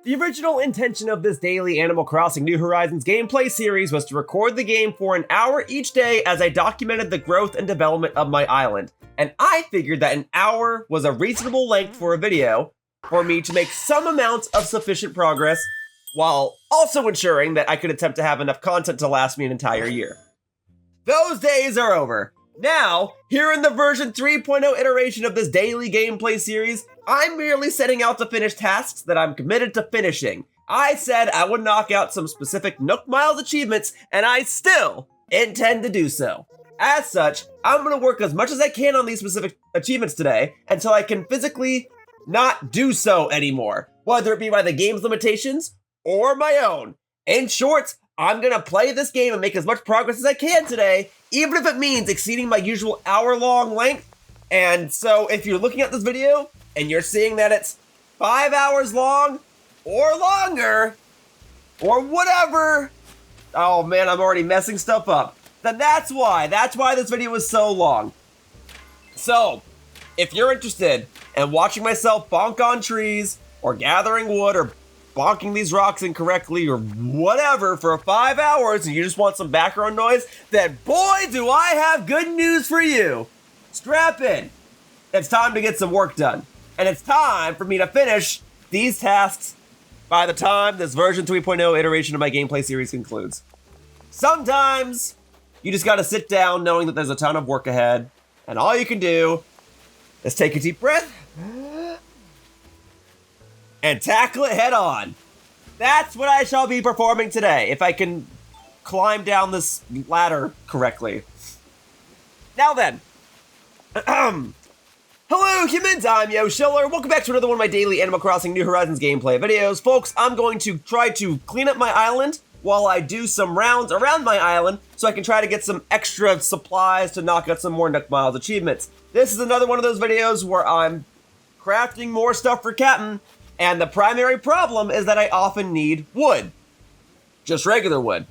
The original intention of this daily Animal Crossing New Horizons gameplay series was to record the game for an hour each day as I documented the growth and development of my island. And I figured that an hour was a reasonable length for a video for me to make some amount of sufficient progress while also ensuring that I could attempt to have enough content to last me an entire year. Those days are over. Now, here in the version 3.0 iteration of this daily gameplay series, I'm merely setting out to finish tasks that I'm committed to finishing. I said I would knock out some specific Nook Miles achievements, and I still intend to do so. As such, I'm going to work as much as I can on these specific achievements today until I can physically not do so anymore, whether it be by the game's limitations or my own. In short, I'm going to play this game and make as much progress as I can today, even if it means exceeding my usual hour-long length. And so if you're looking at this video and you're seeing that it's 5 hours long or longer or whatever, oh man, I'm already messing stuff up, then that's why this video is so long. So if you're interested in watching myself bonk on trees or gathering wood or bonking these rocks incorrectly or whatever for 5 hours and you just want some background noise, then boy, do I have good news for you. Strap in. It's time to get some work done. And it's time for me to finish these tasks by the time this version 3.0 iteration of my gameplay series concludes. Sometimes you just gotta sit down knowing that there's a ton of work ahead, and all you can do is take a deep breath and tackle it head on. That's what I shall be performing today, if I can climb down this ladder correctly. Now then, hello humans, I'm Yoshiller. Welcome back to another one of my daily Animal Crossing New Horizons gameplay videos. Folks, I'm going to try to clean up my island while I do some rounds around my island so I can try to get some extra supplies to knock out some more Nook Miles achievements. This is another one of those videos where I'm crafting more stuff for Kapp'n, and the primary problem is that I often need wood. Just regular wood.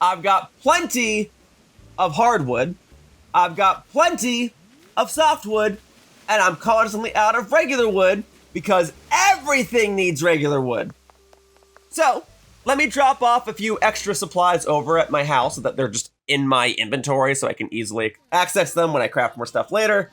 I've got plenty of hardwood, I've got plenty of softwood, and I'm constantly out of regular wood because everything needs regular wood. So, let me drop off a few extra supplies over at my house so that they're just in my inventory so I can easily access them when I craft more stuff later.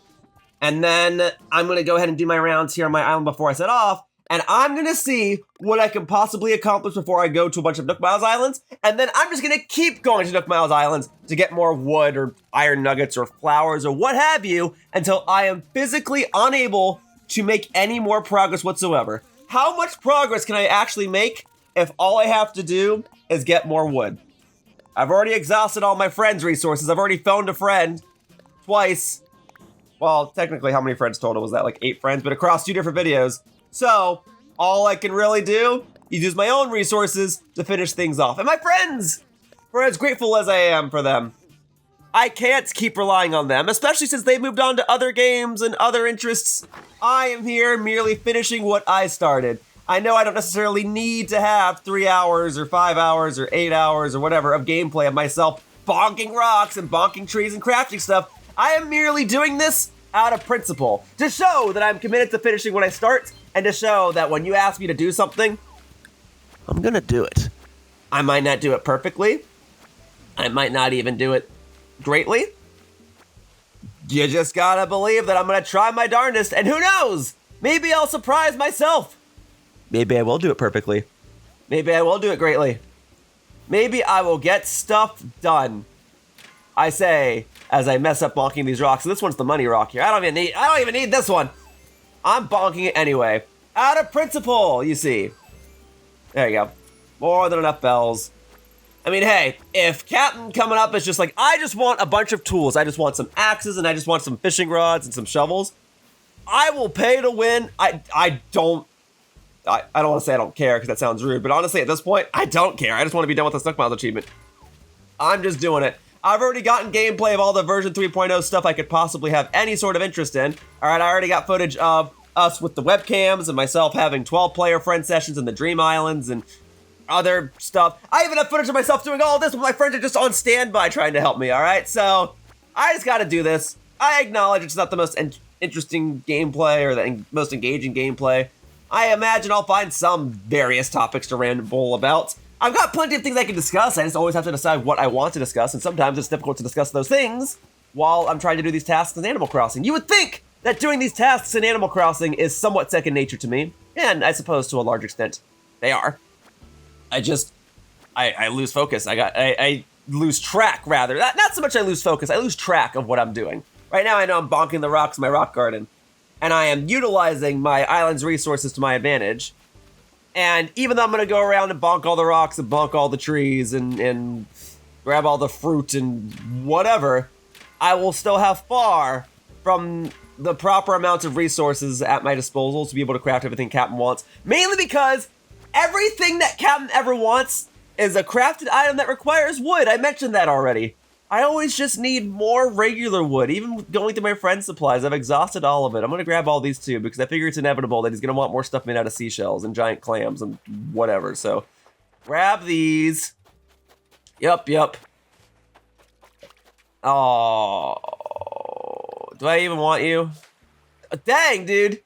And then I'm gonna go ahead and do my rounds here on my island before I set off. And I'm gonna see what I can possibly accomplish before I go to a bunch of Nook Miles Islands. And then I'm just gonna keep going to Nook Miles Islands to get more wood or iron nuggets or flowers or what have you until I am physically unable to make any more progress whatsoever. How much progress can I actually make if all I have to do is get more wood? I've already exhausted all my friends' resources. I've already phoned a friend twice. Well, technically, how many friends total was that? Like 8 friends, but across 2 different videos. So, all I can really do is use my own resources to finish things off. And my friends, for as grateful as I am for them, I can't keep relying on them, especially since they moved on to other games and other interests. I am here merely finishing what I started. I know I don't necessarily need to have 3 hours or 5 hours or 8 hours or whatever of gameplay of myself bonking rocks and bonking trees and crafting stuff. I am merely doing this out of principle, to show that I'm committed to finishing what I start, and to show that when you ask me to do something, I'm gonna do it. I might not do it perfectly. I might not even do it greatly. You just gotta believe that I'm gonna try my darndest, and who knows? Maybe I'll surprise myself. Maybe I will do it perfectly. Maybe I will do it greatly. Maybe I will get stuff done. I say, as I mess up bonking these rocks. So this one's the money rock here. I don't even need this one. I'm bonking it anyway. Out of principle, you see. There you go. More than enough bells. I mean, hey, if Kapp'n coming up is just like, I just want a bunch of tools. I just want some axes and I just want some fishing rods and some shovels. I will pay to win. I don't want to say I don't care because that sounds rude, but honestly, at this point, I don't care. I just want to be done with the Nook Miles achievement. I'm just doing it. I've already gotten gameplay of all the version 3.0 stuff I could possibly have any sort of interest in. All right, I already got footage of us with the webcams and myself having 12-player friend sessions in the Dream Islands and other stuff. I even have footage of myself doing all this, but my friends are just on standby trying to help me, all right? So I just got to do this. I acknowledge it's not the most interesting gameplay or the most engaging gameplay, I imagine I'll find some various topics to ramble about. I've got plenty of things I can discuss. I just always have to decide what I want to discuss, and sometimes it's difficult to discuss those things while I'm trying to do these tasks in Animal Crossing. You would think that doing these tasks in Animal Crossing is somewhat second nature to me, and I suppose to a large extent they are. I lose focus. I lose track, rather. Not so much I lose focus, I lose track of what I'm doing. Right now I know I'm bonking the rocks in my rock garden, and I am utilizing my island's resources to my advantage. And even though I'm gonna go around and bonk all the rocks and bonk all the trees and grab all the fruit and whatever, I will still have far from the proper amount of resources at my disposal to be able to craft everything Kapp'n wants. Mainly because everything that Kapp'n ever wants is a crafted item that requires wood. I mentioned that already. I always just need more regular wood. Even going through my friend's supplies, I've exhausted all of it. I'm gonna grab all these too because I figure it's inevitable that he's gonna want more stuff made out of seashells and giant clams and whatever. So grab these. Yup. Oh, do I even want you? Dang, dude.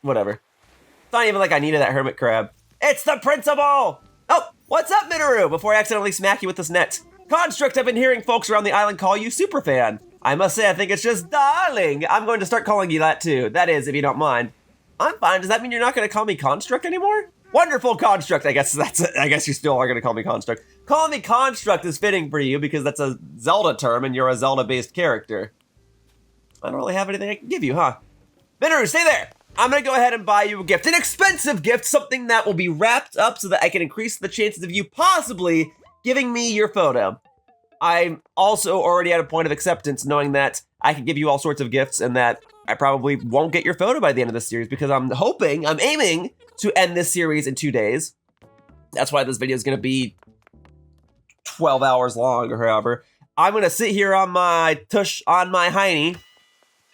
Whatever. It's not even like I needed that hermit crab. It's the principal! Oh, what's up, Minoru? Before I accidentally smack you with this net. Construct, I've been hearing folks around the island call you Superfan. I must say, I think it's just darling. I'm going to start calling you that too. That is, if you don't mind. I'm fine. Does that mean you're not going to call me Construct anymore? Wonderful Construct. I guess you still are going to call me Construct. Calling me Construct is fitting for you because that's a Zelda term and you're a Zelda-based character. I don't really have anything I can give you, huh? Minoru, stay there. I'm gonna go ahead and buy you a gift. An expensive gift, something that will be wrapped up so that I can increase the chances of you possibly giving me your photo. I'm also already at a point of acceptance knowing that I can give you all sorts of gifts and that I probably won't get your photo by the end of this series because I'm aiming to end this series in 2 days. That's why this video is gonna be 12 hours long or however. I'm gonna sit here on my tush, on my hiney,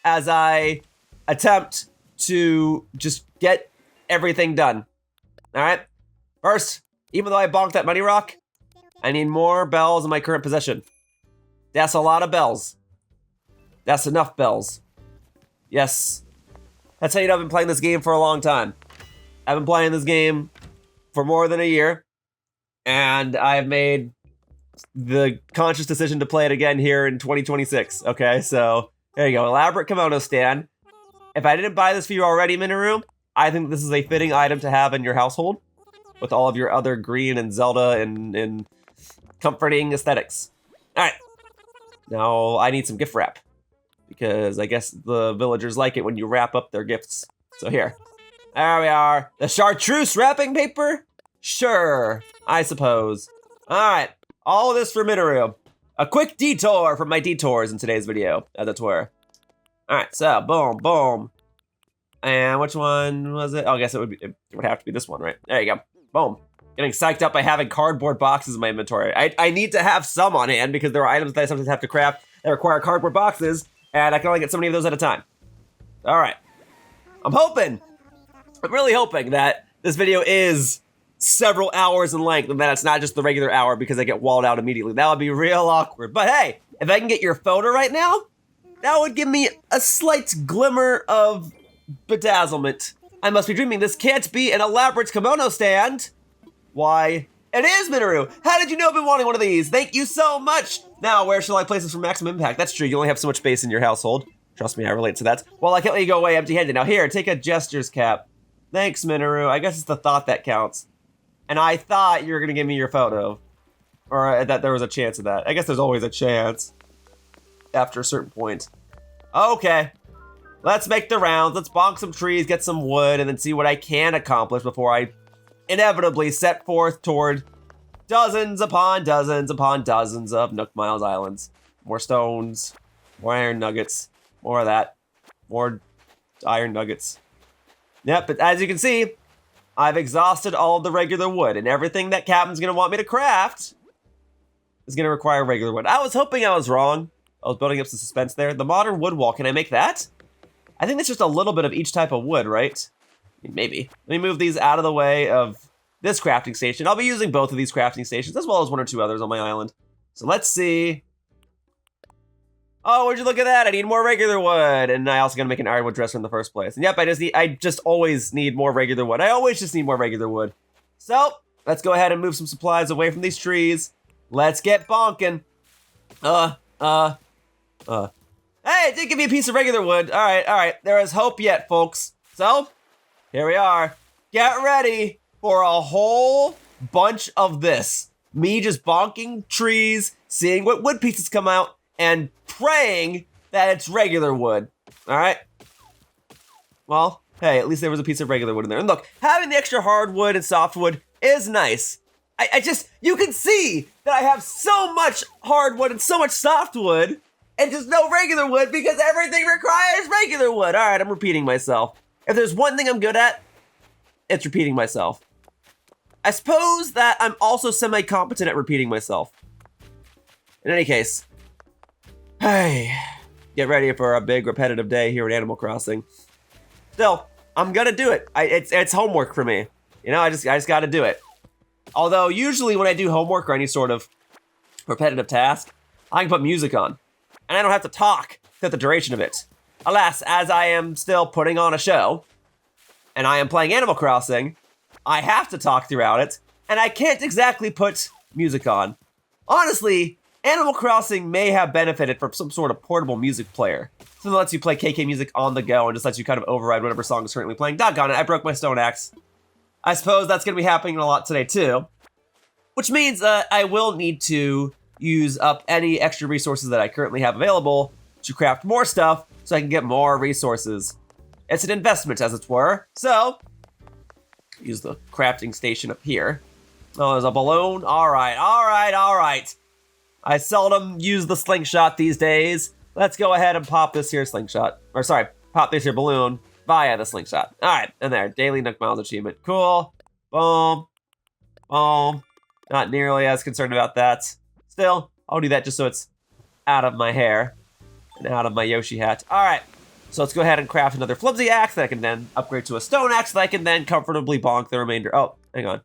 as I attempt to just get everything done. All right. First, even though I bonked that money rock, I need more bells in my current possession. That's a lot of bells. That's enough bells. Yes. That's how you know I've been playing this game for a long time. I've been playing this game for more than a year, and I've made the conscious decision to play it again here in 2026. Okay, so there you go. Elaborate kimono stand. If I didn't buy this for you already, Minoru, I think this is a fitting item to have in your household with all of your other green and Zelda and comforting aesthetics. All right. Now I need some gift wrap because I guess the villagers like it when you wrap up their gifts. So here. There we are. The chartreuse wrapping paper? Sure, I suppose. All right. All this for Minoru. A quick detour from my detours in today's video, as it were. All right, so boom, boom. And which one was it? Oh, I guess it would have to be this one, right? There you go. Boom. Getting psyched up by having cardboard boxes in my inventory. I need to have some on hand because there are items that I sometimes have to craft that require cardboard boxes, and I can only get so many of those at a time. All right. I'm really hoping that this video is several hours in length and that it's not just the regular hour because I get walled out immediately. That would be real awkward. But hey, if I can get your photo right now, that would give me a slight glimmer of bedazzlement. I must be dreaming. This can't be an elaborate kimono stand. Why? It is, Minoru. How did you know I've been wanting one of these? Thank you so much. Now, where shall I place this for maximum impact? That's true. You only have so much space in your household. Trust me, I relate to that. Well, I can't let you go away empty-handed. Now here, take a gestures cap. Thanks, Minoru. I guess it's the thought that counts. And I thought you were gonna give me your photo. Or that there was a chance of that. I guess there's always a chance. After a certain point. Okay. Let's make the rounds. Let's bonk some trees, get some wood, and then see what I can accomplish before I inevitably set forth toward dozens upon dozens upon dozens of Nook Miles islands. More stones, more iron nuggets, more of that, more iron nuggets. Yep, but as you can see, I've exhausted all of the regular wood, and everything that Kapp'n's gonna want me to craft is gonna require regular wood. I was hoping I was wrong. I was building up some suspense there. The modern wood wall, can I make that? I think that's just a little bit of each type of wood, right? Maybe. Let me move these out of the way of this crafting station. I'll be using both of these crafting stations, as well as one or two others on my island. So let's see Oh, would you look at that? I need more regular wood. And I also gotta make an ironwood dresser in the first place. And yep, I just always need more regular wood. I always just need more regular wood. So, let's go ahead and move some supplies away from these trees. Let's get bonking. Hey, it did give me a piece of regular wood. All right. There is hope yet, folks. So, here we are. Get ready for a whole bunch of this. Me just bonking trees, seeing what wood pieces come out, and praying that it's regular wood. All right? Well, hey, at least there was a piece of regular wood in there. And look, having the extra hardwood and softwood is nice. You can see that I have so much hardwood and so much softwood, and just no regular wood because everything requires regular wood. All right, I'm repeating myself. If there's one thing I'm good at, it's repeating myself. I suppose that I'm also semi-competent at repeating myself. In any case, hey, get ready for a big repetitive day here at Animal Crossing. Still, I'm gonna do it. It's homework for me. You know, I just gotta do it. Although usually when I do homework or any sort of repetitive task, I can put music on, and I don't have to talk throughout the duration of it. Alas, as I am still putting on a show, and I am playing Animal Crossing, I have to talk throughout it, and I can't exactly put music on. Honestly, Animal Crossing may have benefited from some sort of portable music player. Something that lets you play KK music on the go and just lets you kind of override whatever song is currently playing. Doggone it, I broke my stone axe. I suppose that's going to be happening a lot today too. Which means I will need to use up any extra resources that I currently have available to craft more stuff so I can get more resources. It's an investment, as it were. So, use the crafting station up here. Oh, there's a balloon. All right. I seldom use the slingshot these days. Let's go ahead and pop this here slingshot. Or sorry, pop this here balloon via the slingshot. All right, and there, daily Nook Miles achievement. Cool. Boom. Boom. Not nearly as concerned about that. Still, I'll do that just so it's out of my hair and out of my Yoshi hat. All right. So let's go ahead and craft another flimsy axe that I can then upgrade to a stone axe that I can then comfortably bonk the remainder. Oh, hang on.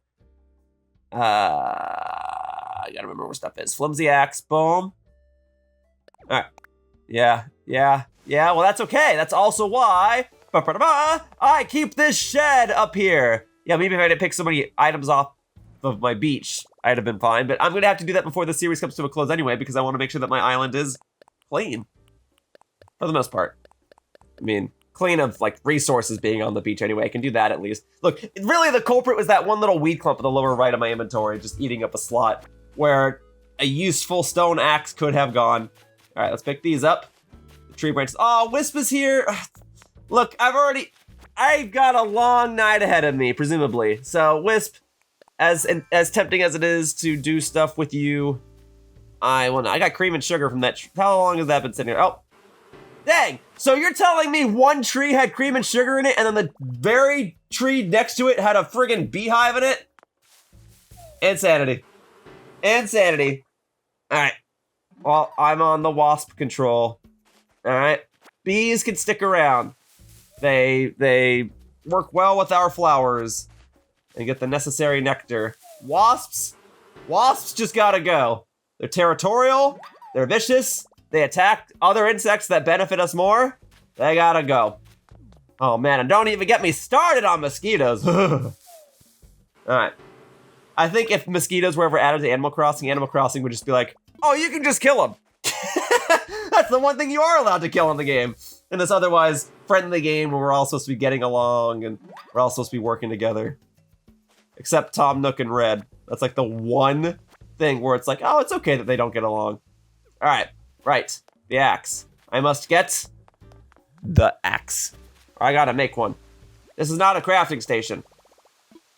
I gotta remember where stuff is. Flimsy axe, boom. All right. Yeah. Well, that's okay. That's also why I keep this shed up here. Yeah, maybe if I didn't pick so many items off of my beach, I'd have been fine. But I'm gonna have to do that before the series comes to a close anyway, because I want to make sure that my island is clean for the most part. I mean, clean of like resources being on the beach anyway. I can do that at least. Look, really the culprit was that one little weed clump in the lower right of my inventory, just eating up a slot where a useful stone axe could have gone. All right, let's pick these up. The tree branches. Oh, Wisp is here. Look, I've got a long night ahead of me, presumably. So Wisp, as tempting as it is to do stuff with you, I got cream and sugar from that. How long has that been sitting here? Oh. Dang, so you're telling me one tree had cream and sugar in it and then the very tree next to it had a friggin' beehive in it? Insanity. All right, well, I'm on the wasp control. All right, bees can stick around. They work well with our flowers and get the necessary nectar. Wasps just gotta go. They're territorial, they're vicious, they attack other insects that benefit us more. They gotta go. Oh man, and don't even get me started on mosquitoes. All right. I think if mosquitoes were ever added to Animal Crossing would just be like, oh, you can just kill them. That's the one thing you are allowed to kill in the game. In this otherwise friendly game where we're all supposed to be getting along and we're all supposed to be working together. Except Tom, Nook, and Red. That's like the one thing where it's like, oh, it's okay that they don't get along. All right. Right, the axe. I must get the axe. I gotta make one. This is not a crafting station.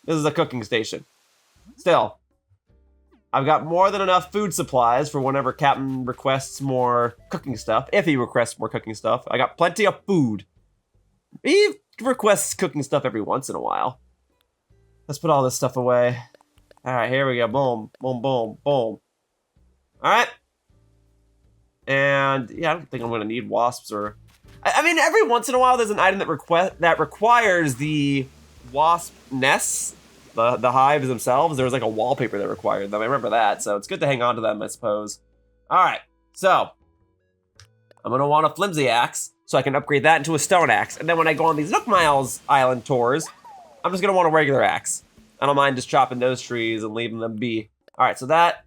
This is a cooking station. Still, I've got more than enough food supplies for whenever Kapp'n requests more cooking stuff. If he requests more cooking stuff, I got plenty of food. He requests cooking stuff every once in a while. Let's put all this stuff away. All right, here we go. Boom, boom, boom, boom. All right. And yeah, I don't think I'm gonna need wasps or... I mean, every once in a while there's an item that requires the wasp nests, the hives themselves. There was like a wallpaper that required them. I remember that, so it's good to hang on to them, I suppose. All right, so I'm gonna want a flimsy axe so I can upgrade that into a stone axe. And then when I go on these Nook Miles Island tours, I'm just gonna want a regular axe. I don't mind just chopping those trees and leaving them be. All right, so that,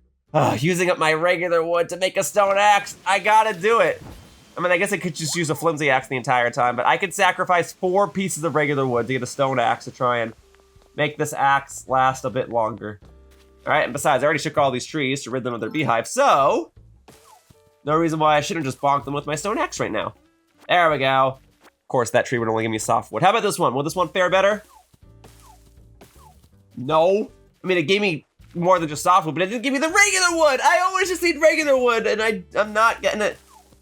using up my regular wood to make a stone axe, I gotta do it. I mean, I guess I could just use a flimsy axe the entire time, but I could sacrifice 4 pieces of regular wood to get a stone axe to try and make this axe last a bit longer. All right, and besides, I already shook all these trees to rid them of their beehive, so no reason why I shouldn't just bonk them with my stone axe right now. There we go. Of course, that tree would only give me softwood. How about this one? Will this one fare better? No. I mean, it gave me more than just softwood, but it didn't give me the regular wood. I always just need regular wood, and I'm not getting it.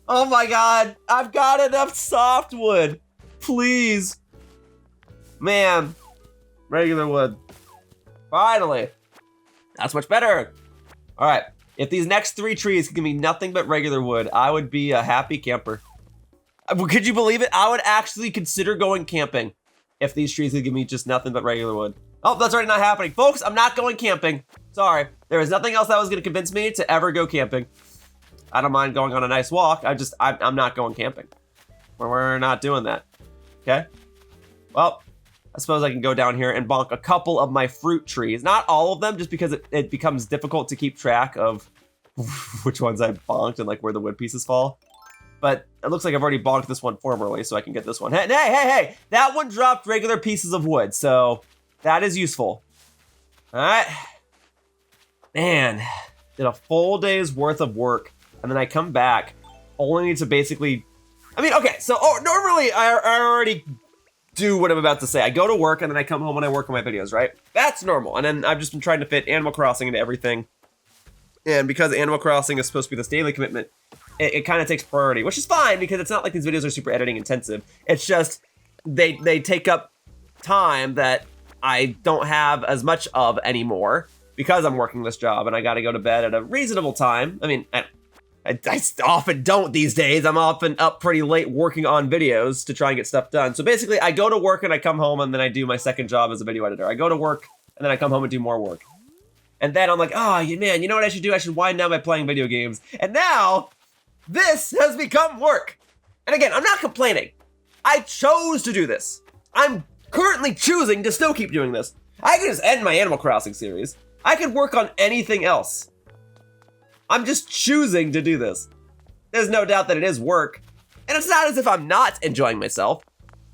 Oh my God, I've got enough softwood. Please. Man, regular wood. Finally. That's much better. All right, if these next 3 trees could give me nothing but regular wood, I would be a happy camper. Could you believe it? I would actually consider going camping if these trees could give me just nothing but regular wood. Oh, that's already not happening. Folks, I'm not going camping. Sorry, there was nothing else that was gonna convince me to ever go camping. I don't mind going on a nice walk. I'm not going camping. We're not doing that, okay? Well, I suppose I can go down here and bonk a couple of my fruit trees. Not all of them, just because it becomes difficult to keep track of which ones I bonked and like where the wood pieces fall. But it looks like I've already bonked this one formerly, so I can get this one. Hey, that one dropped regular pieces of wood, so that is useful. All right. Man, did a full day's worth of work, and then I come back only to basically, I mean, okay, so normally I already do what I'm about to say. I go to work and then I come home and I work on my videos, right? That's normal. And then I've just been trying to fit Animal Crossing into everything. And because Animal Crossing is supposed to be this daily commitment, it kind of takes priority, which is fine because it's not like these videos are super editing intensive. It's just they take up time that I don't have as much of anymore because I'm working this job and I got to go to bed at a reasonable time. I mean, I often don't these days. I'm often up pretty late working on videos to try and get stuff done. So basically, I go to work and I come home and then I do my second job as a video editor. I go to work and then I come home and do more work. And then I'm like, oh, man, you know what I should do? I should wind down by playing video games. And now, this has become work. And again, I'm not complaining. I chose to do this. I'm currently choosing to still keep doing this. I could just end my Animal Crossing series. I could work on anything else. I'm just choosing to do this. There's no doubt that it is work. And it's not as if I'm not enjoying myself.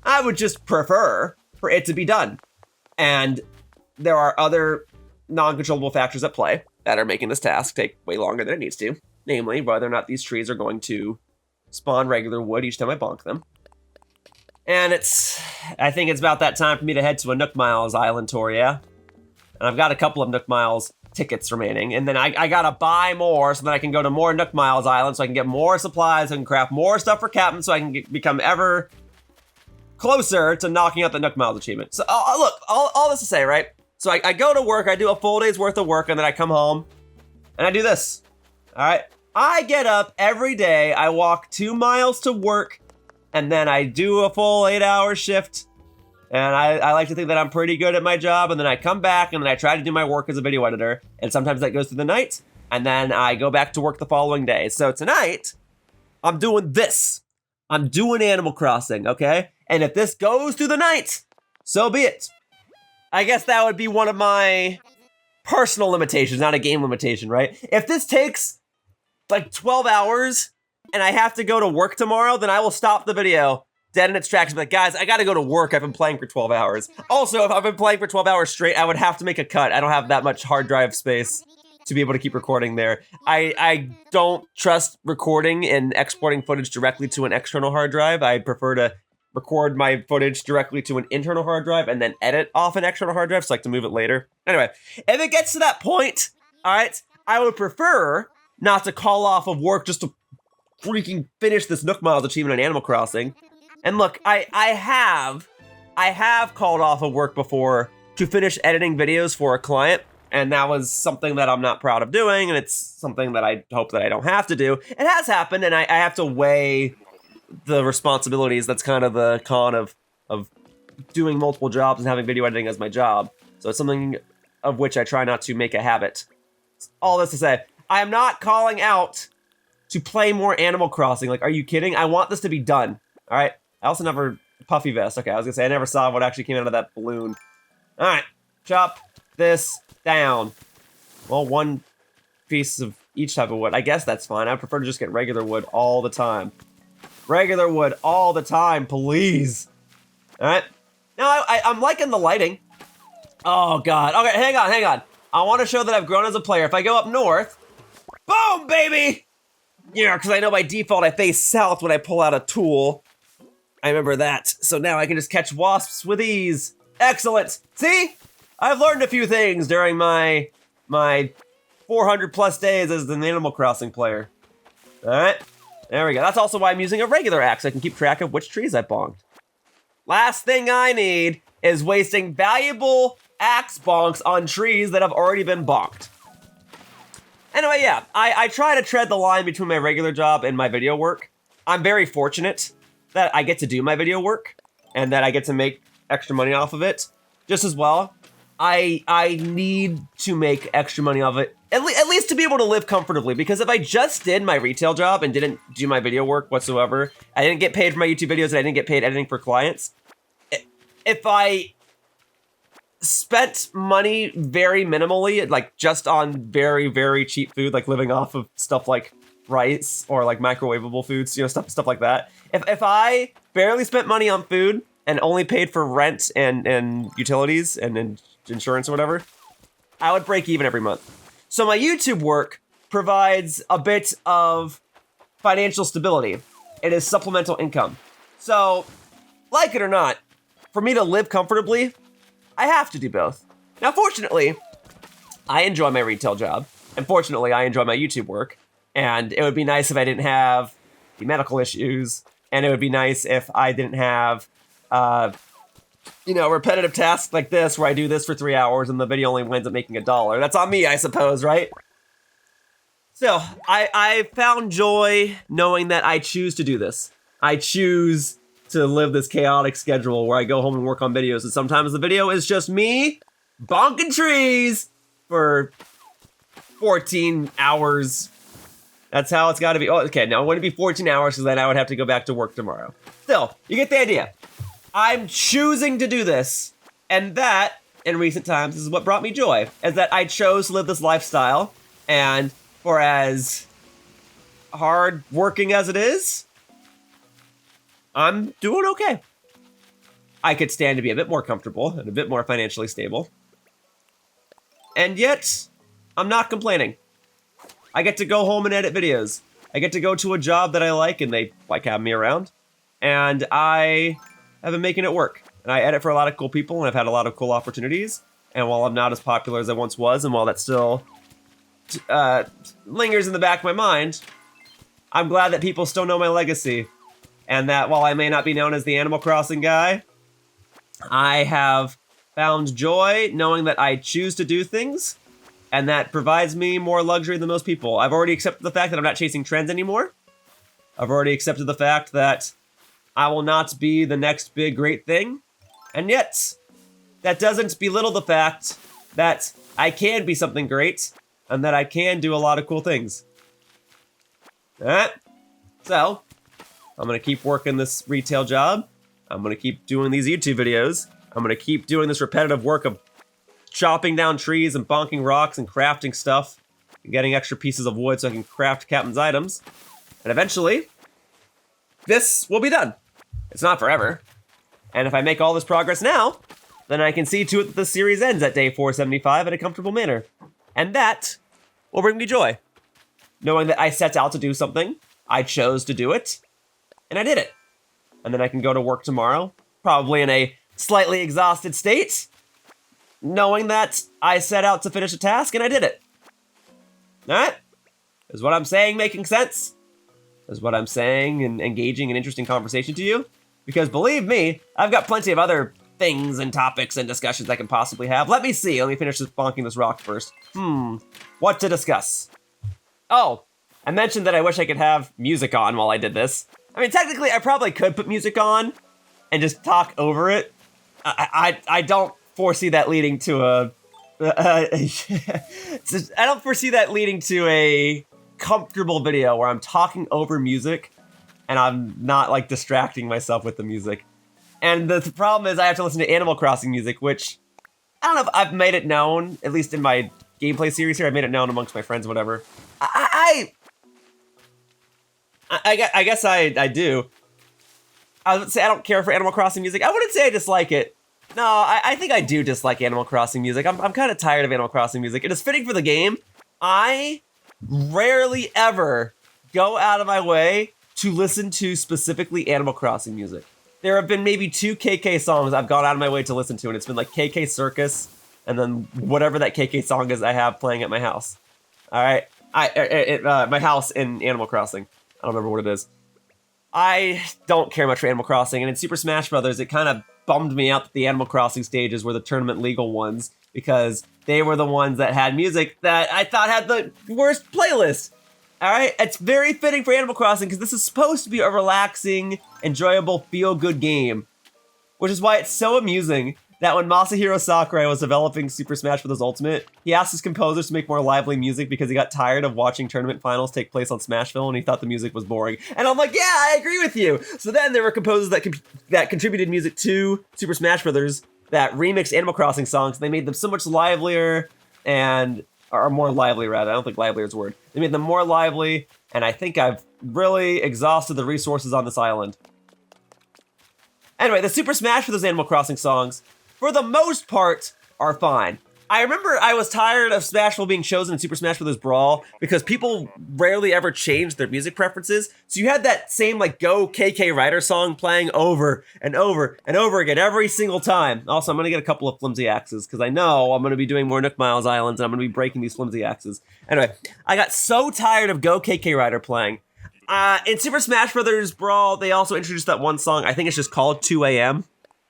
I would just prefer for it to be done. And there are other non-controllable factors at play that are making this task take way longer than it needs to. Namely, whether or not these trees are going to spawn regular wood each time I bonk them. And I think it's about that time for me to head to a Nook Miles Island tour, yeah? And I've got a couple of Nook Miles tickets remaining, and then I gotta buy more so that I can go to more Nook Miles Island so I can get more supplies and craft more stuff for Kapp'n so I can become ever closer to knocking out the Nook Miles achievement. So, look, all this to say, right? So I go to work, I do a full day's worth of work, and then I come home, and I do this, all right? I get up every day, I walk 2 miles to work, and then I do a full 8-hour shift, and I like to think that I'm pretty good at my job, and then I come back, and then I try to do my work as a video editor, and sometimes that goes through the night, and then I go back to work the following day. So tonight, I'm doing this. I'm doing Animal Crossing, okay? And if this goes through the night, so be it. I guess that would be one of my personal limitations, not a game limitation, right? If this takes like 12 hours and I have to go to work tomorrow, then I will stop the video dead in its tracks and be like, guys, I gotta go to work. I've been playing for 12 hours. Also, if I've been playing for 12 hours straight, I would have to make a cut. I don't have that much hard drive space to be able to keep recording there. I don't trust recording and exporting footage directly to an external hard drive. I prefer to record my footage directly to an internal hard drive and then edit off an external hard drive so I can move it later. Anyway, if it gets to that point, all right, I would prefer not to call off of work just to freaking finish this Nook Miles achievement on Animal Crossing. And look, I have called off of work before to finish editing videos for a client, and that was something that I'm not proud of doing, and it's something that I hope that I don't have to do. It has happened, and I have to weigh the responsibilities. That's kind of the con of doing multiple jobs and having video editing as my job. So it's something of which I try not to make a habit. All this to say, I am not calling out to play more Animal Crossing. Like, are you kidding? I want this to be done. All right. I also never puffy vest. Okay, I was gonna say I never saw what actually came out of that balloon. All right, chop this down. Well, one piece of each type of wood. I guess that's fine. I prefer to just get regular wood all the time. Regular wood all the time, please. All right. Now I'm liking the lighting. Oh God. Okay, hang on. I want to show that I've grown as a player. If I go up north, boom, baby. Yeah, because I know by default I face south when I pull out a tool. I remember that. So now I can just catch wasps with ease. Excellent. See? I've learned a few things during my 400 plus days as an Animal Crossing player. All right. There we go. That's also why I'm using a regular axe. I can keep track of which trees I bonked. Last thing I need is wasting valuable axe bonks on trees that have already been bonked. Anyway, yeah, I try to tread the line between my regular job and my video work. I'm very fortunate that I get to do my video work and that I get to make extra money off of it. Just as well, I need to make extra money off it, at least to be able to live comfortably, because if I just did my retail job and didn't do my video work whatsoever, I didn't get paid for my YouTube videos and I didn't get paid editing for clients, if I spent money very minimally, like just on very, very cheap food, like living off of stuff like rice or like microwavable foods, you know, stuff like that. If I barely spent money on food and only paid for rent and utilities and insurance or whatever, I would break even every month. So my YouTube work provides a bit of financial stability. It is supplemental income. So, like it or not, for me to live comfortably, I have to do both. Now, fortunately, I enjoy my retail job, and fortunately, I enjoy my YouTube work, and it would be nice if I didn't have the medical issues, and it would be nice if I didn't have, repetitive tasks like this, where I do this for 3 hours and the video only winds up making $1. That's on me, I suppose, right? So, I found joy knowing that I choose to do this. I choose to live this chaotic schedule where I go home and work on videos, and sometimes the video is just me bonking trees for 14 hours. That's how it's gotta be. Oh, okay, now it wouldn't be 14 hours, because then I would have to go back to work tomorrow. Still, you get the idea. I'm choosing to do this, and that, in recent times, is what brought me joy, is that I chose to live this lifestyle, and for as hard working as it is, I'm doing okay. I could stand to be a bit more comfortable and a bit more financially stable. And yet, I'm not complaining. I get to go home and edit videos. I get to go to a job that I like and they like having me around. And I have been making it work. And I edit for a lot of cool people and I've had a lot of cool opportunities. And while I'm not as popular as I once was, and while that still lingers in the back of my mind, I'm glad that people still know my legacy. And that while I may not be known as the Animal Crossing guy, I have found joy knowing that I choose to do things, and that provides me more luxury than most people. I've already accepted the fact that I'm not chasing trends anymore. I've already accepted the fact that I will not be the next big great thing. And yet, that doesn't belittle the fact that I can be something great, and that I can do a lot of cool things. Alright? So, I'm gonna keep working this retail job. I'm gonna keep doing these YouTube videos. I'm gonna keep doing this repetitive work of chopping down trees and bonking rocks and crafting stuff and getting extra pieces of wood so I can craft Kapp'n's items. And eventually, this will be done. It's not forever. And if I make all this progress now, then I can see to it that the series ends at day 475 in a comfortable manner. And that will bring me joy. Knowing that I set out to do something, I chose to do it, and I did it. And then I can go to work tomorrow, probably in a slightly exhausted state, knowing that I set out to finish a task and I did it. Alright? Is what I'm saying making sense? Is what I'm saying and engaging in interesting conversation to you? Because believe me, I've got plenty of other things and topics and discussions I can possibly have. Let me see. Let me finish this bonking this rock first. What to discuss? Oh, I mentioned that I wish I could have music on while I did this. I mean, technically, I probably could put music on and just talk over it. I don't foresee that leading to a... I don't foresee that leading to a comfortable video where I'm talking over music and I'm not like distracting myself with the music. And the problem is I have to listen to Animal Crossing music, which I don't know if I've made it known, at least in my gameplay series here, I've made it known amongst my friends and whatever. I guess I do. I would say I don't care for Animal Crossing music. I wouldn't say I dislike it. No, I think I do dislike Animal Crossing music. I'm kind of tired of Animal Crossing music. It is fitting for the game. I rarely ever go out of my way to listen to specifically Animal Crossing music. There have been maybe 2 KK songs I've gone out of my way to listen to, and it's been like KK Circus, and then whatever that KK song is I have playing at my house. All right, my house in Animal Crossing. I don't remember what it is. I don't care much for Animal Crossing, and in Super Smash Bros., it kind of bummed me out that the Animal Crossing stages were the tournament legal ones, because they were the ones that had music that I thought had the worst playlist. All right, it's very fitting for Animal Crossing because this is supposed to be a relaxing, enjoyable, feel-good game, which is why it's so amusing that when Masahiro Sakurai was developing Super Smash Bros. Ultimate, he asked his composers to make more lively music because he got tired of watching tournament finals take place on Smashville and he thought the music was boring. And I'm like, yeah, I agree with you. So then there were composers that contributed music to Super Smash Bros. That remixed Animal Crossing songs. They made them so much livelier or more lively rather. I don't think livelier is a word. They made them more lively, and I think I've really exhausted the resources on this island. Anyway, the Super Smash Bros. Animal Crossing songs, for the most part, are fine. I remember I was tired of Smashville being chosen in Super Smash Bros. Brawl because people rarely ever changed their music preferences. So you had that same like Go KK Rider song playing over and over and over again every single time. Also, I'm going to get a couple of flimsy axes because I know I'm going to be doing more Nook Miles Islands and I'm going to be breaking these flimsy axes. Anyway, I got so tired of Go KK Rider playing. In Super Smash Bros. Brawl, they also introduced that one song. I think it's just called 2 AM.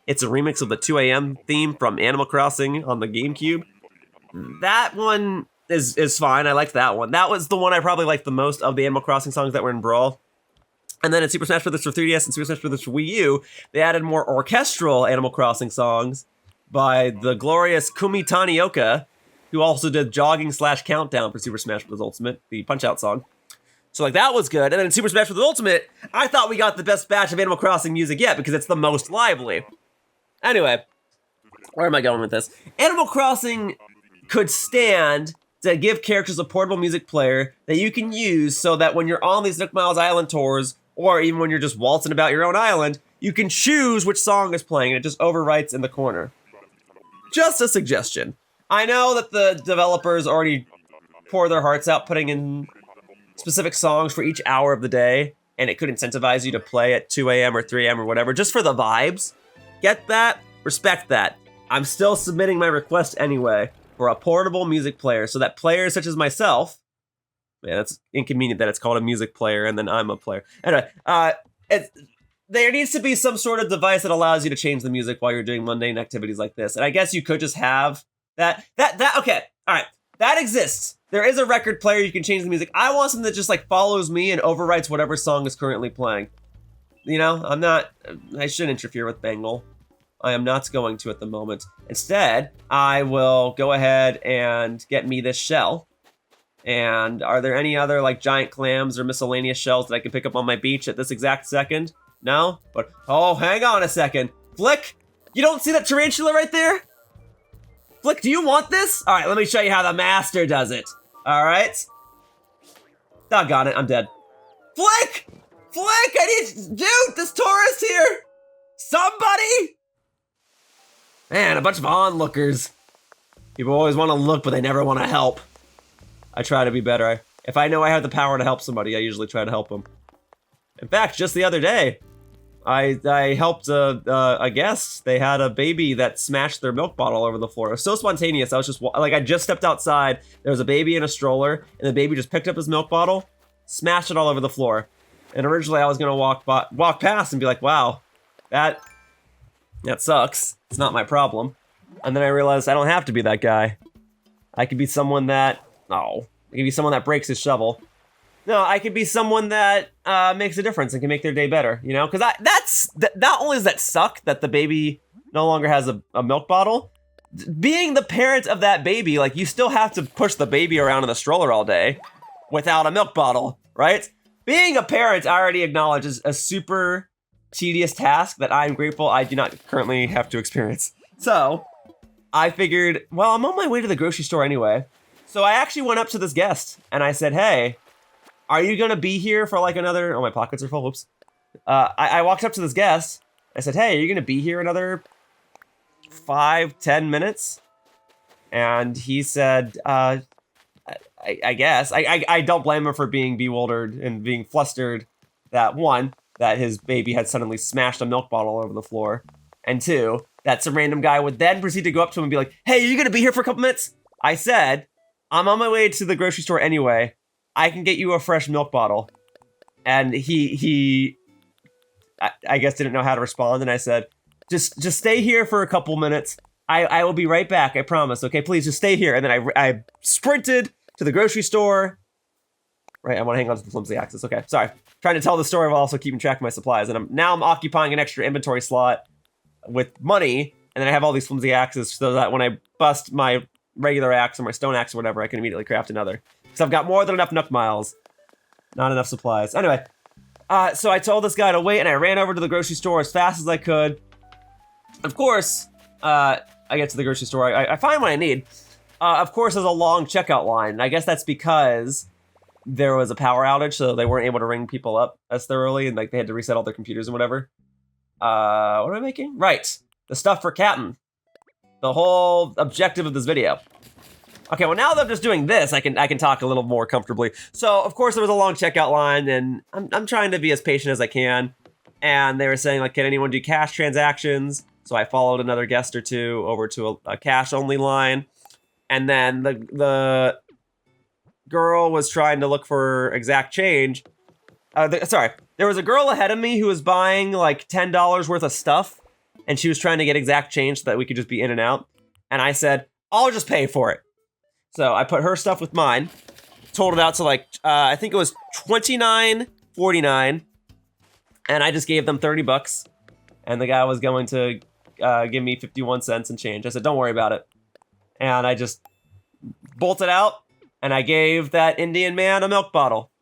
It's a remix of the 2 AM theme from Animal Crossing on the GameCube. That one is fine. I liked that one. That was the one I probably liked the most of the Animal Crossing songs that were in Brawl. And then in Super Smash Bros. For 3DS and Super Smash Bros. For Wii U, they added more orchestral Animal Crossing songs by the glorious Kumi Tanioka, who also did Jogging/Countdown for Super Smash Bros. Ultimate, the Punch-Out song. So like that was good. And then in Super Smash Bros. Ultimate, I thought we got the best batch of Animal Crossing music yet because it's the most lively. Anyway, where am I going with this? Animal Crossing could stand to give characters a portable music player that you can use so that when you're on these Nook Miles Island tours, or even when you're just waltzing about your own island, you can choose which song is playing and it just overwrites in the corner. Just a suggestion. I know that the developers already pour their hearts out putting in specific songs for each hour of the day, and it could incentivize you to play at 2 AM or 3 AM or whatever, just for the vibes. Get that? Respect that. I'm still submitting my request anyway for a portable music player so that players such as myself, man, that's inconvenient that it's called a music player and then I'm a player. Anyway, there needs to be some sort of device that allows you to change the music while you're doing mundane activities like this. And I guess you could just have that, okay, all right, that exists. There is a record player, you can change the music. I want something that just like follows me and overwrites whatever song is currently playing. You know, I shouldn't interfere with Bengal. I am not going to at the moment. Instead, I will go ahead and get me this shell. And are there any other like giant clams or miscellaneous shells that I can pick up on my beach at this exact second? No? But, oh, hang on a second. Flick, you don't see that tarantula right there? Flick, do you want this? All right, let me show you how the master does it. All right. Doggone it, I'm dead. Flick! Flick, I need, dude, this tourist here. Somebody! Man, a bunch of onlookers. People always want to look, but they never want to help. I try to be better. If I know I have the power to help somebody, I usually try to help them. In fact, just the other day, I helped a guest. They had a baby that smashed their milk bottle over the floor. It was so spontaneous. I was just, like, I just stepped outside. There was a baby in a stroller, and the baby just picked up his milk bottle, smashed it all over the floor. And originally I was gonna walk past and be like, wow, that sucks. It's not my problem. And then I realized I don't have to be that guy. I could be someone that, I could be someone that breaks his shovel. No, I could be someone that makes a difference and can make their day better, you know? Because not only does that suck that the baby no longer has a milk bottle, being the parent of that baby, like, you still have to push the baby around in the stroller all day. without a milk bottle, right? Being a parent, I already acknowledge, is a super tedious task that I'm grateful I do not currently have to experience. So I figured, well, I'm on my way to the grocery store anyway. So I actually went up to this guest and I said, hey, are you gonna be here for like another, oh, my pockets are full, whoops. I walked up to this guest. I said, hey, are you gonna be here another 5-10 minutes? And he said, I guess. I don't blame him for being bewildered and being flustered that one, that his baby had suddenly smashed a milk bottle over the floor. And two, that some random guy would then proceed to go up to him and be like, hey, are you gonna be here for a couple minutes? I said, I'm on my way to the grocery store anyway. I can get you a fresh milk bottle. And he I guess didn't know how to respond. And I said, just stay here for a couple minutes. I will be right back, I promise. Okay, please just stay here. And then I sprinted to the grocery store. Right, I want to hang on to the flimsy axis. Okay, sorry. Trying to tell the story while also keeping track of my supplies. And I'm occupying an extra inventory slot with money. And then I have all these flimsy axes so that when I bust my regular axe or my stone axe or whatever, I can immediately craft another. So I've got more than enough Nook Miles. Not enough supplies. Anyway, so I told this guy to wait and I ran over to the grocery store as fast as I could. Of course, I get to the grocery store. I find what I need. Of course, there's a long checkout line. I guess that's because there was a power outage, so they weren't able to ring people up as thoroughly, and like they had to reset all their computers and whatever. What am I making? Right, the stuff for Kapp'n. The whole objective of this video. Okay, well now that I'm just doing this, I can talk a little more comfortably. So of course there was a long checkout line, and I'm trying to be as patient as I can. And they were saying like, can anyone do cash transactions? So I followed another guest or two over to a cash only line. And then the girl was trying to look for exact change. Sorry, there was a girl ahead of me who was buying like $10 worth of stuff. And she was trying to get exact change so that we could just be in and out. And I said, I'll just pay for it. So I put her stuff with mine, totaled out to like, I think it was $29.49. And I just gave them 30 bucks. And the guy was going to give me 51 cents and change. I said, don't worry about it. And I just bolted out and I gave that Indian man a milk bottle.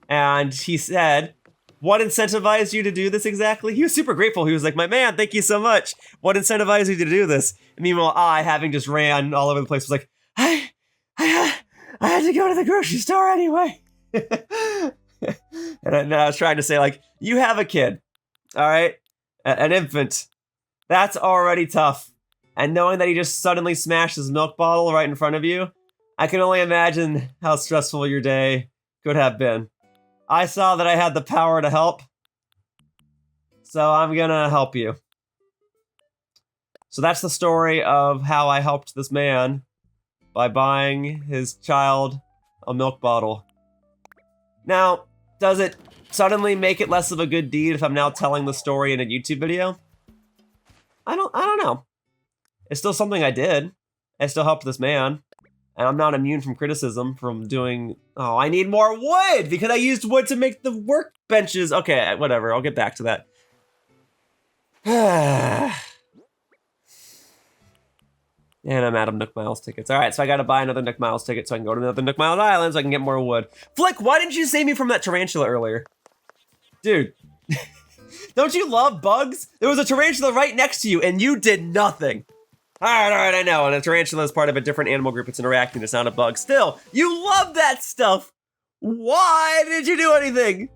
And he said, what incentivized you to do this exactly? He was super grateful. He was like, my man, thank you so much. What incentivized you to do this? And meanwhile, I, having just ran all over the place, was like, I had to go to the grocery store anyway. And I was trying to say, like, you have a kid, all right? An infant. That's already tough. And knowing that he just suddenly smashed his milk bottle right in front of you, I can only imagine how stressful your day could have been. I saw that I had the power to help, so I'm gonna help you. So that's the story of how I helped this man by buying his child a milk bottle. Now, does it suddenly make it less of a good deed if I'm now telling the story in a YouTube video? I don't know. It's still something I did. I still helped this man. And I'm not immune from criticism from doing, oh, I need more wood because I used wood to make the workbenches. Okay, whatever, I'll get back to that. And I'm out of Nook Miles tickets. All right, so I gotta buy another Nook Miles ticket so I can go to another Nook Miles Island so I can get more wood. Flick, why didn't you save me from that tarantula earlier? Dude, don't you love bugs? There was a tarantula right next to you and you did nothing. All right, I know. And a tarantula is part of a different animal group. It's interacting. It's not a bug. Still, you love that stuff. Why did you do anything?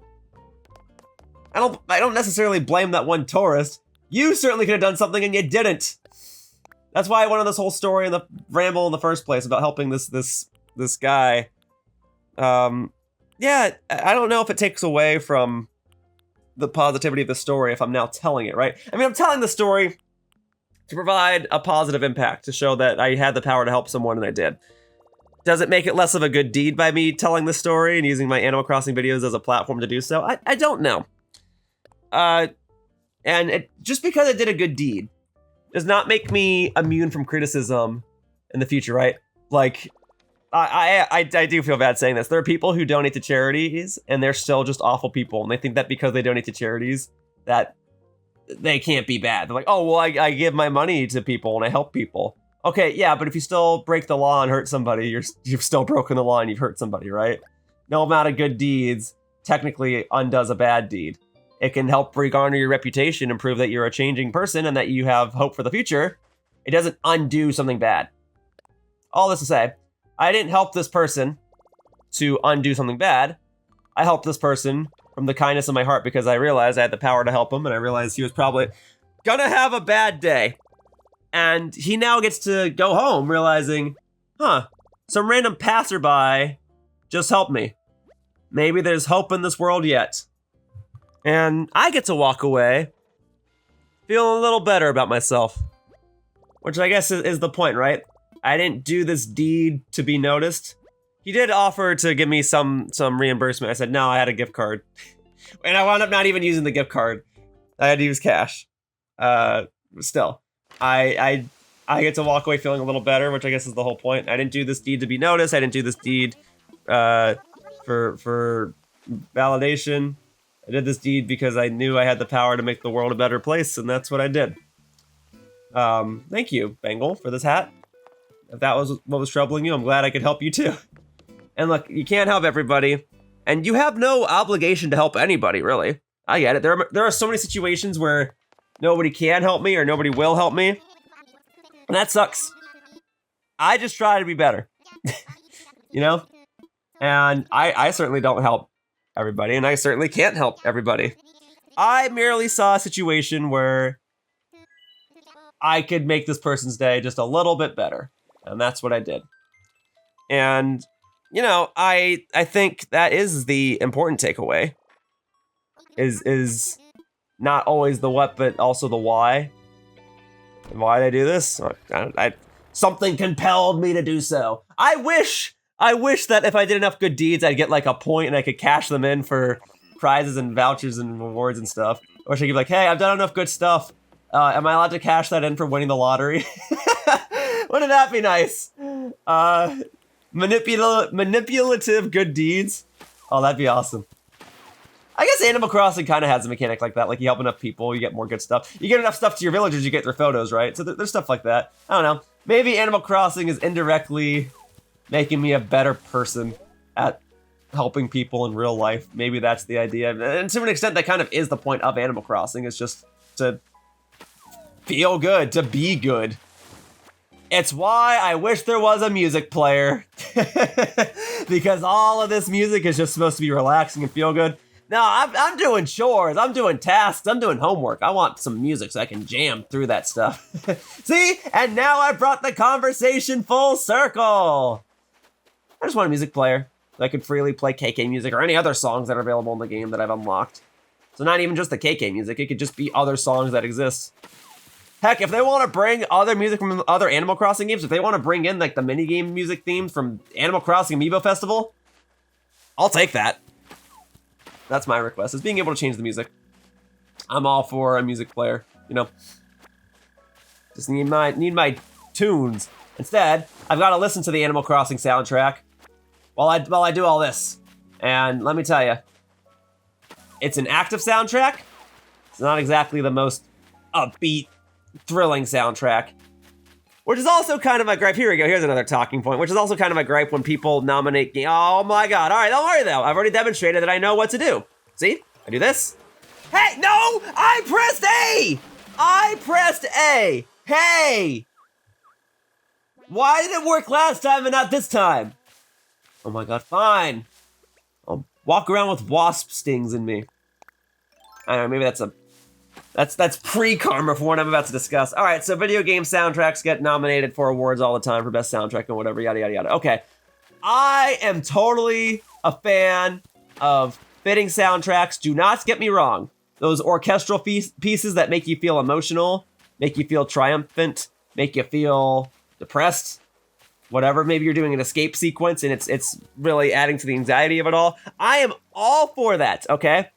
I don't necessarily blame that one tourist. You certainly could have done something and you didn't. That's why I went on this whole story and the ramble in the first place about helping this guy. Yeah, I don't know if it takes away from the positivity of the story if I'm now telling it, right? I mean, I'm telling the story to provide a positive impact, to show that I had the power to help someone and I did. Does it make it less of a good deed by me telling the story and using my Animal Crossing videos as a platform to do so? I don't know. And just because I did a good deed does not make me immune from criticism in the future, right? Like, I do feel bad saying this. There are people who donate to charities and they're still just awful people. And they think that because they donate to charities that they can't be bad. They're like, oh, well, I give my money to people and I help people. Okay, yeah, but if you still break the law and hurt somebody, you've still broken the law and you've hurt somebody, right? No amount of good deeds technically undoes a bad deed. It can help regarner your reputation and prove that you're a changing person and that you have hope for the future. It doesn't undo something bad. All this to say, I didn't help this person to undo something bad. I helped this person from the kindness of my heart because I realized I had the power to help him, and I realized he was probably gonna have a bad day. And he now gets to go home realizing, some random passerby just helped me. Maybe there's hope in this world yet. And I get to walk away feeling a little better about myself. Which I guess is the point, right? I didn't do this deed to be noticed. He did offer to give me some reimbursement. I said, no, I had a gift card. And I wound up not even using the gift card. I had to use cash. Still, I get to walk away feeling a little better, which I guess is the whole point. I didn't do this deed to be noticed. I didn't do this deed for validation. I did this deed because I knew I had the power to make the world a better place, and that's what I did. Thank you, Bengal, for this hat. If that was what was troubling you, I'm glad I could help you too. And look, you can't help everybody, and you have no obligation to help anybody, really. I get it. There are so many situations where nobody can help me or nobody will help me, and that sucks. I just try to be better, you know? And I certainly don't help everybody, and I certainly can't help everybody. I merely saw a situation where I could make this person's day just a little bit better, and that's what I did. And, you know, I think that is the important takeaway, is not always the what, but also the why. And why did I do this? Something compelled me to do so. I wish that if I did enough good deeds, I'd get like a point and I could cash them in for prizes and vouchers and rewards and stuff. I wish I could be like, hey, I've done enough good stuff. Am I allowed to cash that in for winning the lottery? Wouldn't that be nice? Manipulative good deeds. Oh, that'd be awesome. I guess Animal Crossing kind of has a mechanic like that. Like, you help enough people, you get more good stuff. You get enough stuff to your villagers, you get their photos, right? So there's stuff like that. I don't know. Maybe Animal Crossing is indirectly making me a better person at helping people in real life. Maybe that's the idea. And to an extent, that kind of is the point of Animal Crossing. It's just to feel good, to be good. It's why I wish there was a music player. Because all of this music is just supposed to be relaxing and feel good. No, I'm doing chores, I'm doing tasks, I'm doing homework. I want some music so I can jam through that stuff. See? And now I brought the conversation full circle. I just want a music player so I could freely play KK music or any other songs that are available in the game that I've unlocked. So not even just the KK music, it could just be other songs that exist. Heck, if they want to bring other music from other Animal Crossing games, if they want to bring in like the minigame music themes from Animal Crossing Amiibo Festival, I'll take that. That's my request, is being able to change the music. I'm all for a music player, you know. Just need my tunes. Instead, I've got to listen to the Animal Crossing soundtrack while I do all this. And let me tell you, it's an active soundtrack. It's not exactly the most upbeat, thrilling soundtrack. Which is also kind of my gripe. Here we go. Here's another talking point. Which is also kind of my gripe when people nominate game. Oh my god. All right, don't worry though. I've already demonstrated that I know what to do. See? I do this. Hey, no! I pressed A! I pressed A! Hey! Why did it work last time and not this time? Oh my god, fine. I'll walk around with wasp stings in me. I don't know, maybe that's pre-karma for what I'm about to discuss. All right, so video game soundtracks get nominated for awards all the time for best soundtrack and whatever, yada, yada, yada. Okay, I am totally a fan of fitting soundtracks. Do not get me wrong. Those orchestral pieces that make you feel emotional, make you feel triumphant, make you feel depressed, whatever. Maybe you're doing an escape sequence and it's really adding to the anxiety of it all. I am all for that, okay?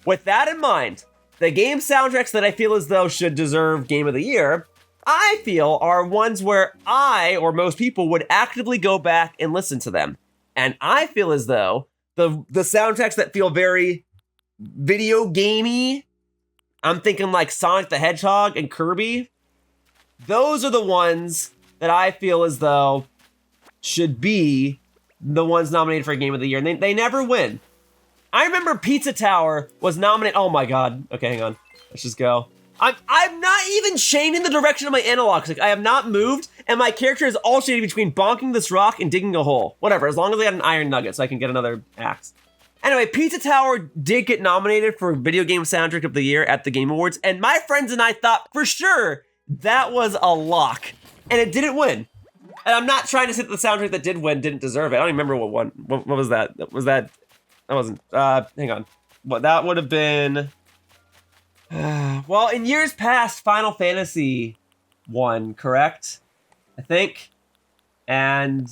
With that in mind, the game soundtracks that I feel as though should deserve Game of the Year, I feel are ones where I, or most people, would actively go back and listen to them. And I feel as though the soundtracks that feel very video gamey, I'm thinking like Sonic the Hedgehog and Kirby, those are the ones that I feel as though should be the ones nominated for Game of the Year, and they never win. I remember Pizza Tower was nominated. Oh my god. Okay, hang on. Let's just go. I'm not even changing the direction of my analog stick. I have not moved, and my character is alternating between bonking this rock and digging a hole. Whatever, as long as I got an iron nugget so I can get another axe. Anyway, Pizza Tower did get nominated for Video Game Soundtrack of the Year at the Game Awards, and my friends and I thought for sure that was a lock, and it didn't win. And I'm not trying to say that the soundtrack that did win didn't deserve it. I don't even remember what won. What was that? That wasn't, hang on. What, that would have been... well, in years past, Final Fantasy won, correct? I think. And,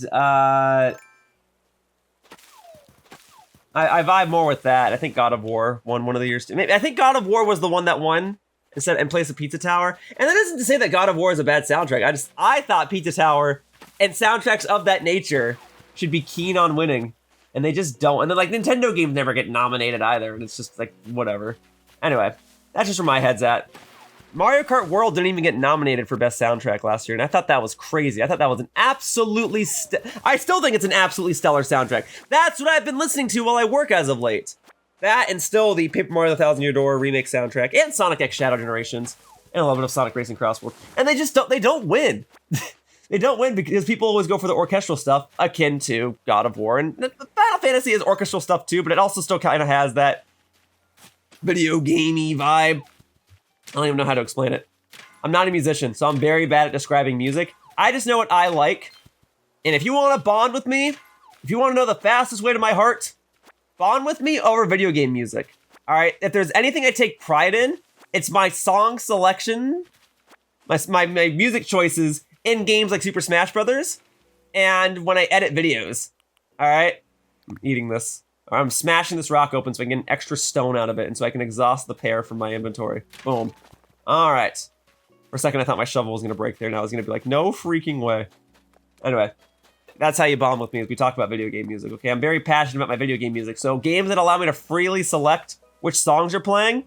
I vibe more with that. I think God of War won one of the years too. Maybe, I think God of War was the one that won instead in place of Pizza Tower. And that isn't to say that God of War is a bad soundtrack. I thought Pizza Tower and soundtracks of that nature should be keen on winning. And they just don't. And then like Nintendo games never get nominated either. And it's just like, whatever. Anyway, that's just where my head's at. Mario Kart World didn't even get nominated for Best Soundtrack last year, and I thought that was crazy. I thought that was an absolutely I still think it's an absolutely stellar soundtrack. That's what I've been listening to while I work as of late. That and still the Paper Mario The Thousand Year Door remake soundtrack, and Sonic X Shadow Generations, and a little bit of Sonic Racing Crossword. And they just don't win. They don't win because people always go for the orchestral stuff, akin to God of War. And Final Fantasy is orchestral stuff too, but it also still kind of has that video gamey vibe. I don't even know how to explain it. I'm not a musician, so I'm very bad at describing music. I just know what I like. And if you want to bond with me, if you want to know the fastest way to my heart, bond with me over video game music. All right, if there's anything I take pride in, it's my song selection, my music choices in games like Super Smash Brothers, and when I edit videos. All right, I'm eating this. I'm smashing this rock open so I can get an extra stone out of it and so I can exhaust the pear from my inventory. Boom. All right. For a second, I thought my shovel was going to break there. Now I was going to be like, no freaking way. Anyway, that's how you bond with me as we talk about video game music, okay? I'm very passionate about my video game music. So games that allow me to freely select which songs are playing,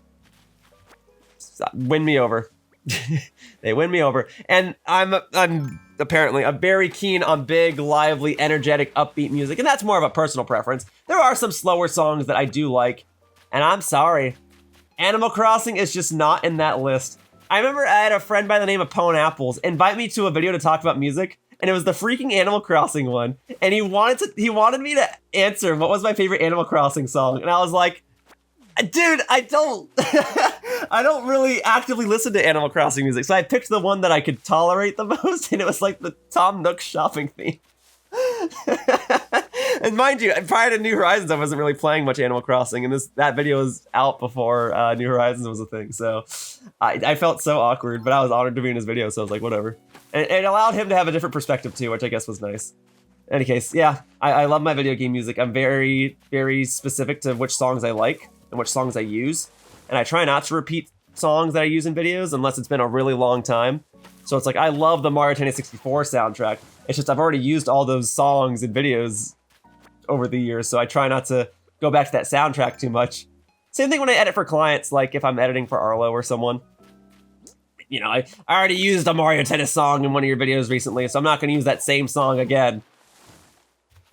win me over. They win me over. And I'm very keen on big, lively, energetic, upbeat music, and that's more of a personal preference. There are some slower songs that I do like, and I'm sorry, Animal Crossing is just not in that list. I remember I had a friend by the name of Pwn Apples invite me to a video to talk about music, and it was the freaking Animal Crossing one, and he wanted me to answer what was my favorite Animal Crossing song, and I was like, dude, I don't I don't really actively listen to Animal Crossing music, so I picked the one that I could tolerate the most, and it was like the Tom Nook shopping theme. And mind you, prior to New Horizons, I wasn't really playing much Animal Crossing, and that video was out before New Horizons was a thing, so I felt so awkward, but I was honored to be in his video, so I was like, whatever. And it allowed him to have a different perspective too, which I guess was nice. In any case, yeah, I love my video game music. I'm very, very specific to which songs I like and which songs I use. And I try not to repeat songs that I use in videos unless it's been a really long time. So it's like, I love the Mario Tennis 64 soundtrack. It's just I've already used all those songs in videos over the years, so I try not to go back to that soundtrack too much. Same thing when I edit for clients, like if I'm editing for Arlo or someone. You know, I already used a Mario Tennis song in one of your videos recently, so I'm not going to use that same song again.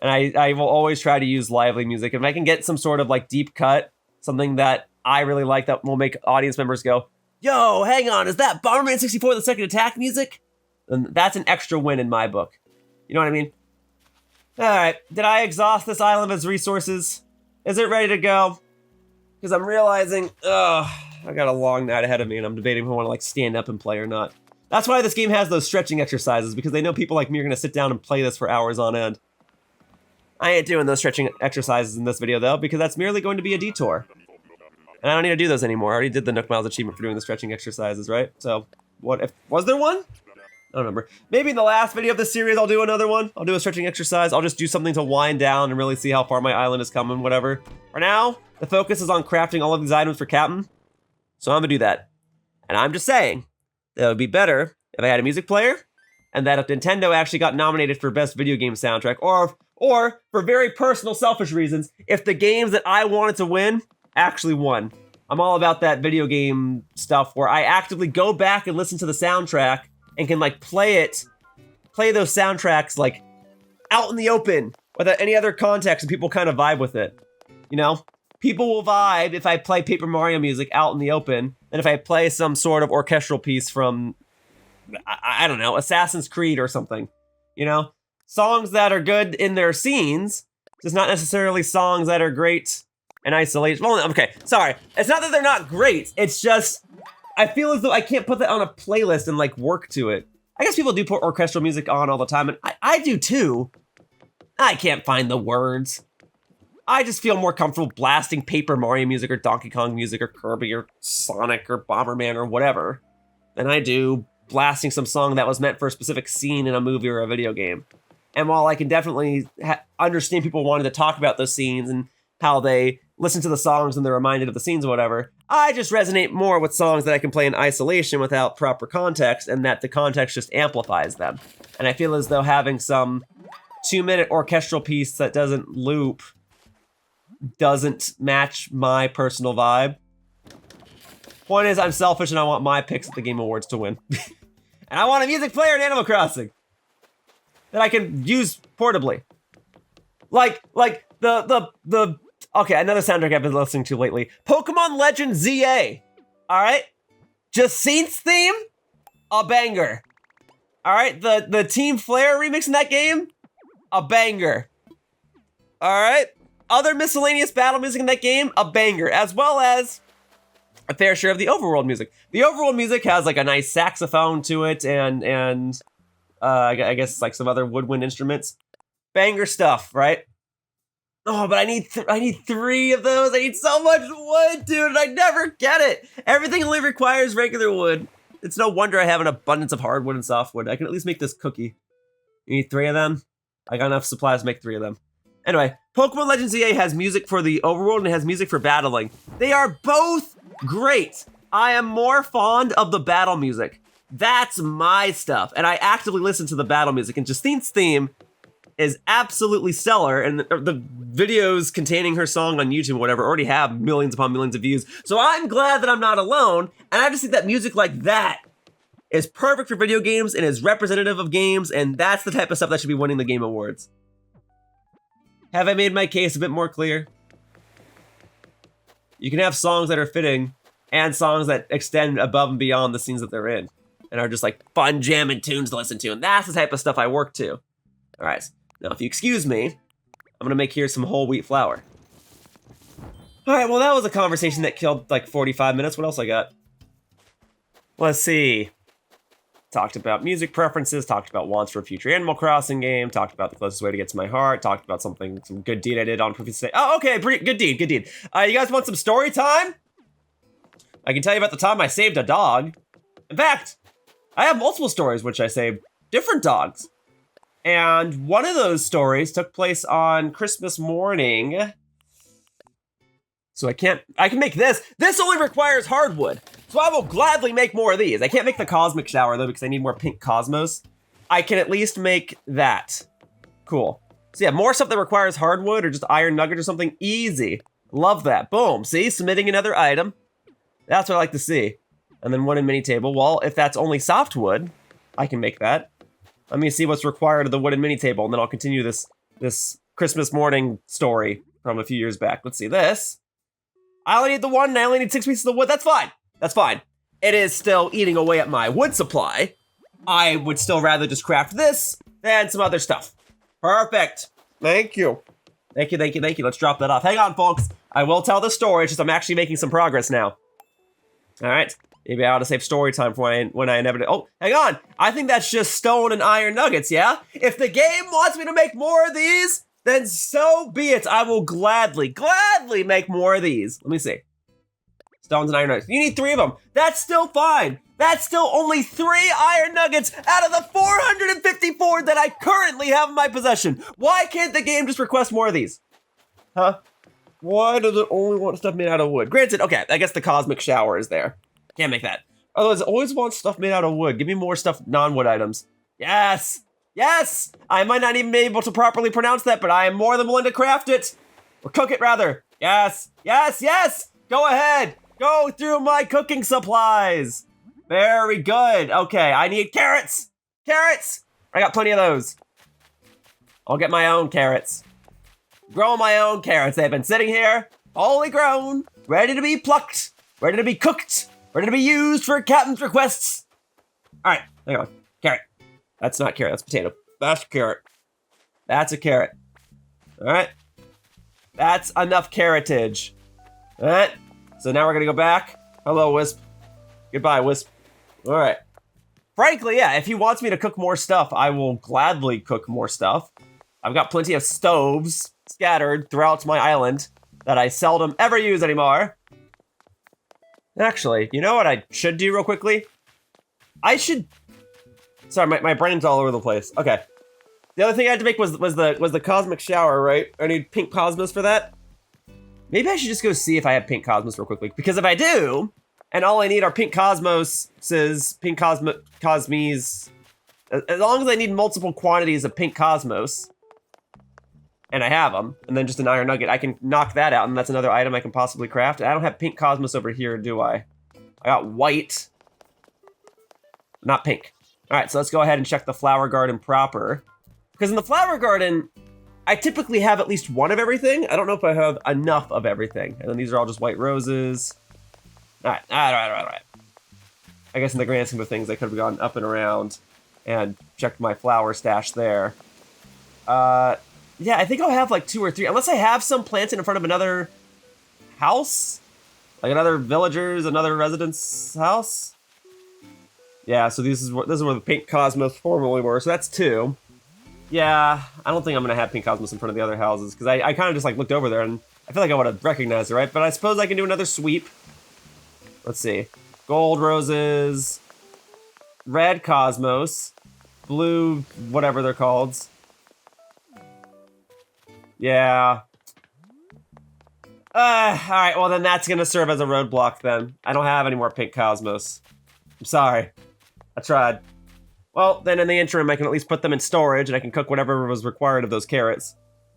And I will always try to use lively music. If I can get some sort of like deep cut, something that I really like that will make audience members go, yo, hang on, is that Bomberman 64 the second attack music? Then that's an extra win in my book. You know what I mean? All right, did I exhaust this island of its resources? Is it ready to go? Because I'm realizing, I got a long night ahead of me and I'm debating if I want to like stand up and play or not. That's why this game has those stretching exercises, because they know people like me are going to sit down and play this for hours on end. I ain't doing those stretching exercises in this video though, because that's merely going to be a detour. And I don't need to do those anymore. I already did the Nook Miles achievement for doing the stretching exercises, right? So, what if, was there one? I don't remember. Maybe in the last video of this series, I'll do another one. I'll do a stretching exercise. I'll just do something to wind down and really see how far my island is coming, whatever. For now, the focus is on crafting all of these items for Kapp'n. So I'm gonna do that. And I'm just saying, that it would be better if I had a music player, and that if Nintendo actually got nominated for Best Video Game Soundtrack, or for very personal, selfish reasons, if the games that I wanted to win actually won. I'm all about that video game stuff where I actively go back and listen to the soundtrack and can like play it play those soundtracks like out in the open without any other context and people kind of vibe with it. You know? People will vibe if I play Paper Mario music out in the open than if I play some sort of orchestral piece from, I don't know, Assassin's Creed or something. You know? Songs that are good in their scenes, just not necessarily songs that are great in isolation. Well, okay, sorry. It's not that they're not great. It's just, I feel as though I can't put that on a playlist and like work to it. I guess people do put orchestral music on all the time, and I do too. I can't find the words. I just feel more comfortable blasting Paper Mario music or Donkey Kong music or Kirby or Sonic or Bomberman or whatever than I do blasting some song that was meant for a specific scene in a movie or a video game. And while I can definitely understand people wanting to talk about those scenes and how they listen to the songs and they're reminded of the scenes or whatever, I just resonate more with songs that I can play in isolation without proper context, and that the context just amplifies them. And I feel as though having some 2-minute orchestral piece that doesn't loop doesn't match my personal vibe. Point is, I'm selfish and I want my picks at the Game Awards to win. And I want a music player in Animal Crossing that I can use portably. Like the okay, another soundtrack I've been listening to lately. Pokemon Legend ZA. Alright? Jacine's theme? A banger. Alright, the Team Flare remix in that game? A banger. Alright? Other miscellaneous battle music in that game? A banger. As well as a fair share of the overworld music. The overworld music has like a nice saxophone to it and I guess like some other woodwind instruments. Banger stuff, right? Oh, but I need 3 of those. I need so much wood, dude, and I never get it. Everything only requires regular wood. It's no wonder I have an abundance of hardwood and softwood. I can at least make this cookie. You need 3 of them? I got enough supplies to make 3 of them. Anyway, Pokemon Legends EA has music for the overworld and it has music for battling. They are both great. I am more fond of the battle music. That's my stuff, and I actively listen to the battle music, and Justine's theme is absolutely stellar, and the videos containing her song on YouTube or whatever already have millions upon millions of views, so I'm glad that I'm not alone, and I just think that music like that is perfect for video games and is representative of games, and that's the type of stuff that should be winning the Game Awards. Have I made my case a bit more clear? You can have songs that are fitting and songs that extend above and beyond the scenes that they're in and are just like fun jamming tunes to listen to, and that's the type of stuff I work to. All right, now if you excuse me, I'm gonna make here some whole wheat flour. All right, well that was a conversation that killed like 45 minutes. What else I got? Let's see. Talked about music preferences, talked about wants for a future Animal Crossing game, talked about the closest way to get to my heart, talked about some good deed I did on Previous Day. Oh, okay, pretty good deed, good deed. You guys want some story time? I can tell you about the time I saved a dog. In fact, I have multiple stories which I saved different dogs. And one of those stories took place on Christmas morning. So I can make this. This only requires hardwood. So I will gladly make more of these. I can't make the cosmic shower though because I need more pink cosmos. I can at least make that. Cool. So yeah, more stuff that requires hardwood or just iron nugget or something. Easy. Love that. Boom. See, submitting another item. That's what I like to see. And then wooden mini table. Well, if that's only softwood, I can make that. Let me see what's required of the wooden mini table, and then I'll continue this Christmas morning story from a few years back. Let's see this. I only need the one, and I only need 6 pieces of wood. That's fine. That's fine. It is still eating away at my wood supply. I would still rather just craft this than some other stuff. Perfect. Thank you. Thank you, thank you, thank you. Let's drop that off. Hang on, folks. I will tell the story. It's just I'm actually making some progress now. All right. Maybe I ought to save story time for when I inevitably... Oh, hang on. I think that's just stone and iron nuggets, yeah? If the game wants me to make more of these, then so be it. I will gladly make more of these. Let me see. Stones and iron nuggets. You need 3 of them. That's still fine. That's still only 3 iron nuggets out of the 454 that I currently have in my possession. Why can't the game just request more of these? Huh? Why does it only want stuff made out of wood? Granted, okay, I guess the cosmic shower is there. Can't make that. Otherwise, I always want stuff made out of wood. Give me more stuff, non-wood items. Yes! Yes! I might not even be able to properly pronounce that, but I am more than willing to craft it. Or cook it, rather. Yes! Yes! Yes! Go ahead! Go through my cooking supplies! Very good. Okay, I need carrots! Carrots! I got plenty of those. I'll get my own carrots. Grow my own carrots. They've been sitting here, fully grown, ready to be plucked, ready to be cooked, ready to be used for Kapp'n's requests. All right, hang on. Carrot. That's not carrot, that's potato. That's carrot. That's a carrot. All right. That's enough carrotage. All right. So now we're gonna go back. Hello, Wisp. Goodbye, Wisp. All right. Frankly, yeah, if he wants me to cook more stuff, I will gladly cook more stuff. I've got plenty of stoves scattered throughout my island that I seldom ever use anymore. Actually, you know what I should do real quickly? I should... Sorry, my brain's all over the place. Okay. The other thing I had to make was the cosmic shower, right? I need pink cosmos for that. Maybe I should just go see if I have pink cosmos real quickly. Because if I do, and all I need are pink cosmos, cosmes, as long as I need multiple quantities of pink cosmos, and I have them, and then just an iron nugget, I can knock that out, and that's another item I can possibly craft. I don't have pink cosmos over here, do I? I got white, not pink. All right, so let's go ahead and check the flower garden proper. Because in the flower garden, I typically have at least one of everything. I don't know if I have enough of everything. And then these are all just white roses. All right. I guess in the grand scheme of things, I could have gone up and around and checked my flower stash there. Yeah, I think I'll have like 2 or 3, unless I have some planted in front of another house, like another villager's, another resident's house. Yeah, so this is where the pink cosmos formerly were. So that's 2. Yeah, I don't think I'm gonna have pink cosmos in front of the other houses because I kind of just like looked over there and I feel like I would have recognized it, right? But I suppose I can do another sweep. Let's see, gold roses, red cosmos, blue, whatever they're called. Yeah. All right, well then that's gonna serve as a roadblock then. I don't have any more pink cosmos. I'm sorry, I tried. Well, then in the interim, I can at least put them in storage and I can cook whatever was required of those carrots.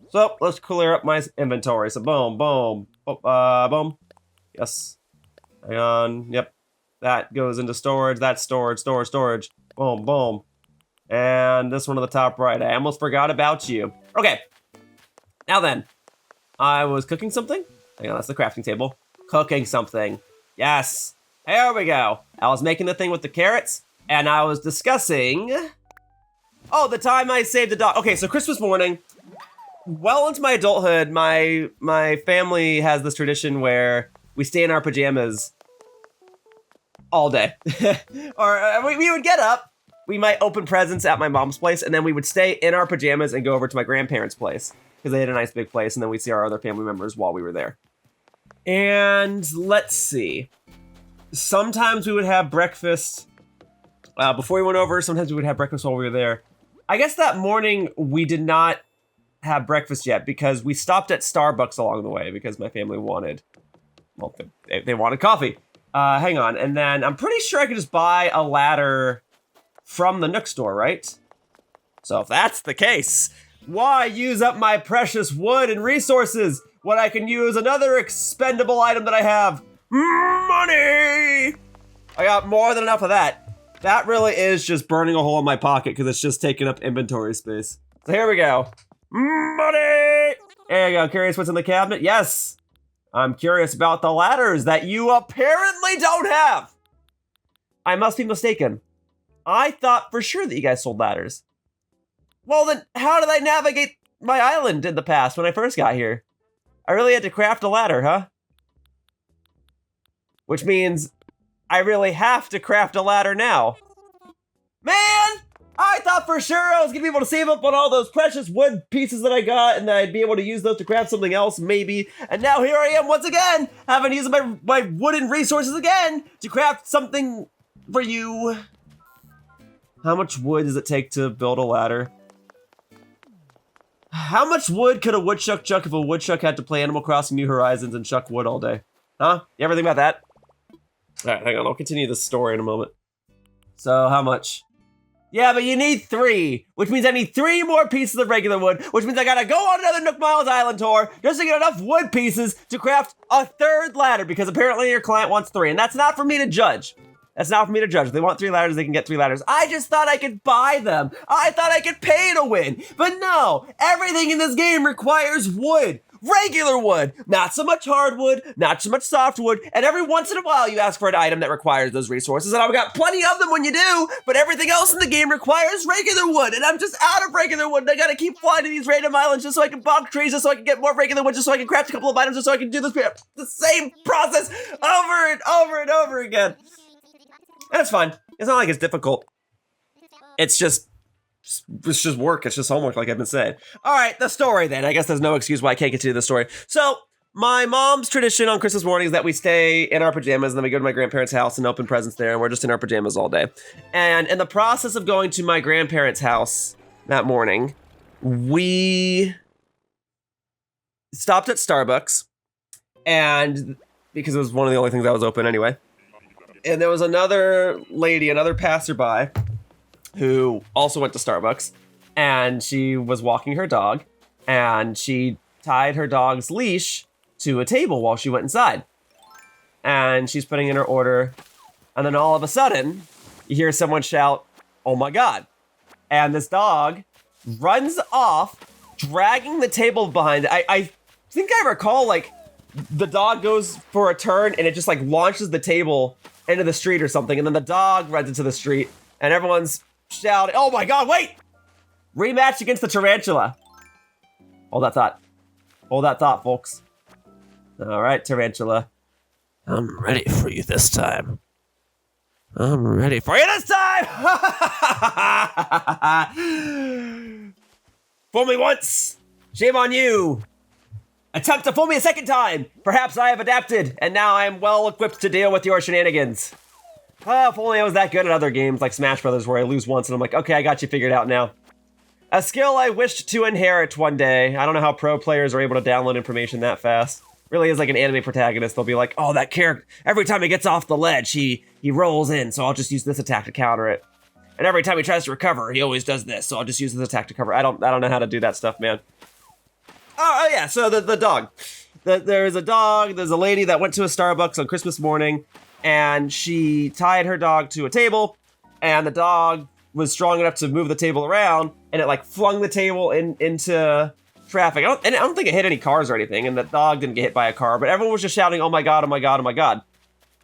So let's clear up my inventory. So boom, boom, boom. Yes. Hang on. Yep. That goes into storage. That's storage, storage, storage. Boom, boom. And this one on the top right. I almost forgot about you. Okay. Now then, I was cooking something. Hang on, that's the crafting table. Cooking something. Yes. Here we go. I was making the thing with the carrots. And I was discussing, oh, the time I saved a dog. Okay, so Christmas morning, well into my adulthood, my family has this tradition where we stay in our pajamas all day. Or we would get up, we might open presents at my mom's place, and then we would stay in our pajamas and go over to my grandparents' place, because they had a nice big place, and then we'd see our other family members while we were there. And let's see. Sometimes we would have breakfast. Before we went over, sometimes we would have breakfast while we were there. I guess that morning we did not have breakfast yet because we stopped at Starbucks along the way because my family wanted, well, they wanted coffee. Hang on, and then I'm pretty sure I could just buy a ladder from the Nook store, right? So if that's the case, why use up my precious wood and resources when I can use another expendable item that I have? Money! I got more than enough of that. That really is just burning a hole in my pocket because it's just taking up inventory space. So here we go. Money! There you go. Curious what's in the cabinet? Yes. I'm curious about the ladders that you apparently don't have. I must be mistaken. I thought for sure that you guys sold ladders. Well then, how did I navigate my island in the past when I first got here? I really had to craft a ladder, huh? Which means I really have to craft a ladder now. Man, I thought for sure I was gonna be able to save up on all those precious wood pieces that I got and that I'd be able to use those to craft something else, maybe. And now here I am once again, having to use my wooden resources again to craft something for you. How much wood does it take to build a ladder? How much wood could a woodchuck chuck if a woodchuck had to play Animal Crossing New Horizons and chuck wood all day? Huh? You ever think about that? All right, hang on, I'll continue this story in a moment. So, how much? Yeah, but you need 3, which means I need 3 more pieces of regular wood, which means I gotta go on another Nook Miles Island tour just to get enough wood pieces to craft a 3rd ladder, because apparently your client wants 3, and that's not for me to judge. That's not for me to judge. If they want 3 ladders, they can get 3 ladders. I just thought I could buy them. I thought I could pay to win. But no, everything in this game requires wood. Regular wood. Not so much hardwood, not so much softwood. And every once in a while, you ask for an item that requires those resources. And I've got plenty of them when you do. But everything else in the game requires regular wood. And I'm just out of regular wood. And I gotta keep flying to these random islands just so I can bog trees, just so I can get more regular wood, just so I can craft a couple of items, just so I can do this the same process over and over and over again. And it's fine. It's not like it's difficult. It's just work. It's just homework, like I've been saying. All right, the story then. I guess there's no excuse why I can't continue the story. So my mom's tradition on Christmas morning is that we stay in our pajamas and then we go to my grandparents' house and open presents there, and we're just in our pajamas all day. And in the process of going to my grandparents' house that morning, we stopped at Starbucks, and because it was one of the only things that was open anyway. And there was another lady, another passerby, who also went to Starbucks, and she was walking her dog, and she tied her dog's leash to a table while she went inside. And she's putting in her order, and then all of a sudden, you hear someone shout, "Oh my God." And this dog runs off, dragging the table behind it. I think I recall, like, the dog goes for a turn, and it just, like, launches the table into the street or something, and then the dog runs into the street, and everyone's shouting, "Oh my God, wait! Rematch against the tarantula." Hold that thought. Hold that thought, folks. All right, tarantula. I'm ready for you this time. I'm ready for you this time! Fool me once, shame on you. Attempt to fool me a second time. Perhaps I have adapted, and now I am well equipped to deal with your shenanigans. If only I was that good at other games like Smash Brothers, where I lose once and I'm like, okay, I got you figured out now. A skill I wished to inherit one day. I don't know how pro players are able to download information that fast. Really is like an anime protagonist. They'll be like, oh, that character, every time he gets off the ledge, he rolls in, so I'll just use this attack to counter it. And every time he tries to recover, he always does this, so I'll just use this attack to cover. I don't know how to do that stuff, man. Oh yeah, so the dog. There's a dog, there's a lady that went to a Starbucks on Christmas morning, and she tied her dog to a table, and the dog was strong enough to move the table around, and it like flung the table into traffic. I don't think it hit any cars or anything, and the dog didn't get hit by a car, but everyone was just shouting, "Oh my God, oh my God, oh my God."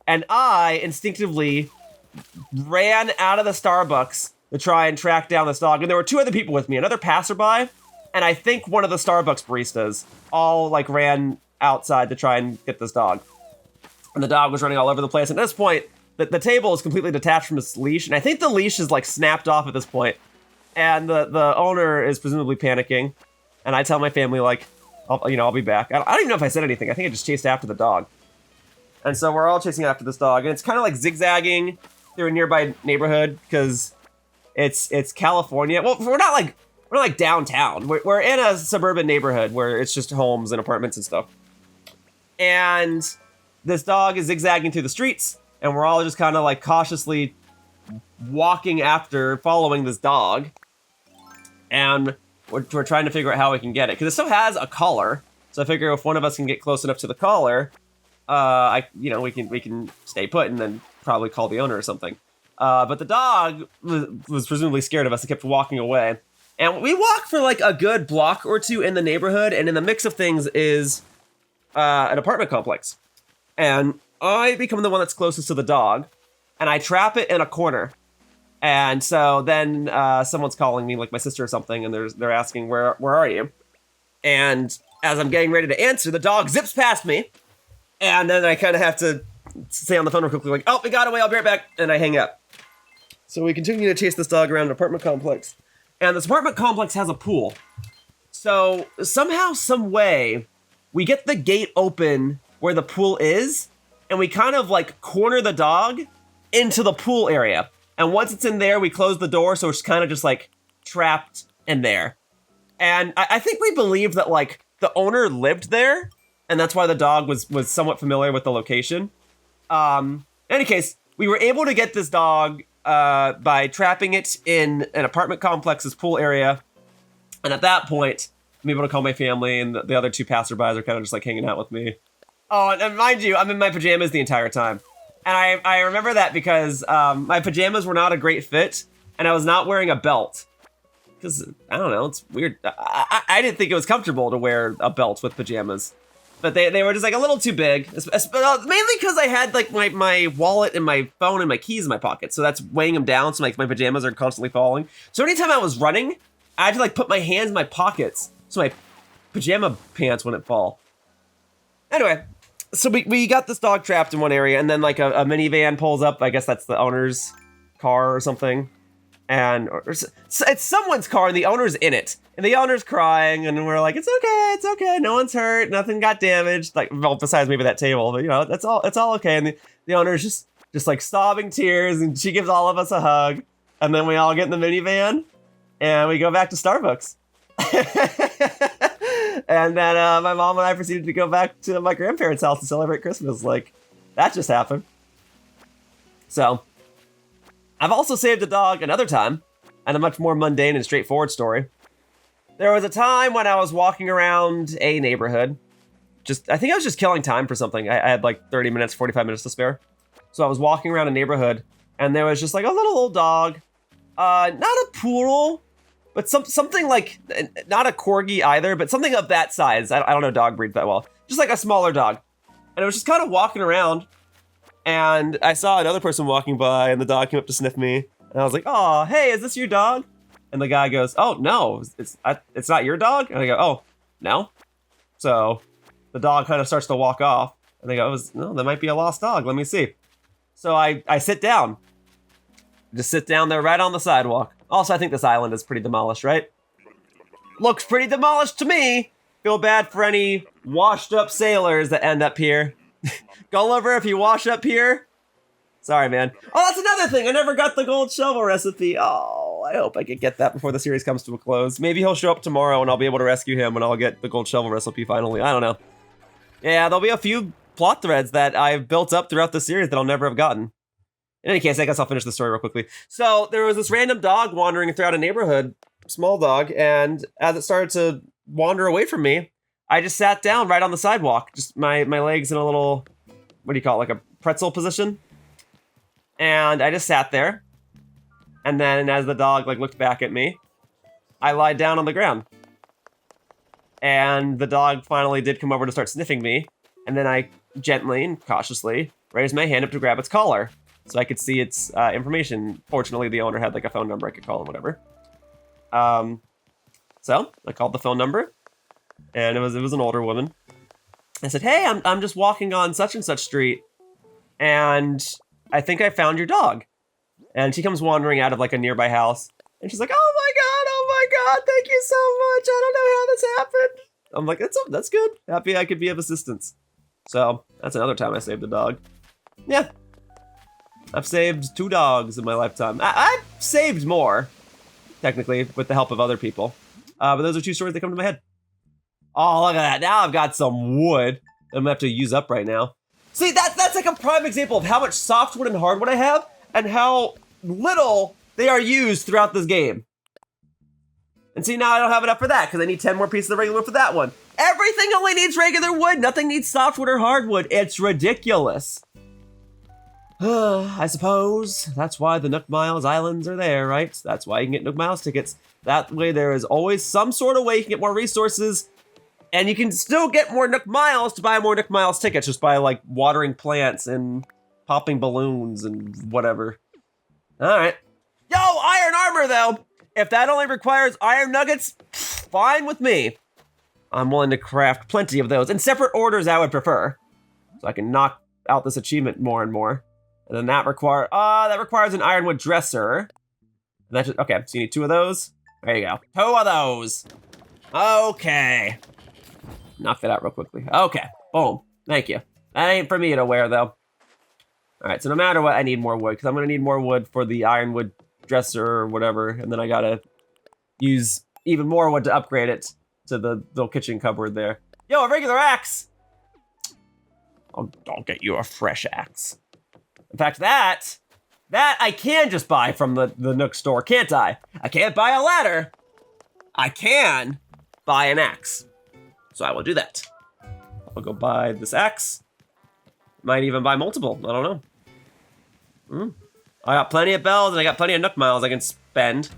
And I instinctively ran out of the Starbucks to try and track down this dog, and there were 2 other people with me, another passerby, and I think one of the Starbucks baristas, all like ran outside to try and get this dog. And the dog was running all over the place. And at this point, the table is completely detached from its leash. And I think the leash is like snapped off at this point. And the owner is presumably panicking. And I tell my family, like, I'll be back. I don't even know if I said anything. I think I just chased after the dog. And so we're all chasing after this dog. And it's kind of like zigzagging through a nearby neighborhood because it's California. Well, we're not like downtown. We're in a suburban neighborhood where it's just homes and apartments and stuff. And this dog is zigzagging through the streets, and we're all just kind of like cautiously walking after, following this dog. And we're trying to figure out how we can get it, because it still has a collar. So I figure if one of us can get close enough to the collar, we can stay put and then probably call the owner or something. But the dog was presumably scared of us and kept walking away. And we walk for like a good block or 2 in the neighborhood, and in the mix of things is an apartment complex. And I become the one that's closest to the dog, and I trap it in a corner. And so then someone's calling me, like my sister or something, and they're asking, where are you? And as I'm getting ready to answer, the dog zips past me, and then I kind of have to stay on the phone real quickly, like, oh, it got away, I'll be right back, and I hang up. So we continue to chase this dog around an apartment complex. And this apartment complex has a pool. So somehow, some way, we get the gate open where the pool is, and we kind of like corner the dog into the pool area. And once it's in there, we close the door, so it's kind of just like trapped in there. And I think we believed that like the owner lived there, and that's why the dog was somewhat familiar with the location. In any case, we were able to get this dog by trapping it in an apartment complex's pool area. And at that point, I'm able to call my family, and the other 2 passerbys are kind of just like hanging out with me. Oh, and mind you, I'm in my pajamas the entire time. And I remember that because my pajamas were not a great fit, and I was not wearing a belt. Because, I don't know, it's weird. I didn't think it was comfortable to wear a belt with pajamas. But they were just like a little too big. Mainly because I had like my wallet and my phone and my keys in my pocket. So that's weighing them down, so like my pajamas are constantly falling. So anytime I was running, I had to like put my hands in my pockets so my pajama pants wouldn't fall. Anyway, so we got this dog trapped in one area, and then like a minivan pulls up. I guess that's the owner's car or something. And it's someone's car, and the owner's in it. And the owner's crying, and we're like, it's okay, no one's hurt, nothing got damaged. Like, well, besides maybe that table, but you know, it's all okay. And the owner's just like sobbing tears, and she gives all of us a hug. And then we all get in the minivan, and we go back to Starbucks. And then my mom and I proceeded to go back to my grandparents' house to celebrate Christmas. Like, that just happened. So, I've also saved a dog another time, and a much more mundane and straightforward story. There was a time when I was walking around a neighborhood. I think I was just killing time for something. I had like 30 minutes, 45 minutes to spare. So I was walking around a neighborhood, and there was just like a little old dog. Not a poodle, but something like, not a corgi either, but something of that size. I don't know dog breeds that well. Just like a smaller dog. And it was just kind of walking around, and I saw another person walking by, and the dog came up to sniff me. And I was like, oh, hey, is this your dog? And the guy goes, oh, no, it's not your dog? And I go, oh, no? So the dog kind of starts to walk off. And they go, no, that might be a lost dog. Let me see. So I sit down. Just sit down there right on the sidewalk. Also, I think this island is pretty demolished, right? Looks pretty demolished to me. Feel bad for any washed up sailors that end up here. Gulliver, if you wash up here. Sorry, man. Oh, that's another thing. I never got the gold shovel recipe. Oh, I hope I can get that before the series comes to a close. Maybe he'll show up tomorrow and I'll be able to rescue him and I'll get the gold shovel recipe finally. I don't know. Yeah, there'll be a few plot threads that I've built up throughout the series that I'll never have gotten. In any case, I guess I'll finish the story real quickly. So there was this random dog wandering throughout a neighborhood, small dog, and as it started to wander away from me, I just sat down right on the sidewalk. Just my legs in a little, what do you call it, like a pretzel position. And I just sat there. And then as the dog like looked back at me, I lied down on the ground. And the dog finally did come over to start sniffing me. And then I gently and cautiously raised my hand up to grab its collar so I could see its information. Fortunately, the owner had like a phone number I could call and whatever. So I called the phone number, and it was an older woman. I said, "Hey, I'm just walking on such and such street, and I think I found your dog." And she comes wandering out of like a nearby house, and she's like, oh my God, thank you so much. I don't know how this happened. I'm like, that's good. Happy I could be of assistance. So that's another time I saved a dog. Yeah. I've saved 2 dogs in my lifetime. I've saved more, technically, with the help of other people. But those are 2 stories that come to my head. Oh, look at that. Now I've got some wood that I'm gonna have to use up right now. See, that's like a prime example of how much softwood and hardwood I have and how little they are used throughout this game. And see, now I don't have enough for that because I need 10 more pieces of regular wood for that one. Everything only needs regular wood. Nothing needs softwood or hardwood. It's ridiculous. I suppose that's why the Nook Miles islands are there, right? That's why you can get Nook Miles tickets. That way there is always some sort of way you can get more resources, and you can still get more Nook Miles to buy more Nook Miles tickets just by like watering plants and popping balloons and whatever. All right. Yo, iron armor though. If that only requires iron nuggets, fine with me. I'm willing to craft plenty of those in separate orders I would prefer, so I can knock out this achievement more and more. And then that requires an ironwood dresser. And okay, so you need 2 of those. There you go. 2 of those. Okay. Knock that out real quickly. Okay, boom. Thank you. That ain't for me to wear though. All right, so no matter what, I need more wood because I'm gonna need more wood for the ironwood dresser or whatever. And then I gotta use even more wood to upgrade it to the little kitchen cupboard there. Yo, a regular axe. I'll get you a fresh axe. In fact, that I can just buy from the Nook store, can't I? I can't buy a ladder. I can buy an axe. So I will do that. I'll go buy this axe. Might even buy multiple, I don't know. I got plenty of bells and I got plenty of Nook Miles I can spend.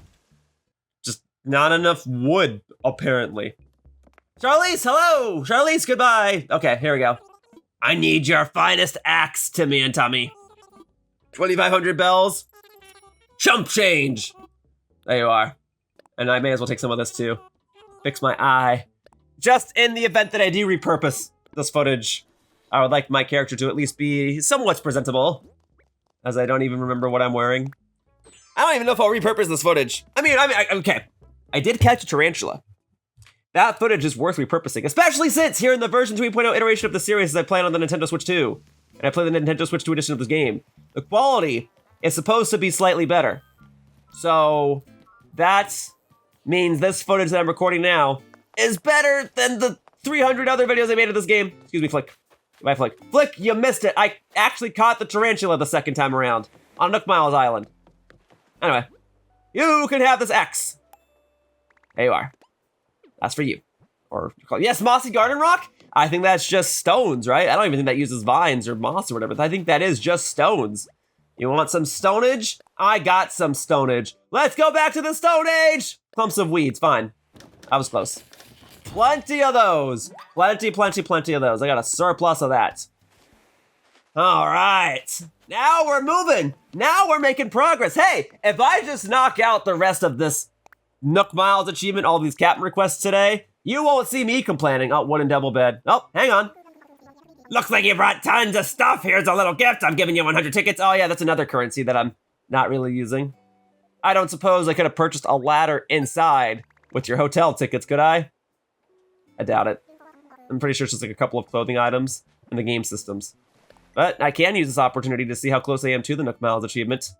Just not enough wood, apparently. Charlize, hello! Charlize, goodbye! Okay, here we go. I need your finest axe, Timmy and Tommy. 2,500 bells. Chump change! There you are. And I may as well take some of this too. Fix my eye. Just in the event that I do repurpose this footage, I would like my character to at least be somewhat presentable, as I don't even remember what I'm wearing. I don't even know if I'll repurpose this footage. Okay. I did catch a tarantula. That footage is worth repurposing, especially since here in the version 3.0 iteration of the series as I play on the Nintendo Switch 2, and I play the Nintendo Switch 2 edition of this game, the quality is supposed to be slightly better. So that means this footage that I'm recording now is better than the 300 other videos I made of this game. Excuse me, Flick. Goodbye, Flick. Flick, you missed it. I actually caught the tarantula the second time around on Nook Miles Island. Anyway, you can have this X. There you are. That's for you. Or, yes, mossy garden rock? I think that's just stones, right? I don't even think that uses vines or moss or whatever. I think that is just stones. You want some stonage? I got some stonage. Let's go back to the Stone Age! Clumps of weeds, fine. I was close. Plenty of those. Plenty of those. I got a surplus of that. All right. Now we're moving. Now we're making progress. Hey, if I just knock out the rest of this Nook Miles achievement, all these Kapp'n requests today, you won't see me complaining. Oh, wooden double bed. Oh, hang on. Looks like you brought tons of stuff. Here's a little gift. I'm giving you 100 tickets. Oh yeah, that's another currency that I'm not really using. I don't suppose I could have purchased a ladder inside with your hotel tickets, could I? I doubt it. I'm pretty sure it's just like a couple of clothing items in the game systems. But I can use this opportunity to see how close I am to the Nook Miles achievement. So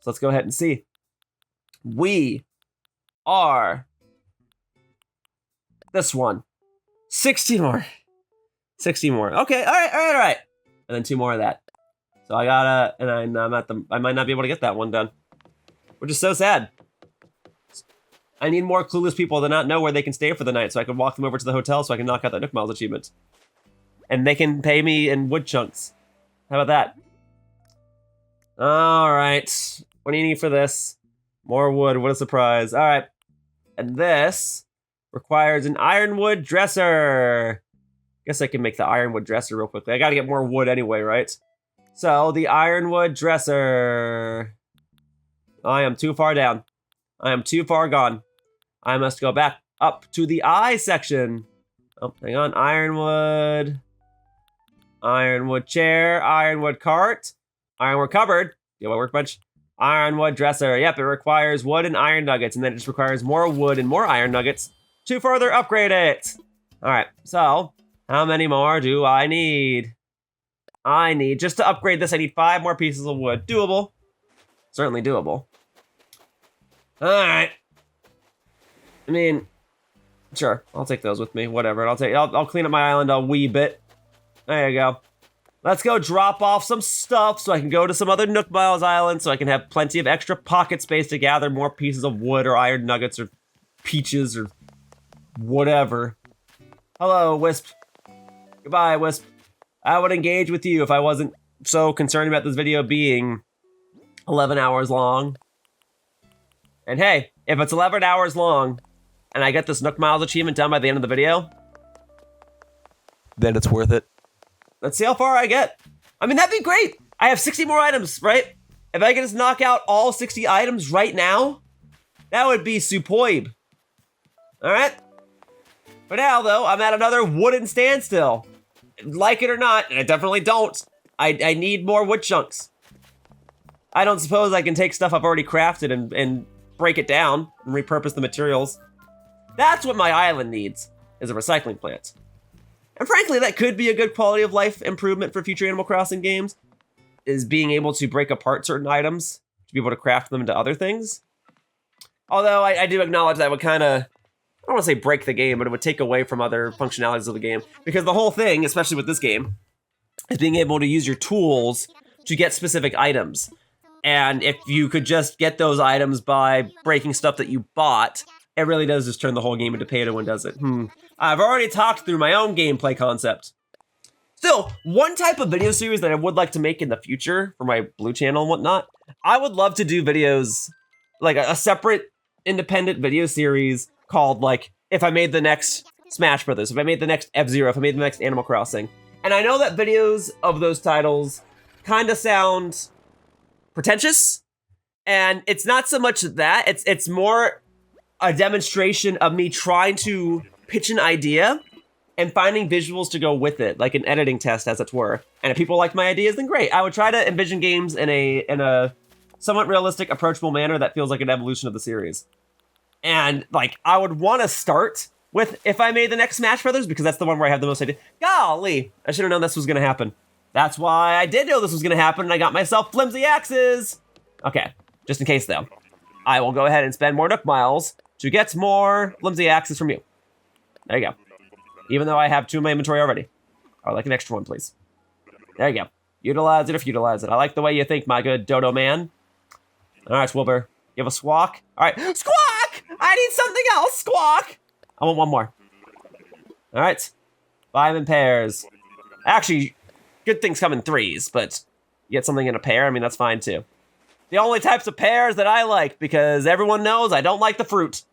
let's go ahead and see. We are this one. 60 more. 60 more. Okay, all right. And then 2 more of that. So I gotta, and I might not be able to get that one done. Which is so sad. I need more clueless people to not know where they can stay for the night so I can walk them over to the hotel so I can knock out that Nook Miles achievement. And they can pay me in wood chunks. How about that? All right. What do you need for this? More wood. What a surprise. All right. And this requires an ironwood dresser. Guess I can make the ironwood dresser real quickly. I gotta get more wood anyway, right? So the ironwood dresser. I am too far down. I am too far gone. I must go back up to the I section. Oh, hang on. Ironwood. Ironwood chair. Ironwood cart. Ironwood cupboard. Do my workbench. Ironwood dresser. Yep, it requires wood and iron nuggets, and then it just requires more wood and more iron nuggets to further upgrade it. All right, so how many more do I need? Just to upgrade this, I need 5 more pieces of wood. Doable. Certainly doable. All right. I mean, sure, I'll take those with me. Whatever. I'll clean up my island a wee bit. There you go. Let's go drop off some stuff so I can go to some other Nook Miles Island so I can have plenty of extra pocket space to gather more pieces of wood or iron nuggets or peaches or whatever. Hello, Wisp. Goodbye, Wisp. I would engage with you if I wasn't so concerned about this video being 11 hours long. And hey, if it's 11 hours long and I get this Nook Miles achievement done by the end of the video, then it's worth it. Let's see how far I get. I mean, that'd be great. I have 60 more items, right? If I can just knock out all 60 items right now, that would be superb. All right? For now, though, I'm at another wooden standstill. Like it or not, and I definitely don't, I need more wood chunks. I don't suppose I can take stuff I've already crafted and break it down and repurpose the materials. That's what my island needs, is a recycling plant. And frankly, that could be a good quality of life improvement for future Animal Crossing games, is being able to break apart certain items to be able to craft them into other things. Although I do acknowledge that would kind of, I don't want to say break the game, but it would take away from other functionalities of the game. Because the whole thing, especially with this game, is being able to use your tools to get specific items. And if you could just get those items by breaking stuff that you bought, it really does just turn the whole game into pay to win, does it? I've already talked through my own gameplay concept. Still, one type of video series that I would like to make in the future for my Blue channel and whatnot, I would love to do videos, like a separate independent video series called, like, if I made the next Smash Brothers, if I made the next F-Zero, if I made the next Animal Crossing. And I know that videos of those titles kind of sound pretentious, and it's not so much that, it's more a demonstration of me trying to pitch an idea and finding visuals to go with it, like an editing test, as it were. And if people like my ideas, then great. I would try to envision games in a somewhat realistic, approachable manner that feels like an evolution of the series. And, like, I would want to start with if I made the next Smash Brothers, because that's the one where I have the most idea. Golly, I should have known this was going to happen. That's why I did know this was going to happen, and I got myself flimsy axes. Okay, just in case, though. I will go ahead and spend more Nook Miles to get more flimsy axes from you. There you go. Even though I have 2 in my inventory already. I would like an extra one, please. There you go. Utilize it if you utilize it. I like the way you think, my good dodo man. All right, Wilbur. You have a squawk? All right. Squawk! I need something else. Squawk! I want one more. All right. 5 in pairs. Actually, good things come in 3s, but you get something in a pair, I mean, that's fine, too. The only types of pears that I like, because everyone knows I don't like the fruit.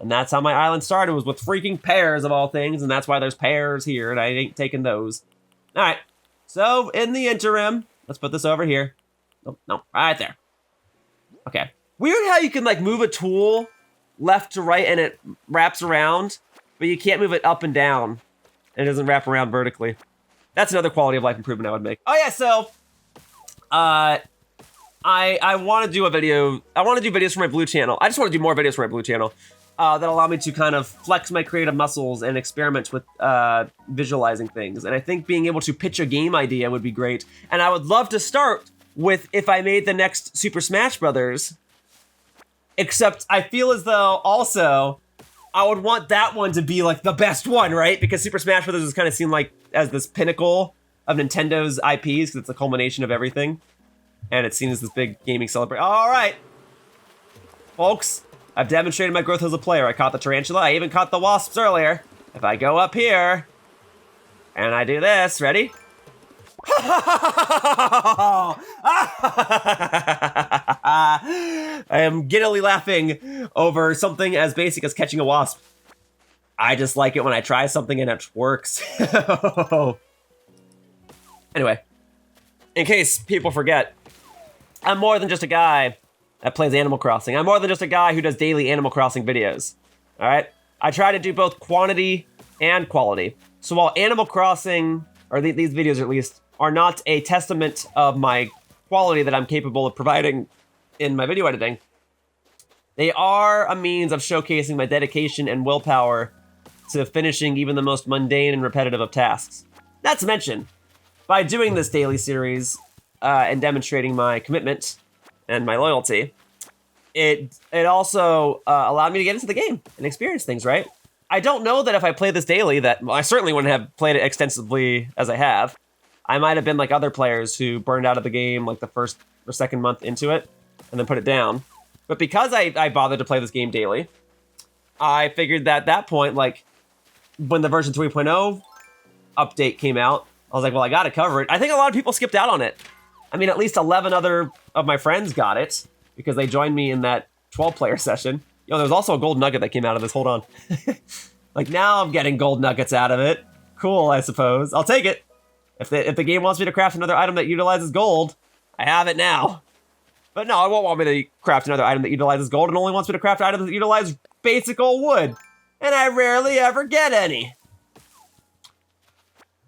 And that's how my island started, was with freaking pears of all things, and that's why there's pears here, and I ain't taking those. All right. So, in the interim, let's put this over here. Oh, no, right there. Okay. Weird how you can, like, move a tool left to right and it wraps around, but you can't move it up and down, and it doesn't wrap around vertically. That's another quality of life improvement I would make. Oh yeah, so I want to do a video. I want to do videos for my Blue channel. I just want to do more videos for my Blue channel that allow me to kind of flex my creative muscles and experiment with visualizing things. And I think being able to pitch a game idea would be great. And I would love to start with if I made the next Super Smash Brothers. Except I feel as though also I would want that one to be like the best one, right? Because Super Smash Brothers is kind of seen like as this pinnacle of Nintendo's IPs, because it's the culmination of everything. And it's seen as this big gaming celebration. All right, folks, I've demonstrated my growth as a player. I caught the tarantula. I even caught the wasps earlier. If I go up here and I do this, ready? I am giddily laughing over something as basic as catching a wasp. I just like it when I try something and it works. Anyway, in case people forget, I'm more than just a guy that plays Animal Crossing. I'm more than just a guy who does daily Animal Crossing videos. All right? I try to do both quantity and quality. So while Animal Crossing, or these videos at least, are not a testament of my quality that I'm capable of providing in my video editing, they are a means of showcasing my dedication and willpower to finishing even the most mundane and repetitive of tasks. Not to mention, by doing this daily series and demonstrating my commitment and my loyalty, it also allowed me to get into the game and experience things, right? I don't know that if I played this daily, that I certainly wouldn't have played it extensively as I have. I might have been like other players who burned out of the game like the first or second month into it and then put it down. But because I bothered to play this game daily, I figured that at that point, like when the version 3.0 update came out, I was like, well, I got to cover it. I think a lot of people skipped out on it. I mean, at least 11 other of my friends got it because they joined me in that 12-player session. Yo, there's also a gold nugget that came out of this. Hold on. Like, now I'm getting gold nuggets out of it. Cool, I suppose. I'll take it. If the game wants me to craft another item that utilizes gold, I have it now. But no, it won't want me to craft another item that utilizes gold. It only wants me to craft items that utilize basic old wood. And I rarely ever get any.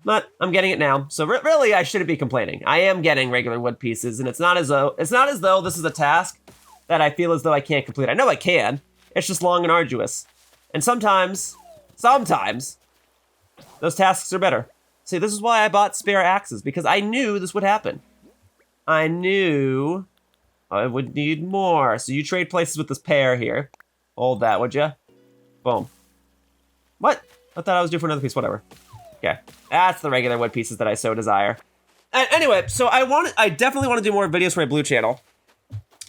But I'm getting it now. So really, I shouldn't be complaining. I am getting regular wood pieces, and it's not as though this is a task that I feel as though I can't complete. I know I can. It's just long and arduous. And sometimes, those tasks are better. See, this is why I bought spare axes, because I knew this would happen. I knew I would need more. So you trade places with this pair here. Hold that, would ya? Boom. What? I thought I was due for another piece, whatever. Okay, that's the regular wood pieces that I so desire. And anyway, so I definitely want to do more videos for my Blue channel,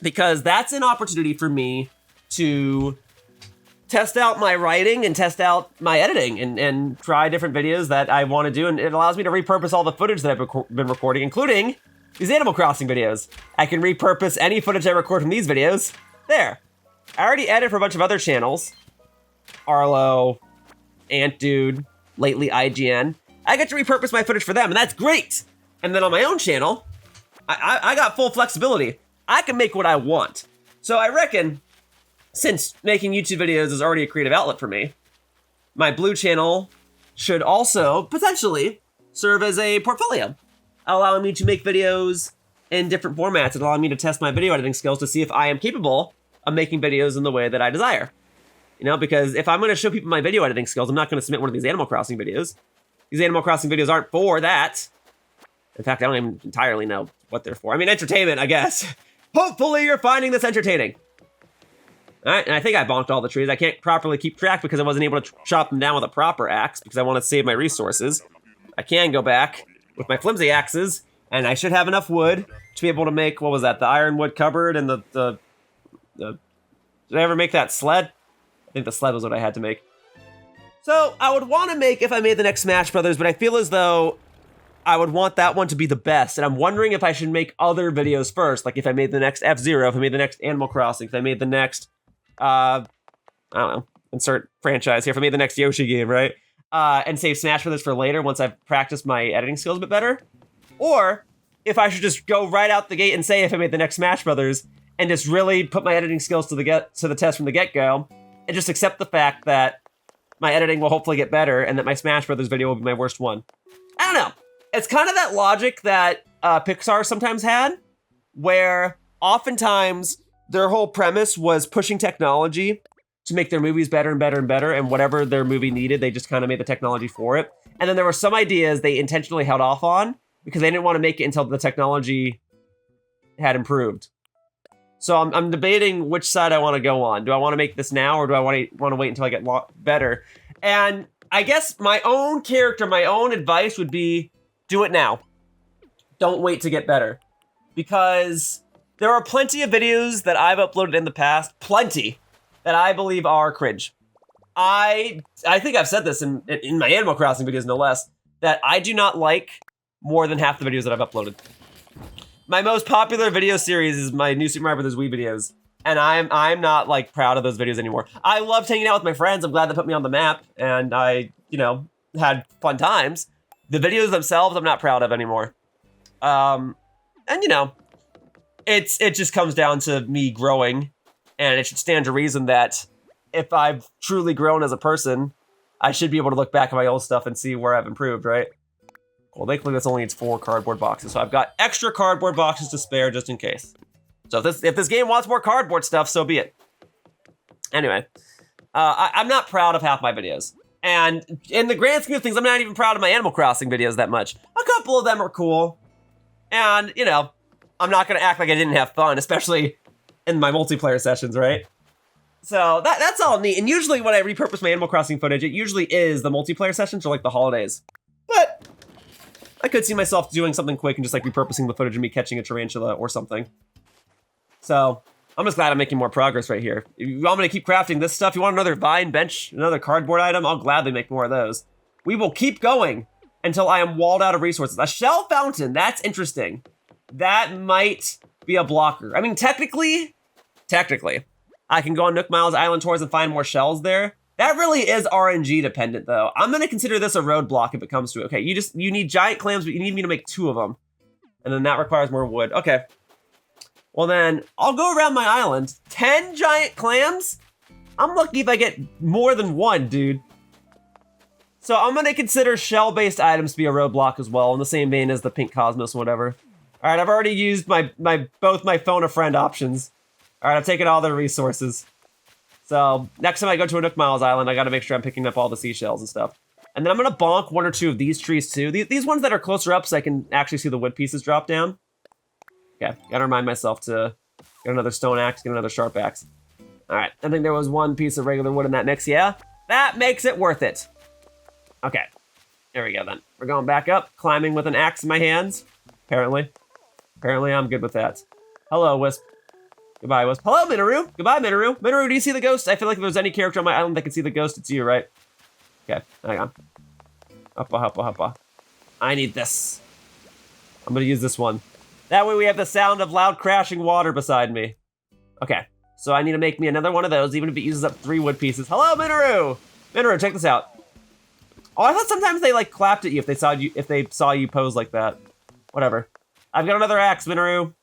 because that's an opportunity for me to test out my writing and test out my editing and try different videos that I want to do. And it allows me to repurpose all the footage that I've been recording, including these Animal Crossing videos. I can repurpose any footage I record from these videos. There. I already edit for a bunch of other channels. Arlo, Ant Dude, lately IGN. I get to repurpose my footage for them, and that's great. And then on my own channel, I got full flexibility. I can make what I want. So I reckon, since making YouTube videos is already a creative outlet for me, my Blue channel should also potentially serve as a portfolio, allowing me to make videos in different formats and allowing me to test my video editing skills to see if I am capable of making videos in the way that I desire. You know, because if I'm going to show people my video editing skills, I'm not going to submit one of these Animal Crossing videos. These Animal Crossing videos aren't for that. In fact, I don't even entirely know what they're for. I mean, entertainment, I guess. Hopefully you're finding this entertaining. All right, and I think I bonked all the trees. I can't properly keep track because I wasn't able to chop them down with a proper axe because I want to save my resources. I can go back with my flimsy axes, and I should have enough wood to be able to make, what was that, the ironwood cupboard and the did I ever make that sled? I think the sled was what I had to make. So I would want to make if I made the next Smash Brothers, but I feel as though I would want that one to be the best. And I'm wondering if I should make other videos first. Like if I made the next F-Zero, if I made the next Animal Crossing, if I made the next, I don't know, insert franchise here. If I made the next Yoshi game, right? And save Smash Brothers for later once I've practiced my editing skills a bit better. Or if I should just go right out the gate and say if I made the next Smash Brothers and just really put my editing skills to the test from the get-go and just accept the fact that my editing will hopefully get better and that my Smash Brothers video will be my worst one. I don't know. It's kind of that logic that Pixar sometimes had, where oftentimes their whole premise was pushing technology to make their movies better and better and better, and whatever their movie needed, they just kind of made the technology for it. And then there were some ideas they intentionally held off on because they didn't want to make it until the technology had improved. So I'm debating which side I want to go on. Do I want to make this now, or do I want to wait until I get better? And I guess my own character, my own advice would be, do it now. Don't wait to get better. Because there are plenty of videos that I've uploaded in the past, plenty, that I believe are cringe. I think I've said this in my Animal Crossing videos, no less, that I do not like more than half the videos that I've uploaded. My most popular video series is my new Super Mario Brothers Wii videos, and I'm not like proud of those videos anymore. I loved hanging out with my friends. I'm glad they put me on the map, and I, had fun times. The videos themselves, I'm not proud of anymore. And it just comes down to me growing, and it should stand to reason that if I've truly grown as a person, I should be able to look back at my old stuff and see where I've improved, right? Well, thankfully this only needs 4 cardboard boxes, so I've got extra cardboard boxes to spare just in case. So if this game wants more cardboard stuff, so be it. Anyway, I'm not proud of half my videos. And in the grand scheme of things, I'm not even proud of my Animal Crossing videos that much. A couple of them are cool. And, I'm not going to act like I didn't have fun, especially in my multiplayer sessions, right? So that's all neat. And usually when I repurpose my Animal Crossing footage, it usually is the multiplayer sessions or like the holidays. But I could see myself doing something quick and just like repurposing the footage of me catching a tarantula or something. So I'm just glad I'm making more progress right here. If you want me to keep crafting this stuff, you want another vine bench, another cardboard item, I'll gladly make more of those. We will keep going until I am walled out of resources. A shell fountain, that's interesting. That might be a blocker. I mean, technically, I can go on Nook Miles Island tours and find more shells there. That really is RNG dependent though. I'm gonna consider this a roadblock if it comes to it. Okay, you need giant clams, but you need me to make 2 of them. And then that requires more wood. Okay. Well then, I'll go around my island. 10 giant clams? I'm lucky if I get more than 1, dude. So I'm gonna consider shell-based items to be a roadblock as well, in the same vein as the pink cosmos or whatever. All right, I've already used both my phone a friend options. All right, I've taken all their resources. So next time I go to a Nook Miles Island, I gotta make sure I'm picking up all the seashells and stuff. And then I'm gonna bonk 1 or 2 of these trees too. These ones that are closer up so I can actually see the wood pieces drop down. Okay, gotta remind myself to get another stone axe, get another sharp axe. All right, I think there was 1 piece of regular wood in that mix, yeah? That makes it worth it. Okay, there we go then. We're going back up, climbing with an axe in my hands, apparently. Apparently I'm good with that. Hello, Wisp. Goodbye, Wisp. Hello, Minoru. Goodbye, Minoru. Minoru, do you see the ghost? I feel like if there's any character on my island that can see the ghost, it's you, right? Okay, hang on. Hoppa. I need this. I'm gonna use this one. That way we have the sound of loud crashing water beside me. Okay, so I need to make me another one of those, even if it uses up 3 wood pieces. Hello, Minoru! Minoru, check this out. Oh, I thought sometimes they like clapped at you if they saw you pose like that. Whatever. I've got another axe, Minoru.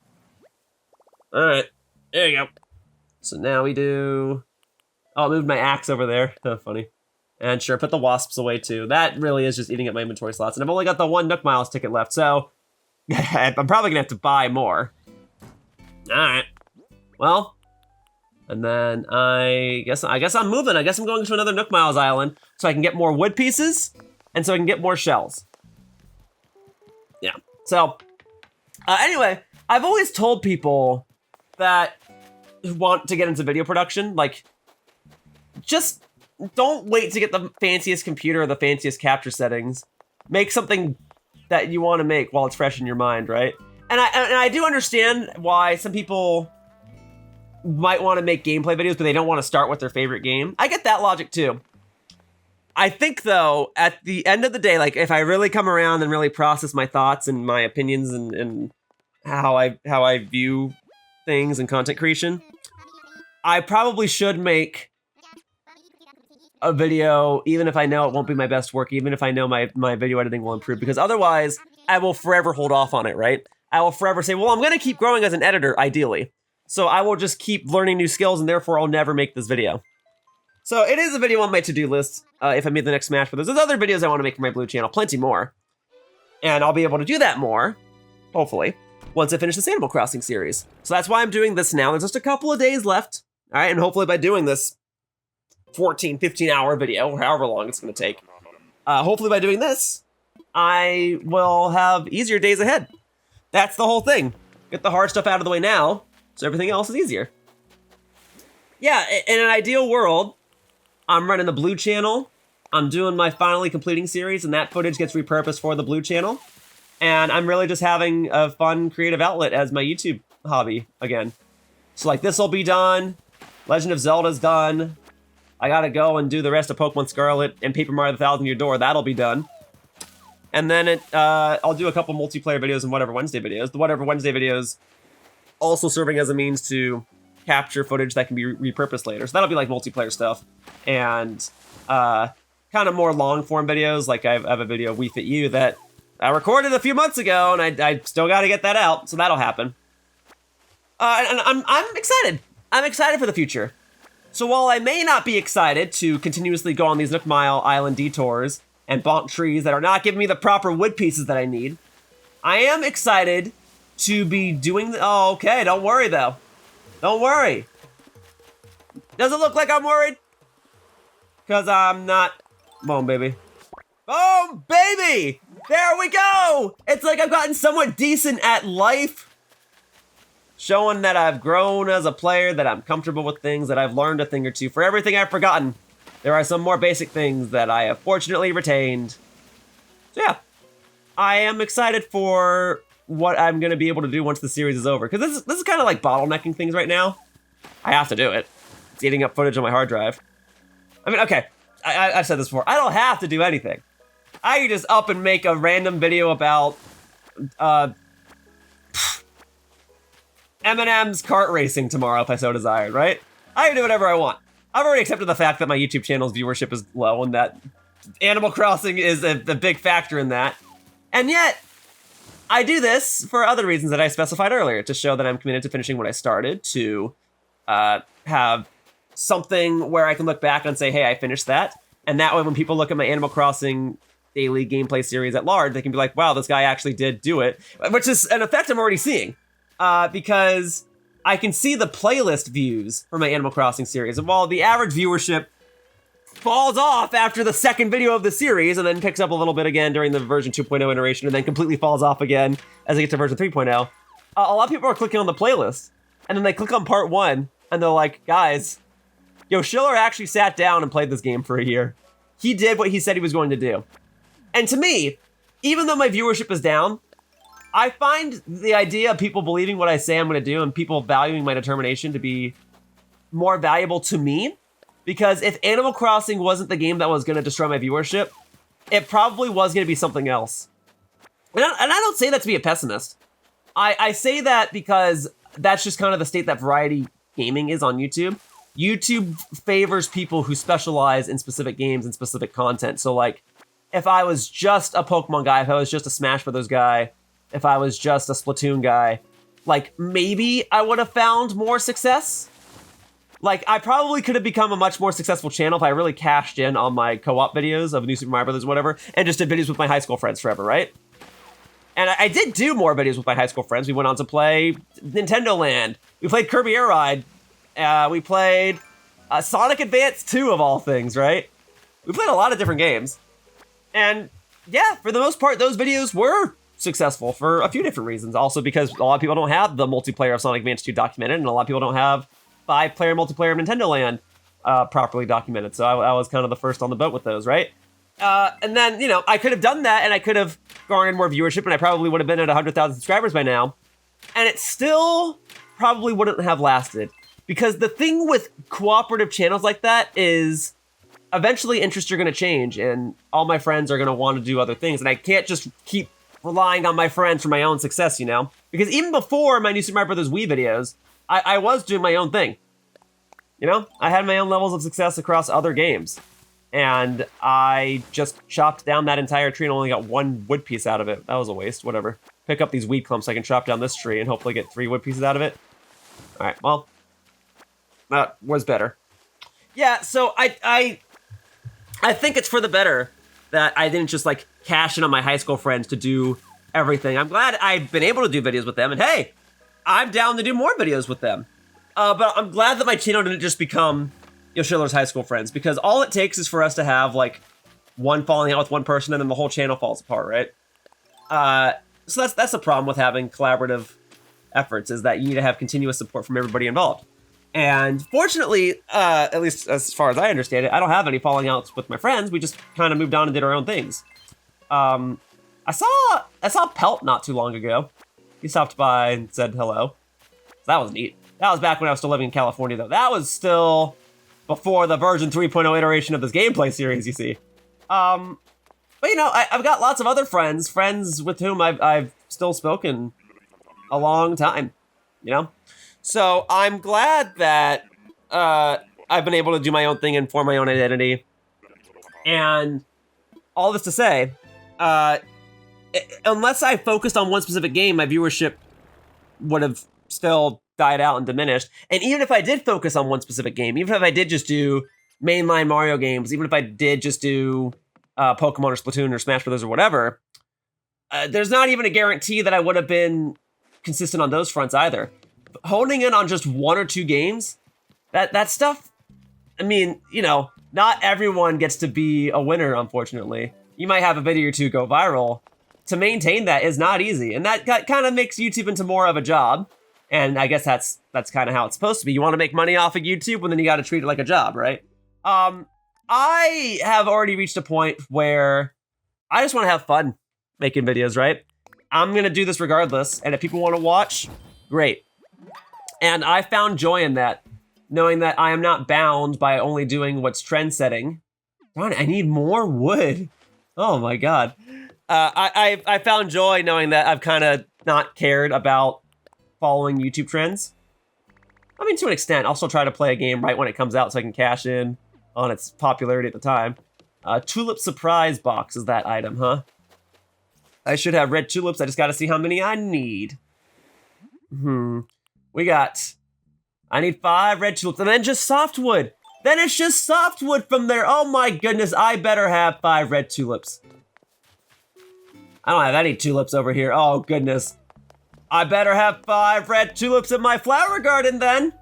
All right, there you go. So now we do. Oh, I moved my axe over there. That's funny. And sure, put the wasps away too. That really is just eating up my inventory slots, and I've only got the 1 Nook Miles ticket left, so I'm probably gonna have to buy more. All right. Well, and then I guess I'm moving. I guess I'm going to another Nook Miles island so I can get more wood pieces and so I can get more shells. Yeah. So anyway, I've always told people that who want to get into video production, like, just don't wait to get the fanciest computer or the fanciest capture settings. Make something that you want to make while it's fresh in your mind, right? And I do understand why some people might want to make gameplay videos, but they don't want to start with their favorite game. I get that logic too. I think though, at the end of the day, like if I really come around and really process my thoughts and my opinions and how I view things and content creation, I probably should make a video, even if I know it won't be my best work, even if I know my video editing will improve, because otherwise I will forever hold off on it, right? I will forever say, well, I'm gonna keep growing as an editor, ideally. So I will just keep learning new skills and therefore I'll never make this video. So it is a video on my to-do list if I made the next Smash Brothers. There's other videos I want to make for my blue channel, plenty more. And I'll be able to do that more, hopefully, once I finish this Animal Crossing series. So that's why I'm doing this now. There's just a couple of days left. All right, and hopefully by doing this 14, 15-hour video, or however long it's going to take, hopefully by doing this, I will have easier days ahead. That's the whole thing. Get the hard stuff out of the way now, so everything else is easier. Yeah, in an ideal world, I'm running the blue channel. I'm doing my finally completing series, and that footage gets repurposed for the blue channel. And I'm really just having a fun creative outlet as my YouTube hobby again. So like this will be done. Legend of Zelda's done. I gotta go and do the rest of Pokemon Scarlet and Paper Mario the Thousand Year Door. That'll be done. And then I'll do a couple multiplayer videos and Whatever Wednesday videos. The Whatever Wednesday videos also serving as a means to capture footage that can be repurposed later. So that'll be like multiplayer stuff. And kind of more long form videos. Like I have a video of We Fit You that I recorded a few months ago and I still gotta get that out. So that'll happen. And I'm excited. I'm excited for the future. So while I may not be excited to continuously go on these Nook Mile Island detours and bonk trees that are not giving me the proper wood pieces that I need, I am excited to be doing oh, okay, don't worry though. Don't worry. Does it look like I'm worried? Because I'm not. Boom, baby. Boom, baby! There we go! It's like I've gotten somewhat decent at life. Showing that I've grown as a player, that I'm comfortable with things, that I've learned a thing or two. For everything I've forgotten, there are some more basic things that I have fortunately retained. So yeah, I am excited for what I'm going to be able to do once the series is over. Because this is kind of like bottlenecking things right now. I have to do it. It's eating up footage on my hard drive. I mean, okay, I've said this before. I don't have to do anything. I can just up and make a random video about Eminem's kart racing tomorrow if I so desired, right? I can do whatever I want. I've already accepted the fact that my YouTube channel's viewership is low and that Animal Crossing is a big factor in that. And yet, I do this for other reasons that I specified earlier, to show that I'm committed to finishing what I started, to have something where I can look back and say, hey, I finished that. And that way when people look at my Animal Crossing daily gameplay series at large, they can be like, wow, this guy actually did do it. Which is an effect I'm already seeing. Because I can see the playlist views for my Animal Crossing series. And while the average viewership falls off after the second video of the series and then picks up a little bit again during the version 2.0 iteration and then completely falls off again as I get to version 3.0, a lot of people are clicking on the playlist and then they click on part 1 and they're like, guys, Yoshiller actually sat down and played this game for a year. He did what he said he was going to do. And to me, even though my viewership is down, I find the idea of people believing what I say I'm going to do and people valuing my determination to be more valuable to me. Because if Animal Crossing wasn't the game that was going to destroy my viewership, it probably was going to be something else. And I don't say that to be a pessimist. I say that because that's just kind of the state that variety gaming is on YouTube. YouTube favors people who specialize in specific games and specific content. So like, if I was just a Pokemon guy, if I was just a Smash Brothers guy, if I was just a Splatoon guy, like maybe I would have found more success. Like I probably could have become a much more successful channel if I really cashed in on my co-op videos of New Super Mario Brothers, whatever, and just did videos with my high school friends forever, right? And I did do more videos with my high school friends. We went on to play Nintendo Land. We played Kirby Air Ride. We played Sonic Advance 2 of all things, right? We played a lot of different games. And yeah, for the most part, those videos were successful for a few different reasons. Also because a lot of people don't have the multiplayer of Sonic Advance 2 documented, and a lot of people don't have 5-player multiplayer of Nintendo Land properly documented. So I was kind of the first on the boat with those, right? And then, you know, I could have done that and I could have garnered more viewership and I probably would have been at 100,000 subscribers by now. And it still probably wouldn't have lasted. Because the thing with cooperative channels like that is eventually interests are going to change and all my friends are going to want to do other things. And I can't just keep relying on my friends for my own success, you know? Because even before my New Super Mario Brothers Wii videos, I was doing my own thing. You know? I had my own levels of success across other games. And I just chopped down that entire tree and only got 1 wood piece out of it. That was a waste, whatever. Pick up these weed clumps so I can chop down this tree and hopefully get 3 wood pieces out of it. All right, well, that was better. Yeah, so I think it's for the better that I didn't just like cash in on my high school friends to do everything. I'm glad I've been able to do videos with them, and hey, I'm down to do more videos with them. But I'm glad that my channel didn't just become Yoshiller's high school friends, because all it takes is for us to have like one falling out with one person and then the whole channel falls apart, right? So that's the problem with having collaborative efforts, is that you need to have continuous support from everybody involved. And fortunately, at least as far as I understand it, I don't have any falling outs with my friends. We just kind of moved on and did our own things. I saw Pelt not too long ago. He stopped by and said hello. So that was neat. That was back when I was still living in California, though. That was still before the version 3.0 iteration of this gameplay series, you see. But you know, I've got lots of other friends with whom I've still spoken a long time, you know? So I'm glad that I've been able to do my own thing and form my own identity. And all this to say, unless I focused on one specific game, my viewership would have still died out and diminished. And even if I did focus on one specific game, even if I did just do mainline Mario games, even if I did just do Pokemon or Splatoon or Smash Brothers or whatever, there's not even a guarantee that I would have been consistent on those fronts either. Honing in on just 1 or 2 games, that stuff, I mean, you know, not everyone gets to be a winner, unfortunately. You might have a video or 2 go viral. To maintain that is not easy, and that kind of makes YouTube into more of a job. And I guess that's kind of how it's supposed to be. You want to make money off of YouTube, and then you got to treat it like a job, right? I have already reached a point where I just want to have fun making videos, right? I'm going to do this regardless, and if people want to watch, great. And I found joy in that, knowing that I am not bound by only doing what's trend-setting. Darn it, I need more wood. Oh my god. I found joy knowing that I've kind of not cared about following YouTube trends. I mean, to an extent, I'll still try to play a game right when it comes out so I can cash in on its popularity at the time. Tulip Surprise Box is that item, huh? I should have red tulips, I just gotta see how many I need. I need 5 red tulips, and then just softwood. Then it's just softwood from there. Oh my goodness, I better have 5 red tulips. I don't have any tulips over here. Oh goodness. I better have 5 red tulips in my flower garden then.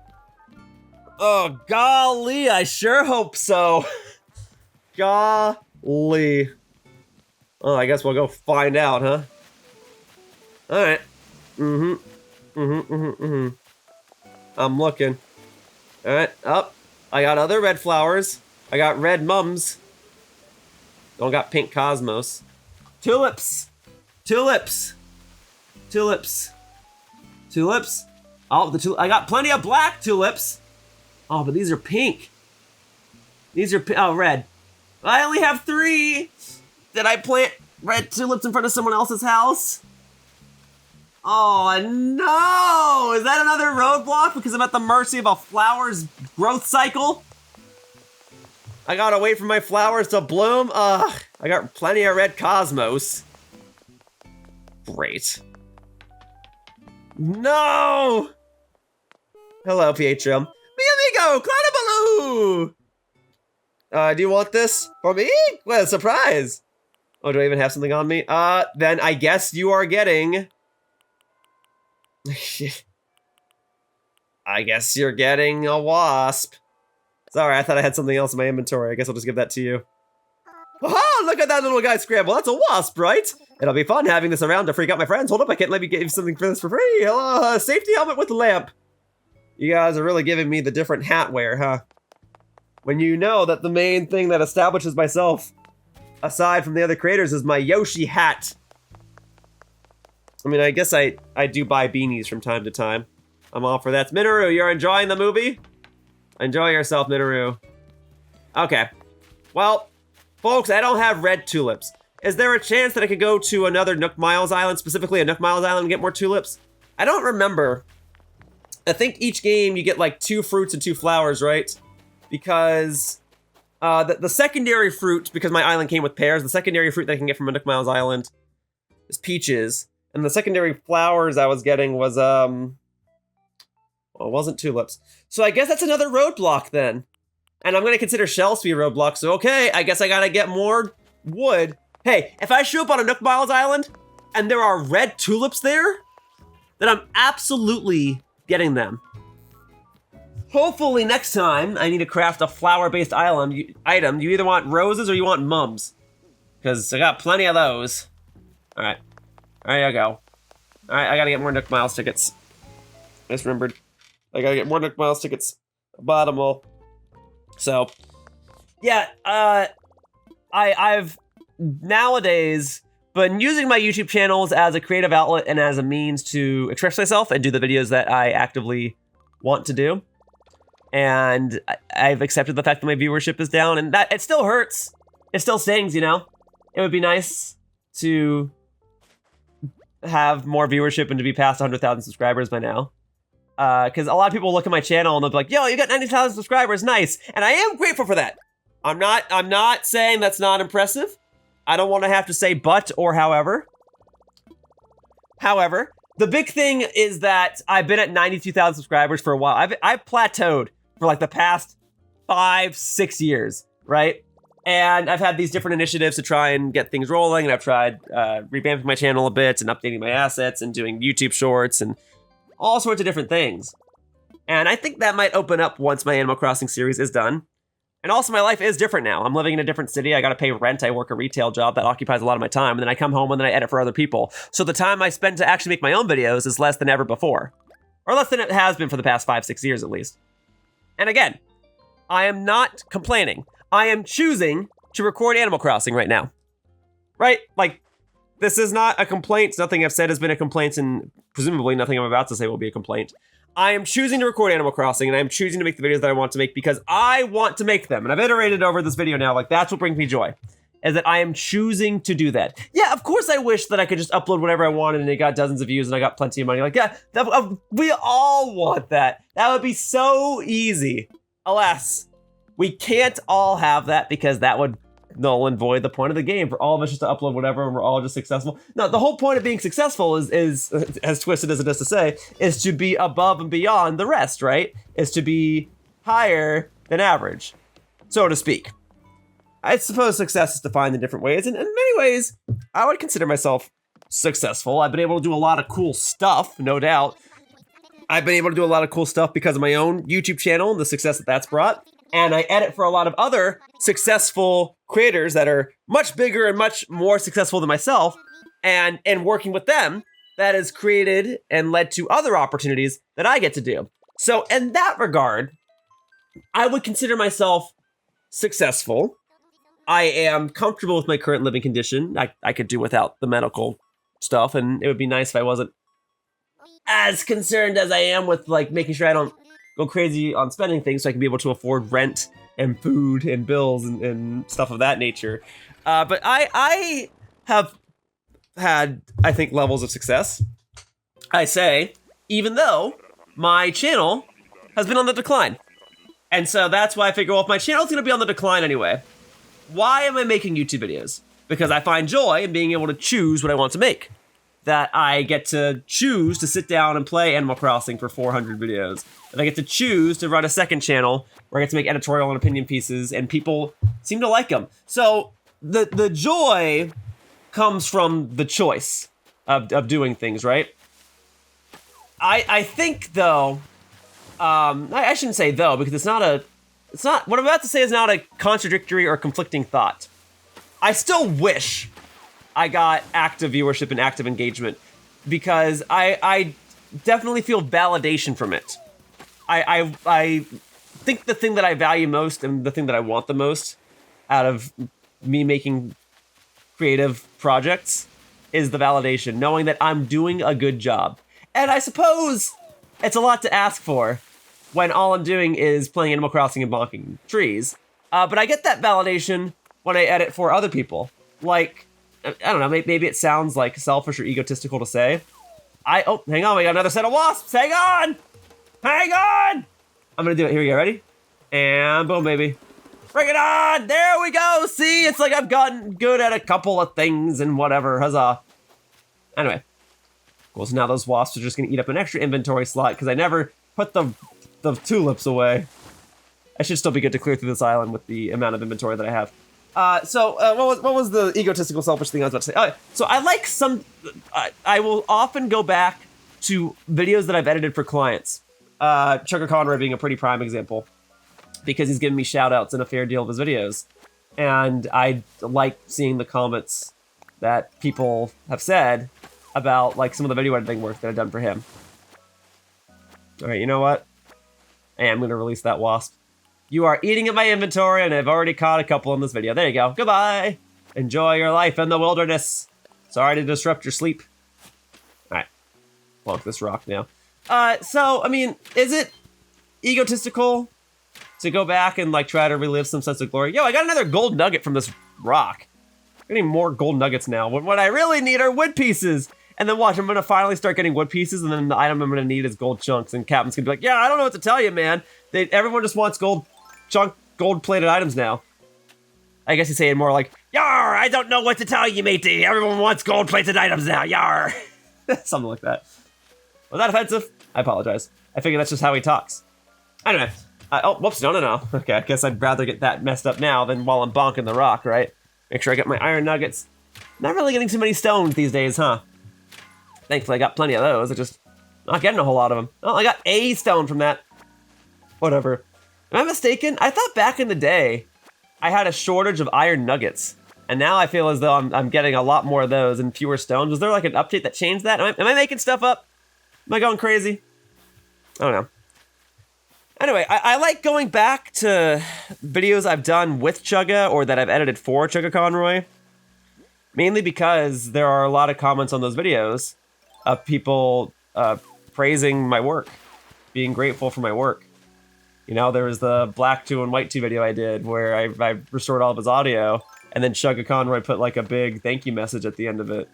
Oh golly, I sure hope so. Golly. Oh, I guess we'll go find out, huh? All right. I'm looking. All right, up. I got other red flowers. I got red mums. Don't got pink cosmos. Tulips. Tulips. Tulips. Tulips. Oh, I got plenty of black tulips. Oh, but these are pink. These are, oh, red. I only have 3. Did I plant red tulips in front of someone else's house? Oh, no! Is that another roadblock because I'm at the mercy of a flower's growth cycle? I gotta wait for my flowers to bloom? Ugh, I got plenty of red cosmos. Great. No! Hello, Pietro. Mi amigo, Claudio Baloo! Do you want this for me? What a surprise! Oh, do I even have something on me? Then I guess you are getting... I guess you're getting a wasp. Sorry, I thought I had something else in my inventory. I guess I'll just give that to you. Oh, look at that little guy scramble. That's a wasp, right? It'll be fun having this around to freak out my friends. Hold up, I can't let me give you something for this for free. Hello, safety helmet with lamp. You guys are really giving me the different hat wear, huh? When you know that the main thing that establishes myself, aside from the other creators, is my Yoshi hat. I mean, I guess I do buy beanies from time to time. I'm all for that. Minoru, you're enjoying the movie? Enjoy yourself, Minoru. Okay. Well, folks, I don't have red tulips. Is there a chance that I could go to another Nook Miles island, specifically a Nook Miles island, and get more tulips? I don't remember. I think each game you get like 2 fruits and 2 flowers, right? Because the secondary fruit, because my island came with pears, the secondary fruit that I can get from a Nook Miles island is peaches. And the secondary flowers I was getting was, well, it wasn't tulips. So I guess that's another roadblock then. And I'm gonna consider shells to be a roadblock, so okay, I guess I gotta get more wood. Hey, if I show up on a Nook Miles island and there are red tulips there, then I'm absolutely getting them. Hopefully next time I need to craft a flower-based item. You either want roses or you want mums. Because I got plenty of those. Alright. There you go. Alright, I gotta get more Nook Miles tickets. I just remembered. I gotta get more Nook Miles tickets. Bottom. So, yeah, I've nowadays been using my YouTube channels as a creative outlet and as a means to express myself and do the videos that I actively want to do. And I've accepted the fact that my viewership is down, and that it still hurts. It still stings, you know? It would be nice to have more viewership and to be past 100,000 subscribers by now. Because a lot of people look at my channel and they'll be like, yo, you got 90,000 subscribers, nice. And I am grateful for that. I'm not saying that's not impressive. I don't want to have to say but or however. However, the big thing is that I've been at 92,000 subscribers for a while. I've plateaued for like the past 5-6 years, right? And I've had these different initiatives to try and get things rolling, and I've tried revamping my channel a bit and updating my assets and doing YouTube shorts and all sorts of different things. And I think that might open up once my Animal Crossing series is done. And also my life is different now. I'm living in a different city. I gotta pay rent. I work a retail job that occupies a lot of my time. And then I come home and then I edit for other people. So the time I spend to actually make my own videos is less than ever before. Or less than it has been for the past 5-6 years at least. And again, I am not complaining. I am choosing to record Animal Crossing right now. Right? Like, this is not a complaint. Nothing I've said has been a complaint, and presumably nothing I'm about to say will be a complaint. I am choosing to record Animal Crossing, and I am choosing to make the videos that I want to make because I want to make them. And I've iterated over this video now, like that's what brings me joy, is that I am choosing to do that. Yeah, of course I wish that I could just upload whatever I wanted and it got dozens of views and I got plenty of money. Like, yeah, we all want that. That would be so easy. Alas, we can't all have that because that would null and void the point of the game for all of us just to upload whatever and we're all just successful. No, the whole point of being successful is as twisted as it is to say, is to be above and beyond the rest, right? Is to be higher than average, so to speak. I suppose success is defined in different ways, and in many ways, I would consider myself successful. I've been able to do a lot of cool stuff, no doubt. I've been able to do a lot of cool stuff because of my own YouTube channel and the success that that's brought. And I edit for a lot of other successful creators that are much bigger and much more successful than myself. And working with them, that has created and led to other opportunities that I get to do. So in that regard, I would consider myself successful. I am comfortable with my current living condition. I could do without the medical stuff, and it would be nice if I wasn't as concerned as I am with like making sure I don't go crazy on spending things so I can be able to afford rent and food and bills and stuff of that nature. But I have had, I think, levels of success. I say, even though my channel has been on the decline. And so that's why I figure, well, if my channel's gonna be on the decline anyway, why am I making YouTube videos? Because I find joy in being able to choose what I want to make. That I get to choose to sit down and play Animal Crossing for 400 videos. And I get to choose to run a second channel where I get to make editorial and opinion pieces, and people seem to like them. So the joy comes from the choice of doing things, right? I think though, I shouldn't say though, because it's not, what I'm about to say is not a contradictory or conflicting thought. I still wish I got active viewership and active engagement, because I definitely feel validation from it. I think the thing that I value most and the thing that I want the most out of me making creative projects is the validation, knowing that I'm doing a good job. And I suppose it's a lot to ask for when all I'm doing is playing Animal Crossing and bonking trees. But I get that validation when I edit for other people. Like, I don't know, maybe it sounds like selfish or egotistical to say. Oh, hang on, we got another set of wasps. Hang on! Hang on! I'm gonna do it. Here we go, ready? And boom, baby. Bring it on! There we go! See, it's like I've gotten good at a couple of things and whatever. Huzzah. Anyway. Cool, so now those wasps are just gonna eat up an extra inventory slot because I never put the tulips away. I should still be good to clear through this island with the amount of inventory that I have. What was the egotistical, selfish thing I was about to say? Oh, so I like I will often go back to videos that I've edited for clients. Chugga Conroy being a pretty prime example, because he's given me shout outs in a fair deal of his videos. And I like seeing the comments that people have said about like some of the video editing work that I've done for him. All right, you know what? I am gonna release that wasp. You are eating at my inventory, and I've already caught a couple in this video. There you go. Goodbye. Enjoy your life in the wilderness. Sorry to disrupt your sleep. All right. Plonk this rock now. So, I mean, is it egotistical to go back and, like, try to relive some sense of glory? Yo, I got another gold nugget from this rock. I'm getting more gold nuggets now. What I really need are wood pieces. And then watch, I'm gonna finally start getting wood pieces, and then the item I'm gonna need is gold chunks, and Kapp'n's gonna be like, yeah, I don't know what to tell you, man. Everyone just wants gold-plated items now. I guess you say it more like, yar, I don't know what to tell you, matey. Everyone wants gold-plated items now, yar. Something like that. Was that offensive? I apologize. I figure that's just how he talks. Anyway. Oh, whoops, no. Okay, I guess I'd rather get that messed up now than while I'm bonking the rock, right? Make sure I get my iron nuggets. Not really getting too many stones these days, huh? Thankfully, I got plenty of those. I just not getting a whole lot of them. Oh, I got a stone from that. Whatever. Am I mistaken? I thought back in the day, I had a shortage of iron nuggets. And now I feel as though I'm getting a lot more of those and fewer stones. Was there like an update that changed that? Am I making stuff up? Am I going crazy? I don't know. Anyway, I like going back to videos I've done with Chugga or that I've edited for Chugga Conroy. Mainly because there are a lot of comments on those videos of people praising my work, being grateful for my work. You know, there was the Black 2 and White 2 video I did where I restored all of his audio, and then Chugga Conroy put like a big thank you message at the end of it.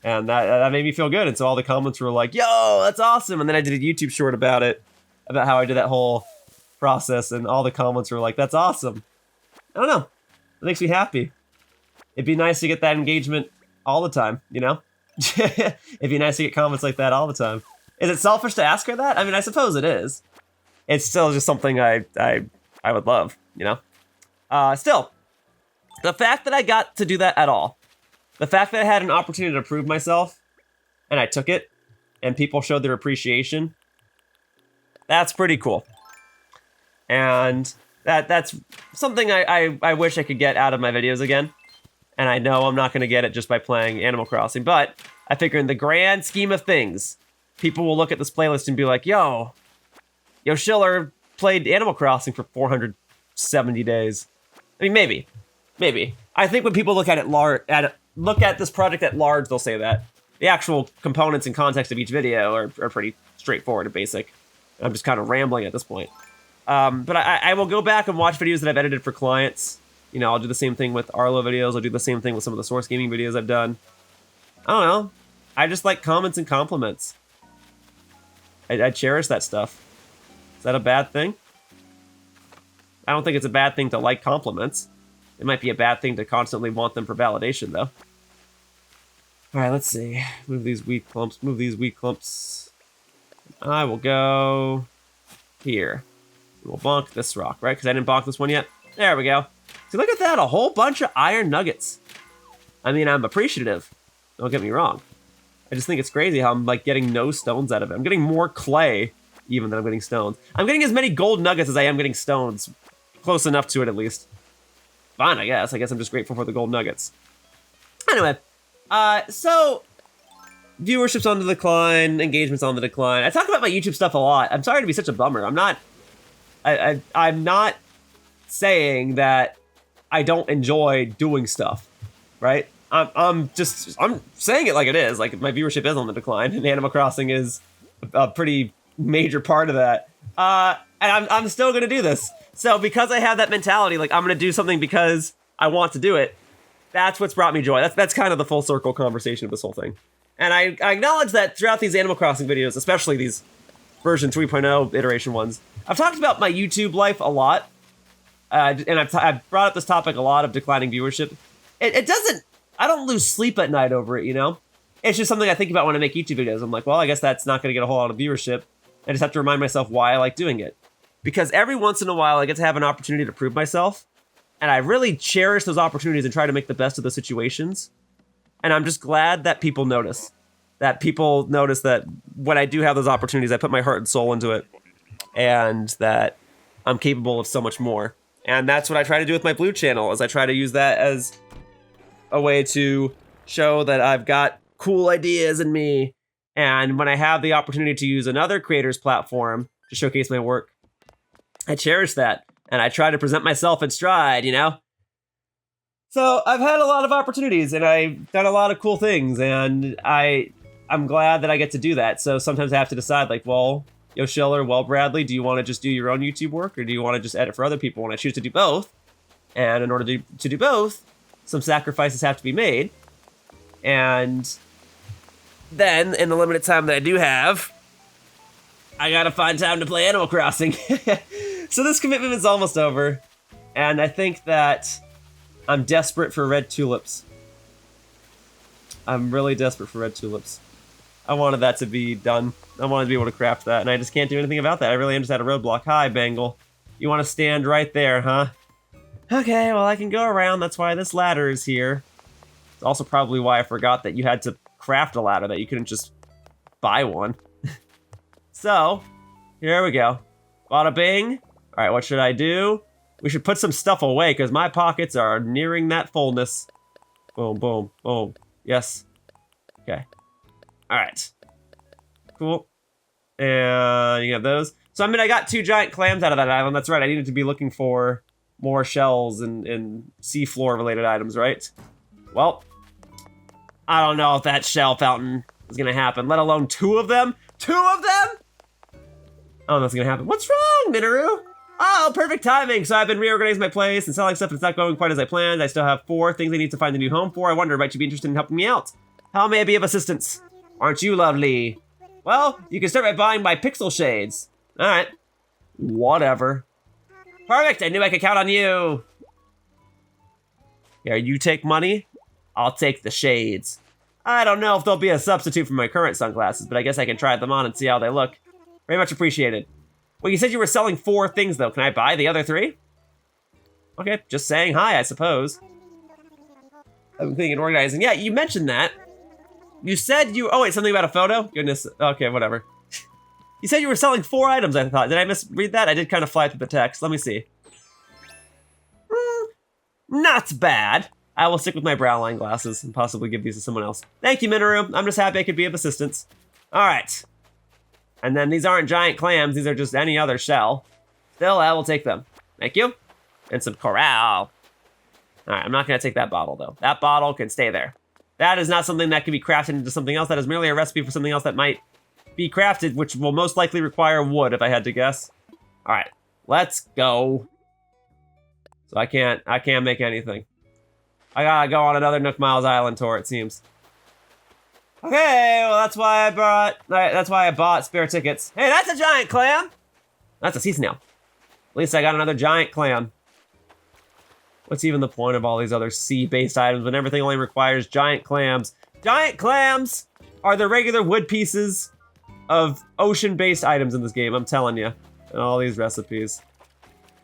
And that made me feel good, and so all the comments were like, yo, that's awesome! And then I did a YouTube short about it, about how I did that whole process, and all the comments were like, that's awesome. I don't know. It makes me happy. It'd be nice to get that engagement all the time, you know? It'd be nice to get comments like that all the time. Is it selfish to ask her that? I mean, I suppose it is. It's still just something I would love, you know? Still, the fact that I got to do that at all, the fact that I had an opportunity to prove myself, and I took it, and people showed their appreciation, that's pretty cool. And that's something I wish I could get out of my videos again. And I know I'm not going to get it just by playing Animal Crossing, but I figure in the grand scheme of things, people will look at this playlist and be like, yo, Yoshiller played Animal Crossing for 470 days. I mean, maybe. I think when people look at it look at this project at large, they'll say that. The actual components and context of each video are pretty straightforward and basic. I'm just kind of rambling at this point. But I will go back and watch videos that I've edited for clients. You know, I'll do the same thing with Arlo videos. I'll do the same thing with some of the Source Gaming videos I've done. I don't know. I just like comments and compliments. I cherish that stuff. Is that a bad thing? I don't think it's a bad thing to like compliments. It might be a bad thing to constantly want them for validation, though. All right, let's see. Move these weak clumps. Move these weak clumps. I will go here. We'll bonk this rock, right? Because I didn't bonk this one yet. There we go. See, look at that. A whole bunch of iron nuggets. I mean, I'm appreciative. Don't get me wrong. I just think it's crazy how I'm, like, getting no stones out of it. I'm getting more clay, even than I'm getting stones. I'm getting as many gold nuggets as I am getting stones. Close enough to it, at least. Fine, I guess. I guess I'm just grateful for the gold nuggets. Anyway, so viewership's on the decline, engagement's on the decline. I talk about my YouTube stuff a lot. I'm sorry to be such a bummer. I'm not saying that I don't enjoy doing stuff, right? I'm saying it like it is. Like, my viewership is on the decline, and Animal Crossing is a pretty major part of that. And I'm still gonna do this. So because I have that mentality, like, I'm gonna do something because I want to do it, that's what's brought me joy. That's kind of the full circle conversation of this whole thing. And I acknowledge that throughout these Animal Crossing videos, especially these version 3.0 iteration ones, I've talked about my YouTube life a lot. And I've brought up this topic a lot of declining viewership. It doesn't, I don't lose sleep at night over it, you know? It's just something I think about when I make YouTube videos. I'm like, well, I guess that's not gonna get a whole lot of viewership. I just have to remind myself why I like doing it. Because every once in a while, I get to have an opportunity to prove myself. And I really cherish those opportunities and try to make the best of those situations. And I'm just glad that people notice. That people notice that when I do have those opportunities, I put my heart and soul into it. And that I'm capable of so much more. And that's what I try to do with my Blue channel, is I try to use that as a way to show that I've got cool ideas in me. And when I have the opportunity to use another creator's platform to showcase my work, I cherish that. And I try to present myself in stride, you know? So I've had a lot of opportunities and I've done a lot of cool things, and I'm glad that I get to do that. So sometimes I have to decide, like, well, Yoshiller, well, Bradley, do you want to just do your own YouTube work, or do you want to just edit for other people? And I choose to do both. And in order to do both, some sacrifices have to be made. And then, in the limited time that I do have, I gotta find time to play Animal Crossing. So this commitment is almost over. And I think that I'm desperate for red tulips. I'm really desperate for red tulips. I wanted that to be done. I wanted to be able to craft that, and I just can't do anything about that. I really am just at a roadblock. Hi, Bangle. You want to stand right there, huh? Okay, well, I can go around. That's why this ladder is here. It's also probably why I forgot that you had to craft a ladder, that you couldn't just buy one. So, here we go. Bada bing. All right, what should I do? We should put some stuff away, because my pockets are nearing that fullness. Boom, boom, boom. Yes. Okay. All right. Cool. And you have those. So, I mean, I got 2 giant clams out of that island. That's right. I needed to be looking for more shells and seafloor related items, right? Well, I don't know if that shell fountain is going to happen, let alone 2 of them. 2 of them? I don't know if that's going to happen. What's wrong, Minoru? Oh, perfect timing. So I've been reorganizing my place and selling stuff that's not going quite as I planned. I still have 4 things I need to find a new home for. I wonder, might you be interested in helping me out? How may I be of assistance? Aren't you lovely? Well, you can start by buying my pixel shades. All right. Whatever. Perfect. I knew I could count on you. Here, you take money. I'll take the shades. I don't know if they'll be a substitute for my current sunglasses, but I guess I can try them on and see how they look. Very much appreciated. Well, you said you were selling 4 things, though. Can I buy the other 3? Okay, just saying hi, I suppose. I'm thinking and organizing. Yeah, you mentioned that. You said you... Oh, wait, something about a photo? Goodness. Okay, whatever. You said you were selling 4 items, I thought. Did I misread that? I did kind of fly through the text. Let me see. Not bad. I will stick with my brow line glasses and possibly give these to someone else. Thank you, Minoru. I'm just happy I could be of assistance. All right. And then these aren't giant clams. These are just any other shell. Still, I will take them. Thank you. And some corral. All right, I'm not going to take that bottle, though. That bottle can stay there. That is not something that can be crafted into something else. That is merely a recipe for something else that might be crafted, which will most likely require wood, if I had to guess. All right, let's go. So I can't make anything. I gotta go on another Nook Miles Island tour, it seems. Okay, well that's why I bought spare tickets. Hey, that's a giant clam. That's a sea snail. At least I got another giant clam. What's even the point of all these other sea-based items when everything only requires giant clams? Giant clams are the regular wood pieces of ocean-based items in this game, I'm telling you. And all these recipes.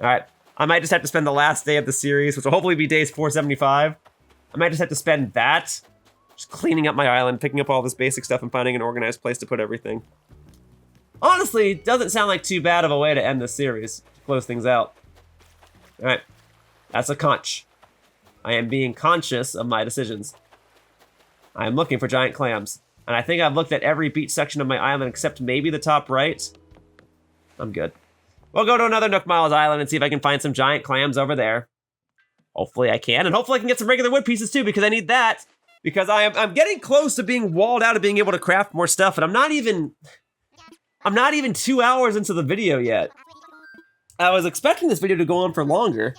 All right, I might just have to spend the last day of the series, which will hopefully be days 475. I might just have to spend that, just cleaning up my island, picking up all this basic stuff, and finding an organized place to put everything. Honestly, doesn't sound like too bad of a way to end this series, to close things out. All right. That's a conch. I am being conscious of my decisions. I am looking for giant clams. And I think I've looked at every beach section of my island except maybe the top right. I'm good. We'll go to another Nook Miles Island and see if I can find some giant clams over there. Hopefully I can. And hopefully I can get some regular wood pieces too, because I need that. Because I'm getting close to being walled out of being able to craft more stuff. And I'm not even 2 hours into the video yet. I was expecting this video to go on for longer.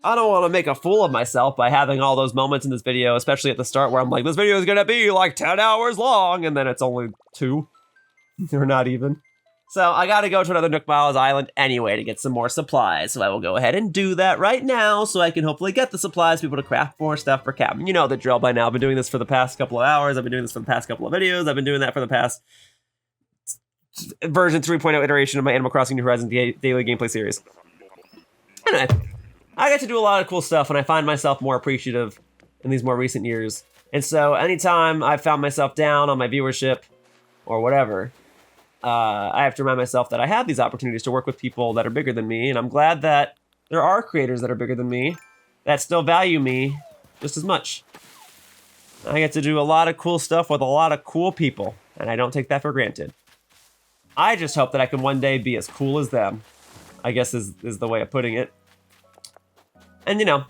I don't want to make a fool of myself by having all those moments in this video, especially at the start where I'm like, this video is going to be like 10 hours long, and then it's only 2. Or not even. So I got to go to another Nook Miles Island anyway to get some more supplies. So I will go ahead and do that right now so I can hopefully get the supplies to be able to craft more stuff for Kapp'n. You know the drill by now. I've been doing this for the past couple of hours. I've been doing this for the past couple of videos. I've been doing that for the past version 3.0 iteration of my Animal Crossing New Horizons daily gameplay series. Anyway. I get to do a lot of cool stuff, and I find myself more appreciative in these more recent years. And so anytime I've found myself down on my viewership or whatever, I have to remind myself that I have these opportunities to work with people that are bigger than me, and I'm glad that there are creators that are bigger than me that still value me just as much. I get to do a lot of cool stuff with a lot of cool people, and I don't take that for granted. I just hope that I can one day be as cool as them, I guess is the way of putting it. And, you know,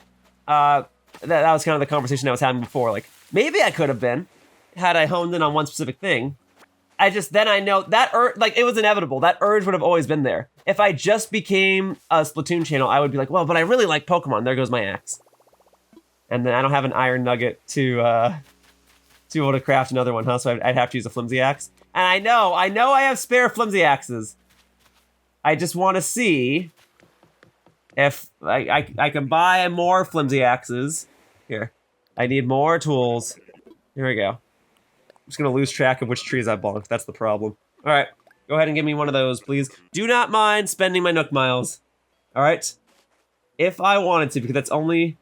that was kind of the conversation I was having before. Like, maybe I could have been, had I honed in on one specific thing. Then I know that, like, it was inevitable. That urge would have always been there. If I just became a Splatoon channel, I would be like, well, but I really like Pokemon. There goes my axe. And then I don't have an iron nugget to be able to craft another one, huh? So I'd have to use a flimsy axe. And I know I have spare flimsy axes. I just want to see if I can buy more flimsy axes. Here, I need more tools. Here we go. I'm just gonna lose track of which trees I bonked. That's the problem. All right, go ahead and give me one of those, please. Do not mind spending my Nook Miles. All right, if I wanted to, because that's only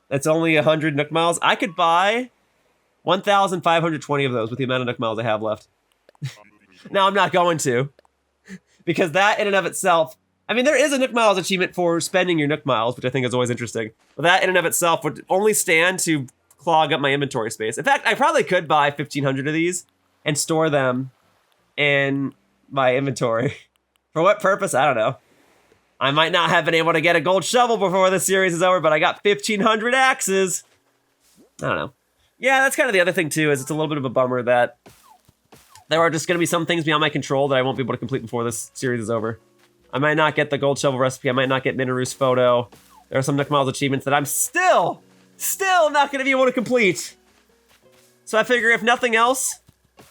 100 Nook Miles. I could buy 1,520 of those with the amount of Nook Miles I have left. Now I'm not going to, because that in and of itself. I mean, there is a Nook Miles achievement for spending your Nook Miles, which I think is always interesting. But that in and of itself would only stand to clog up my inventory space. In fact, I probably could buy 1,500 of these and store them in my inventory. For what purpose? I don't know. I might not have been able to get a gold shovel before this series is over, but I got 1,500 axes. I don't know. Yeah, that's kind of the other thing, too, is it's a little bit of a bummer that there are just going to be some things beyond my control that I won't be able to complete before this series is over. I might not get the gold shovel recipe. I might not get Minaru's photo. There are some Nook Miles achievements that I'm still not going to be able to complete. So I figure if nothing else,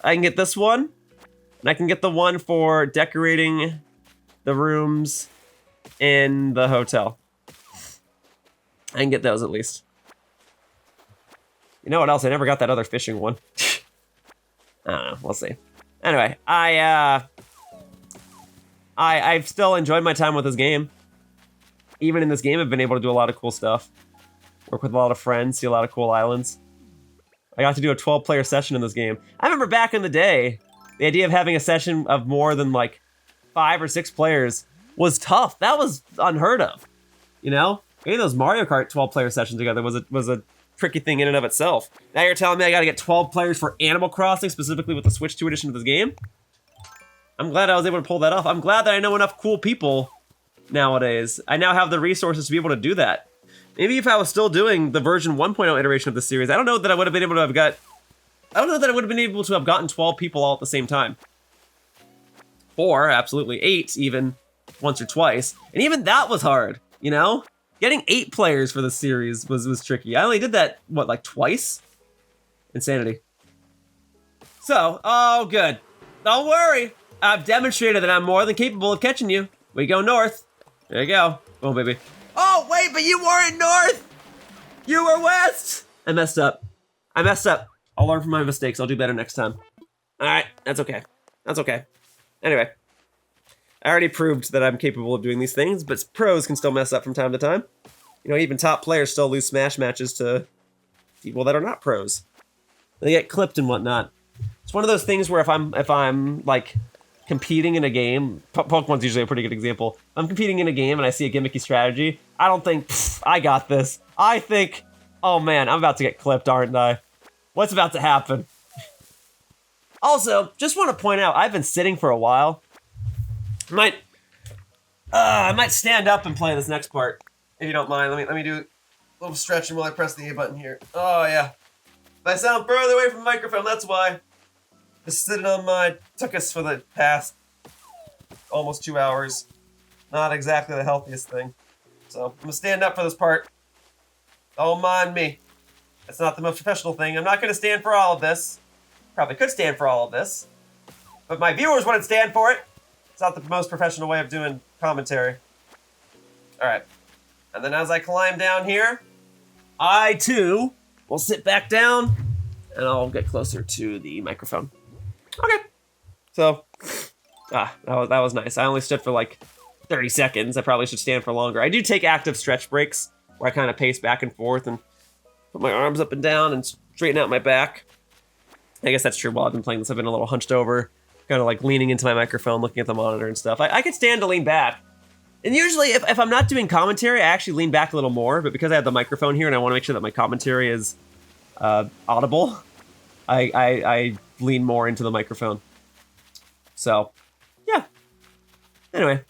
I can get this one. And I can get the one for decorating the rooms in the hotel. I can get those at least. You know what else? I never got that other fishing one. I don't know. We'll see. Anyway, I've still enjoyed my time with this game. Even in this game, I've been able to do a lot of cool stuff. Work with a lot of friends, see a lot of cool islands. I got to do a 12-player session in this game. I remember back in the day, the idea of having a session of more than like 5 or 6 players was tough. That was unheard of. You know? Getting those Mario Kart 12-player sessions together was a tricky thing in and of itself. Now you're telling me I gotta get 12 players for Animal Crossing, specifically with the Switch 2 edition of this game? I'm glad I was able to pull that off. I'm glad that I know enough cool people nowadays. I now have the resources to be able to do that. Maybe if I was still doing the version 1.0 iteration of the series, I don't know that I would have been able to have got I don't know that I would have been able to have gotten 12 people all at the same time. Or, absolutely 8, even once or twice. And even that was hard, you know? Getting 8 players for the series was tricky. I only did that, what, like twice? Insanity. So, oh good. Don't worry. I've demonstrated that I'm more than capable of catching you. We go north. There you go. Oh, baby. Oh, wait, but you weren't north! You were west! I messed up. I messed up. I'll learn from my mistakes. I'll do better next time. All right, that's okay. That's okay. Anyway, I already proved that I'm capable of doing these things, but pros can still mess up from time to time. You know, even top players still lose Smash matches to people that are not pros. They get clipped and whatnot. It's one of those things where if I'm like competing in a game, Pokemon's usually a pretty good example. I'm competing in a game and I see a gimmicky strategy. I don't think, I got this. I think, oh man, I'm about to get clipped, aren't I? What's about to happen? Also, just want to point out, I've been sitting for a while. I might stand up and play this next part, if you don't mind. Let me do a little stretching while I press the A button here. Oh yeah. If I sound further away from the microphone, that's why. Just sitting on my tuchus for the past almost 2 hours. Not exactly the healthiest thing. So I'm gonna stand up for this part. Don't mind me. It's not the most professional thing. I'm not gonna stand for all of this. Probably could stand for all of this. But my viewers wouldn't stand for it. It's not the most professional way of doing commentary. Alright. And then as I climb down here, I too will sit back down and I'll get closer to the microphone. Okay. So, that was nice. I only stood for like 30 seconds. I probably should stand for longer. I do take active stretch breaks where I kind of pace back and forth and put my arms up and down and straighten out my back. I guess that's true. While I've been playing this, I've been a little hunched over, kind of like leaning into my microphone, looking at the monitor and stuff. I could stand to lean back. And usually, if I'm not doing commentary, I actually lean back a little more. But because I have the microphone here and I want to make sure that my commentary is audible, I lean more into the microphone. So, yeah. Anyway,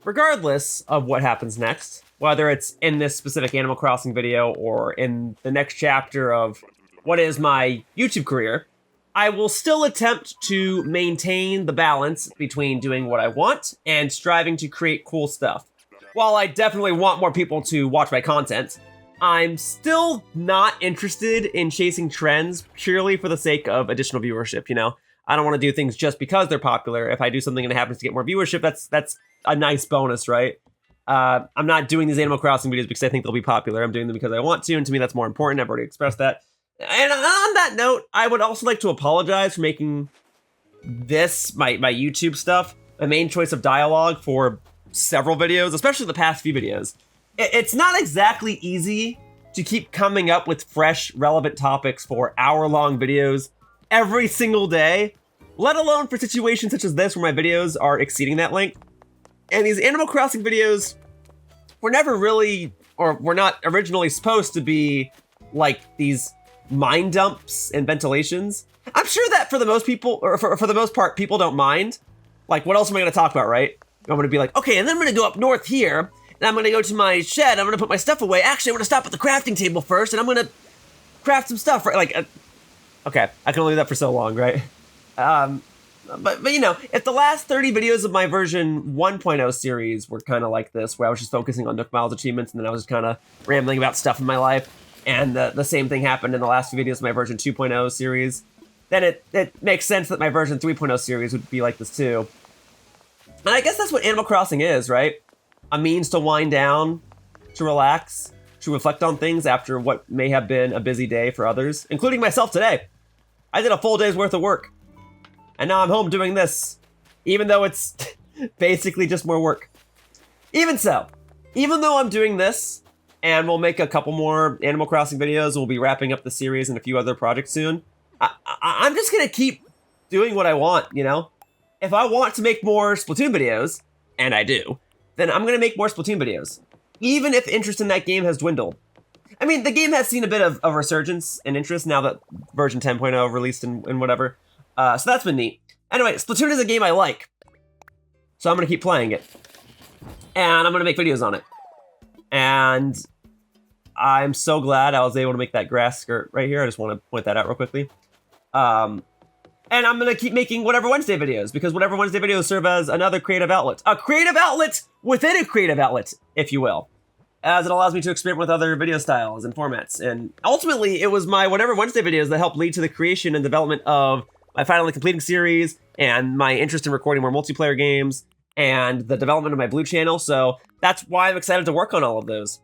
regardless of what happens next, whether it's in this specific Animal Crossing video or in the next chapter of what is my YouTube career, I will still attempt to maintain the balance between doing what I want and striving to create cool stuff. While I definitely want more people to watch my content, I'm still not interested in chasing trends purely for the sake of additional viewership, you know? I don't want to do things just because they're popular. If I do something and it happens to get more viewership, that's a nice bonus, right? I'm not doing these Animal Crossing videos because I think they'll be popular. I'm doing them because I want to, and to me that's more important. I've already expressed that. And on that note, I would also like to apologize for making this, my YouTube stuff, my main choice of dialogue for several videos, especially the past few videos. It's not exactly easy to keep coming up with fresh, relevant topics for hour-long videos every single day, let alone for situations such as this where my videos are exceeding that length. And these Animal Crossing videos were never really, or were not originally supposed to be like these mind dumps and ventilations. I'm sure that for the most people, or for the most part, people don't mind. Like, what else am I going to talk about, right? I'm going to be like, okay, and then I'm going to go up north here, and I'm going to go to my shed, I'm going to put my stuff away. Actually, I'm going to stop at the crafting table first, and I'm going to craft some stuff, right? Like, okay, I can only do that for so long, right? But you know, if the last 30 videos of my version 1.0 series were kind of like this, where I was just focusing on Nook Miles achievements, and then I was just kind of rambling about stuff in my life, and the same thing happened in the last few videos of my version 2.0 series, then it makes sense that my version 3.0 series would be like this too. And I guess that's what Animal Crossing is, right? A means to wind down, to relax, to reflect on things after what may have been a busy day for others, including myself today. I did a full day's worth of work, and now I'm home doing this, even though it's basically just more work. Even so, even though I'm doing this, and we'll make a couple more Animal Crossing videos, we'll be wrapping up the series and a few other projects soon, I'm just gonna keep doing what I want, you know? If I want to make more Splatoon videos, and I do, then I'm gonna make more Splatoon videos, even if interest in that game has dwindled. I mean, the game has seen a bit of a resurgence in interest now that version 10.0 released and whatever, so that's been neat. Anyway, Splatoon is a game I like, so I'm gonna keep playing it, and I'm gonna make videos on it. And I'm so glad I was able to make that grass skirt right here. I just want to point that out real quickly. And I'm going to keep making Whatever Wednesday videos, because Whatever Wednesday videos serve as another creative outlet. A creative outlet within a creative outlet, if you will. As it allows me to experiment with other video styles and formats. And ultimately, it was my Whatever Wednesday videos that helped lead to the creation and development of my Finally Completing series, and my interest in recording more multiplayer games, and the development of my Blue channel. So that's why I'm excited to work on all of those.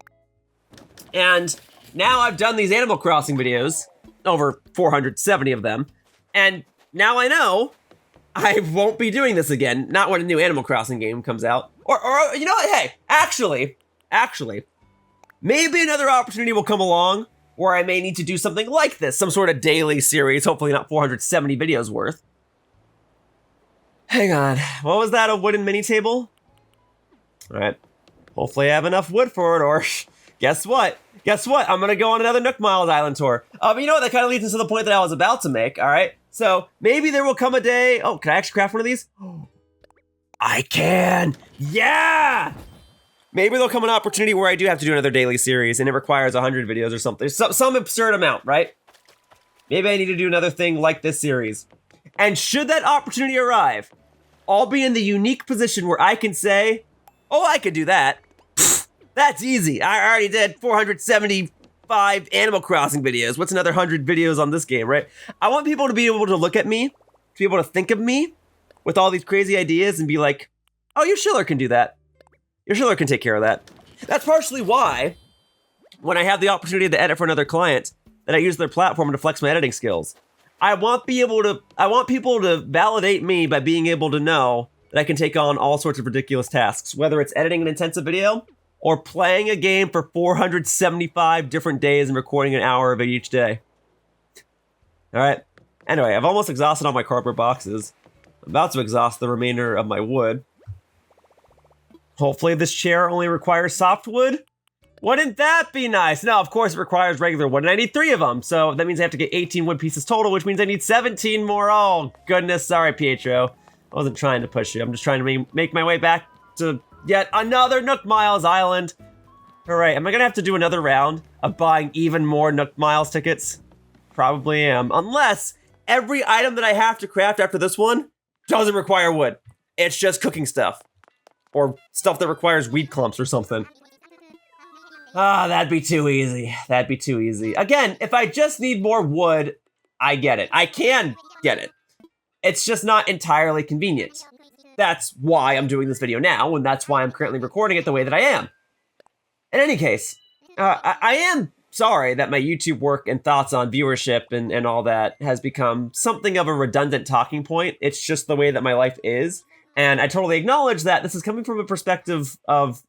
And now I've done these Animal Crossing videos, over 470 of them, and now I know I won't be doing this again, not when a new Animal Crossing game comes out. Or you know what, hey, actually, maybe another opportunity will come along where I may need to do something like this, some sort of daily series, hopefully not 470 videos worth. Hang on, what was that, a wooden mini table? All right, hopefully I have enough wood for it, or guess what? I'm gonna go on another Nook Miles Island tour. But you know what, that kind of leads into the point that I was about to make, all right? So maybe there will come a day, oh, can I actually craft one of these? I can, yeah! Maybe there'll come an opportunity where I do have to do another daily series and it requires 100 videos or something. Some absurd amount, right? Maybe I need to do another thing like this series. And should that opportunity arrive, I'll be in the unique position where I can say, oh, I could do that. Pfft, that's easy. I already did 475 Animal Crossing videos. What's another 100 videos on this game, right? I want people to be able to look at me, to be able to think of me with all these crazy ideas and be like, oh, Yoshiller can do that. Yoshiller can take care of that. That's partially why, when I have the opportunity to edit for another client, that I use their platform to flex my editing skills. I want people to validate me by being able to know that I can take on all sorts of ridiculous tasks, whether it's editing an intensive video or playing a game for 475 different days and recording an hour of it each day. All right. Anyway, I've almost exhausted all my cardboard boxes. I'm about to exhaust the remainder of my wood. Hopefully this chair only requires softwood. Wouldn't that be nice? No, of course it requires regular wood, and I need 3 of them, so that means I have to get 18 wood pieces total, which means I need 17 more. Oh, goodness, sorry, Pietro. I wasn't trying to push you. I'm just trying to make my way back to yet another Nook Miles Island. All right, am I gonna have to do another round of buying even more Nook Miles tickets? Probably am, unless every item that I have to craft after this one doesn't require wood. It's just cooking stuff. Or stuff that requires weed clumps or something. Ah, that'd be too easy. That'd be too easy. Again, if I just need more wood, I get it. I can get it. It's just not entirely convenient. That's why I'm doing this video now, and that's why I'm currently recording it the way that I am. In any case, I am sorry that my YouTube work and thoughts on viewership and all that has become something of a redundant talking point. It's just the way that my life is. And I totally acknowledge that this is coming from a perspective of,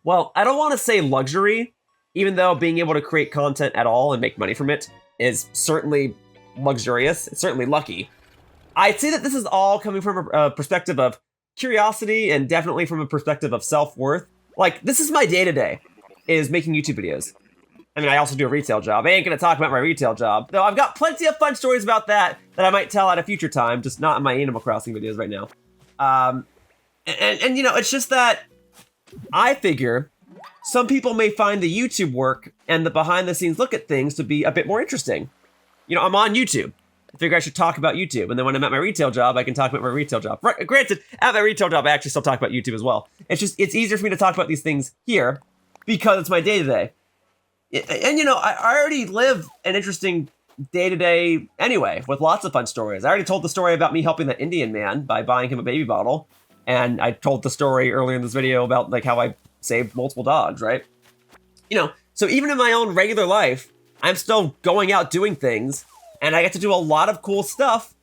well, I don't want to say luxury, even though being able to create content at all and make money from it is certainly luxurious. It's certainly lucky. I'd say that this is all coming from a perspective of curiosity and definitely from a perspective of self-worth. Like, this is my day-to-day, is making YouTube videos. I mean, I also do a retail job. I ain't gonna talk about my retail job, though I've got plenty of fun stories about that I might tell at a future time, just not in my Animal Crossing videos right now. And you know, it's just that I figure some people may find the YouTube work and the behind the scenes look at things to be a bit more interesting. You know, I'm on YouTube. I figure I should talk about YouTube. And then when I'm at my retail job, I can talk about my retail job. Right, granted, at my retail job, I actually still talk about YouTube as well. It's easier for me to talk about these things here because it's my day-to-day. And you know, I already live an interesting day-to-day anyway, with lots of fun stories. I already told the story about me helping that Indian man by buying him a baby bottle. And I told the story earlier in this video about like how I saved multiple dogs, right? You know, so even in my own regular life, I'm still going out doing things, and I get to do a lot of cool stuff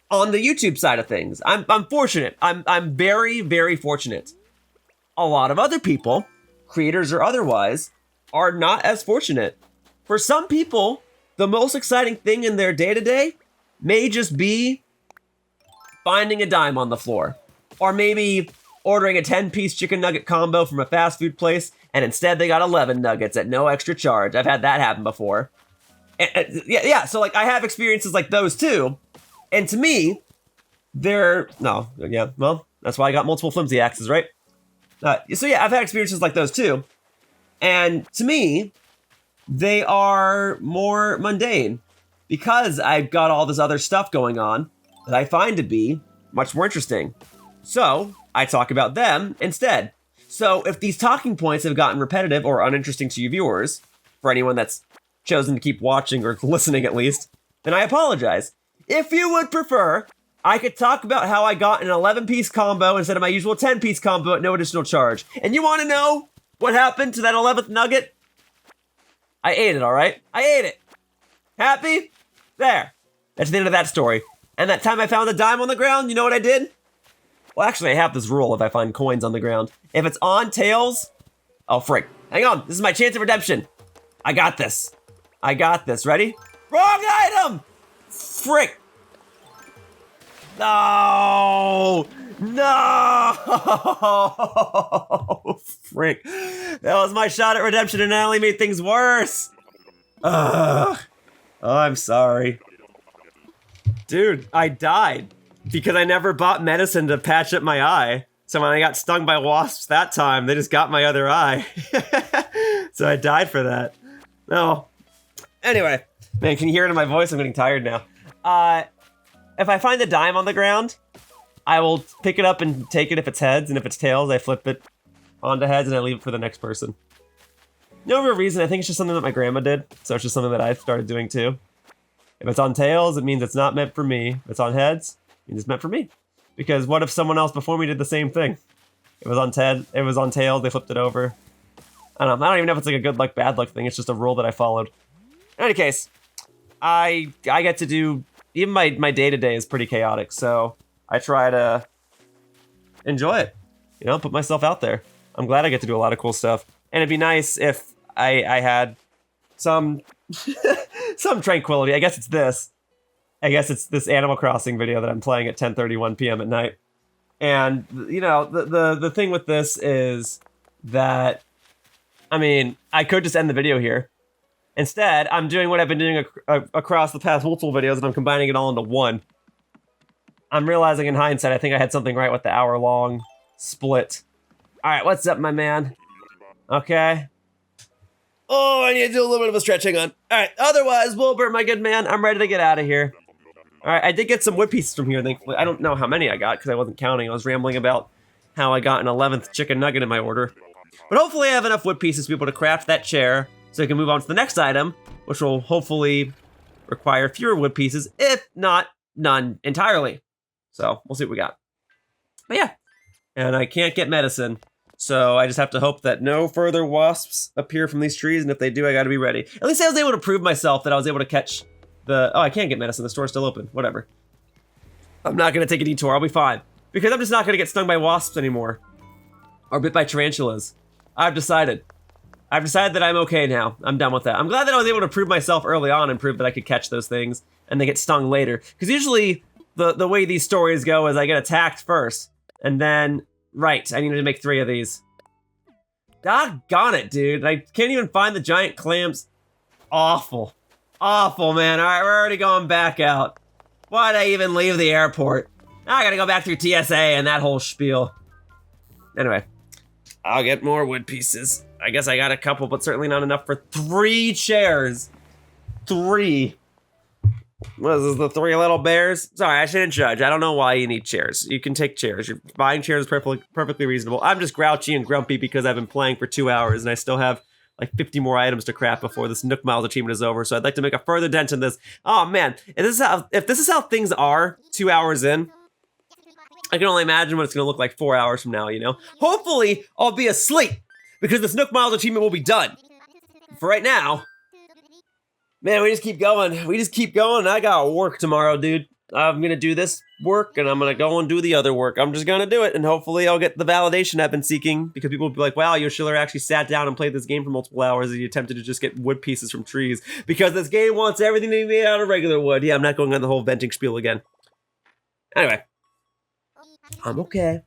on the YouTube side of things. I'm fortunate. I'm very, very fortunate. A lot of other people, creators or otherwise, are not as fortunate. For some people, the most exciting thing in their day-to-day may just be finding a dime on the floor. Or maybe ordering a 10-piece chicken nugget combo from a fast food place, and instead they got 11 nuggets at no extra charge. I've had that happen before. Yeah, so like I have experiences like those too. And to me, well, that's why I got multiple flimsy axes, right? So yeah, I've had experiences like those too. And to me, they are more mundane because I've got all this other stuff going on that I find to be much more interesting. So I talk about them instead. So if these talking points have gotten repetitive or uninteresting to you viewers, for anyone that's chosen to keep watching or listening at least, then I apologize. If you would prefer, I could talk about how I got an 11-piece combo instead of my usual 10-piece combo at no additional charge. And you want to know what happened to that 11th nugget? I ate it, all right? I ate it. Happy? There. That's the end of that story. And that time I found a dime on the ground, you know what I did? Well, actually, I have this rule if I find coins on the ground. If it's on tails, oh, frick. Hang on, this is my chance of redemption. I got this. I got this. Ready? Wrong item! Frick. No! No! Frick. That was my shot at redemption and I only made things worse. Ugh. Oh, I'm sorry. Dude, I died because I never bought medicine to patch up my eye. So when I got stung by wasps that time, they just got my other eye. So I died for that. No. Anyway, man, can you hear it in my voice? I'm getting tired now. If I find a dime on the ground, I will pick it up and take it if it's heads, and if it's tails, I flip it onto heads and I leave it for the next person. No real reason, I think it's just something that my grandma did, so it's just something that I've started doing too. If it's on tails, it means it's not meant for me. If it's on heads, it means it's meant for me. Because what if someone else before me did the same thing? It was on tails, they flipped it over. I don't even know if it's like a good luck, bad luck thing, it's just a rule that I followed. In any case, I get to do, even my day-to-day is pretty chaotic, so I try to enjoy it. You know, put myself out there. I'm glad I get to do a lot of cool stuff. And it'd be nice if I had some some tranquility. I guess it's this. I guess it's this Animal Crossing video that I'm playing at 10:31 p.m. at night. And, you know, the thing with this is that, I mean, I could just end the video here. Instead, I'm doing what I've been doing across the past multiple videos, and I'm combining it all into one. I'm realizing in hindsight, I think I had something right with the hour-long split. All right, what's up, my man? Okay. Oh, I need to do a little bit of a stretch. Hang on. All right, otherwise, Wilbur, my good man, I'm ready to get out of here. All right, I did get some wood pieces from here, thankfully. I don't know how many I got because I wasn't counting. I was rambling about how I got an 11th chicken nugget in my order. But hopefully I have enough wood pieces to be able to craft that chair so I can move on to the next item, which will hopefully require fewer wood pieces, if not none entirely. So we'll see what we got. But yeah, and I can't get medicine. So I just have to hope that no further wasps appear from these trees, and if they do, I gotta be ready. At least I was able to prove myself that I was able to catch the... Oh, I can't get medicine, the store's still open, whatever. I'm not gonna take a detour, I'll be fine. Because I'm just not gonna get stung by wasps anymore. Or bit by tarantulas. I've decided that I'm okay now. I'm done with that. I'm glad that I was able to prove myself early on and prove that I could catch those things, and they get stung later. Because usually, the way these stories go is I get attacked first, and then... Right, I needed to make 3 of these. Doggone it, dude. I can't even find the giant clams. Awful. Awful, man. All right, we're already going back out. Why'd I even leave the airport? Now I gotta go back through TSA and that whole spiel. Anyway, I'll get more wood pieces. I guess I got a couple, but certainly not enough for 3 chairs. 3. What is this, the 3 little bears? Sorry, I shouldn't judge. I don't know why you need chairs. You can take chairs. You're buying chairs is perfectly reasonable. I'm just grouchy and grumpy because I've been playing for 2 hours and I still have like 50 more items to craft before this Nook Miles achievement is over. So I'd like to make a further dent in this. Oh man, if this is how things are 2 hours in, I can only imagine what it's gonna look like 4 hours from now, you know? Hopefully, I'll be asleep because this Nook Miles achievement will be done. For right now, man, we just keep going. We just keep going. I got work tomorrow, dude. I'm gonna do this work, and I'm gonna go and do the other work. I'm just gonna do it, and hopefully I'll get the validation I've been seeking, because people will be like, wow, Yoshiller actually sat down and played this game for multiple hours, and he attempted to just get wood pieces from trees, because this game wants everything to be made out of regular wood. Yeah, I'm not going on the whole venting spiel again. Anyway. I'm okay.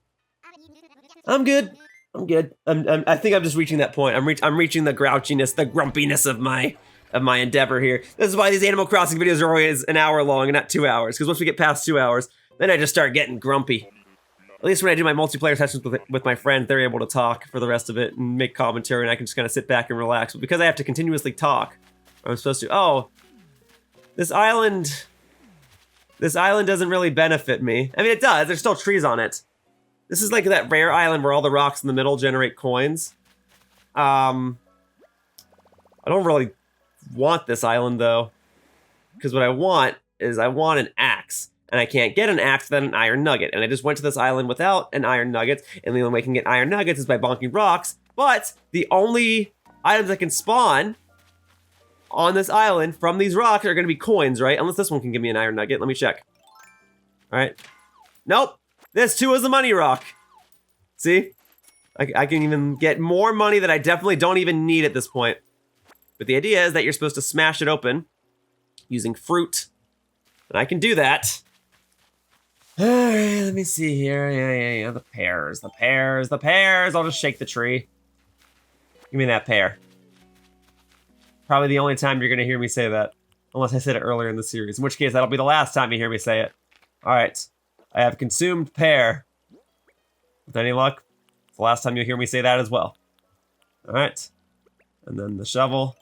I'm good. I'm good. I think I'm just reaching that point. I'm reaching the grouchiness, the grumpiness of my endeavor here. This is why these Animal Crossing videos are always an hour long and not 2 hours, because once we get past 2 hours, then I just start getting grumpy. At least when I do my multiplayer sessions with my friends, they're able to talk for the rest of it and make commentary, and I can just kind of sit back and relax. But because I have to continuously talk, I'm supposed to, oh, this island doesn't really benefit me. I mean, it does. There's still trees on it. This is like that rare island where all the rocks in the middle generate coins. I don't really want this island, though. Because what I want is I want an axe. And I can't get an axe without an iron nugget. And I just went to this island without an iron nugget. And the only way I can get iron nuggets is by bonking rocks. But the only items that can spawn on this island from these rocks are going to be coins, right? Unless this one can give me an iron nugget. Let me check. All right. Nope. This too is a money rock. See? I can even get more money that I definitely don't even need at this point. But the idea is that you're supposed to smash it open using fruit. And I can do that. Alright, let me see here. Yeah. The pears. I'll just shake the tree. Give me that pear. Probably the only time you're going to hear me say that. Unless I said it earlier in the series. In which case, that'll be the last time you hear me say it. Alright. I have consumed pear. With any luck, it's the last time you'll hear me say that as well. Alright. And then the shovel.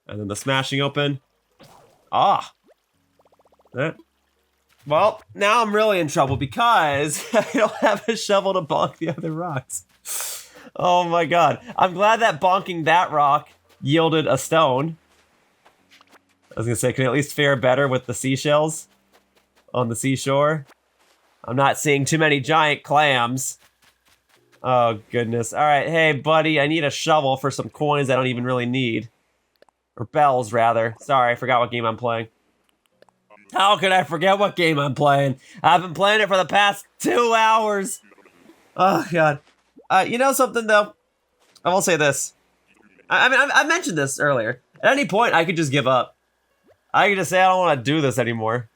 And then the smashing open. Ah! Alright. Well, now I'm really in trouble because I don't have a shovel to bonk the other rocks. Oh my god. I'm glad that bonking that rock yielded a stone. I was gonna say, can I at least fare better with the seashells on the seashore? I'm not seeing too many giant clams. Oh goodness. Alright, hey buddy, I need a shovel for some coins I don't even really need. Or bells, rather. Sorry, I forgot what game I'm playing. How could I forget what game I'm playing? I've been playing it for the past 2 hours. Oh, God. You know something, though? I will say this. I mean, I mentioned this earlier. At any point, I could just give up. I could just say I don't want to do this anymore.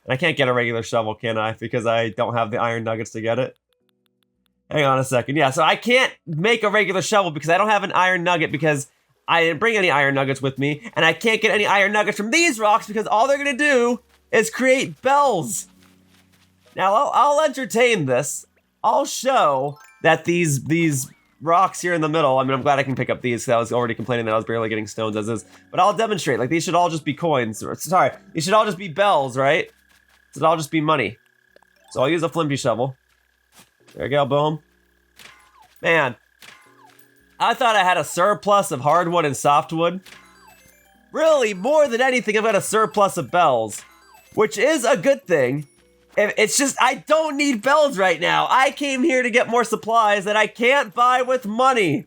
And I can't get a regular shovel, can I? Because I don't have the iron nuggets to get it. Hang on a second. Yeah, so I can't make a regular shovel because I don't have an iron nugget because I didn't bring any iron nuggets with me. And I can't get any iron nuggets from these rocks because all they're going to do is create bells. Now, I'll entertain this. I'll show that these rocks here in the middle, I mean, I'm glad I can pick up these because I was already complaining that I was barely getting stones as is. But I'll demonstrate, like, these should all just be coins. Sorry, these should all just be bells, right? It should all just be money. So I'll use a flimsy shovel. There we go, boom. Man, I thought I had a surplus of hardwood and softwood. Really, more than anything, I've got a surplus of bells. Which is a good thing. It's just, I don't need bells right now. I came here to get more supplies that I can't buy with money.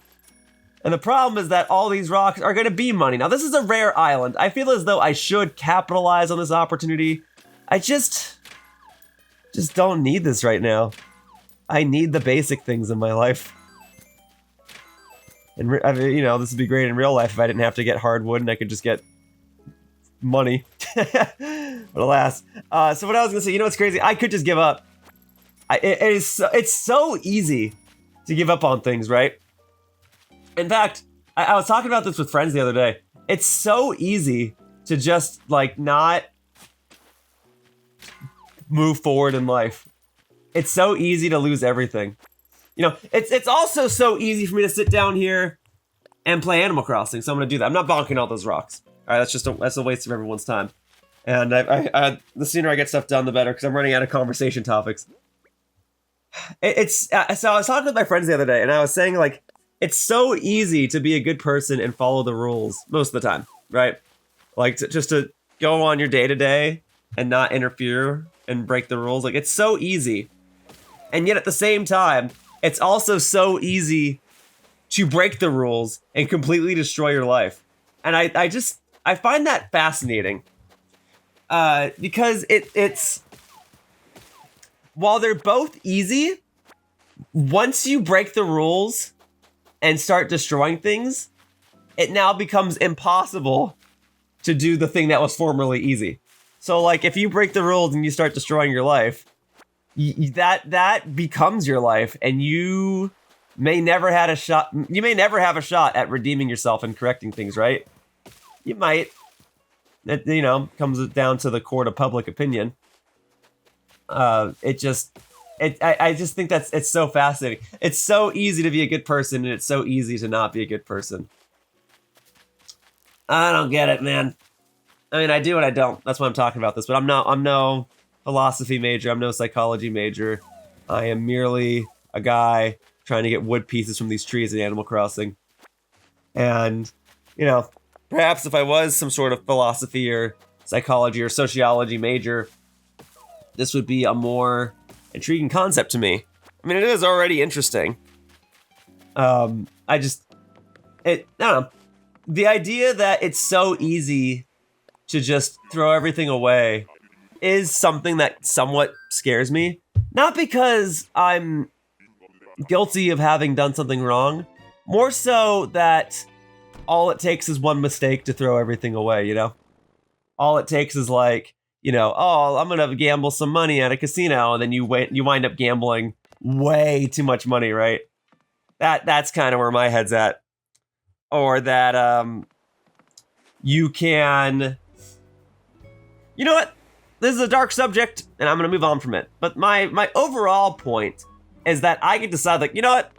And the problem is that all these rocks are going to be money. Now, this is a rare island. I feel as though I should capitalize on this opportunity. I just don't need this right now. I need the basic things in my life. And, I mean, you know, this would be great in real life if I didn't have to get hardwood and I could just get money. But alas. So what I was gonna say, you know what's crazy? I could just give up. It's so easy to give up on things, right? In fact, I was talking about this with friends the other day. It's so easy to just, like, not move forward in life. It's so easy to lose everything. You know, it's also so easy for me to sit down here and play Animal Crossing, so I'm gonna do that. I'm not bonking all those rocks. All right, that's a waste of everyone's time. And the sooner I get stuff done, the better, because I'm running out of conversation topics. So I was talking with my friends the other day, and I was saying, like, it's so easy to be a good person and follow the rules most of the time, right? Like, just to go on your day-to-day and not interfere and break the rules. Like, it's so easy. And yet at the same time, it's also so easy to break the rules and completely destroy your life. And I find that fascinating. Because it's while they're both easy, once you break the rules and start destroying things, it now becomes impossible to do the thing that was formerly easy. So, like, if you break the rules and you start destroying your life, that becomes your life, and you may never have a shot at redeeming yourself and correcting things, right? You might. It, you know, comes down to the court of public opinion. It just, I just think it's so fascinating. It's so easy to be a good person, and it's so easy to not be a good person. I don't get it, man. I mean, I do and I don't. That's why I'm talking about this. But I'm no philosophy major. I'm no psychology major. I am merely a guy trying to get wood pieces from these trees in Animal Crossing. And, you know, perhaps if I was some sort of philosophy or psychology or sociology major, this would be a more intriguing concept to me. I mean, it is already interesting. I don't know. The idea that it's so easy to just throw everything away is something that somewhat scares me. Not because I'm guilty of having done something wrong, more so that all it takes is one mistake to throw everything away, you know? All it takes is like, you know, oh, I'm gonna gamble some money at a casino, and then you wind up gambling way too much money, right? That's kind of where my head's at. Or that you can, you know what? This is a dark subject, and I'm gonna move on from it. But my overall point is that I can decide, like, you know what?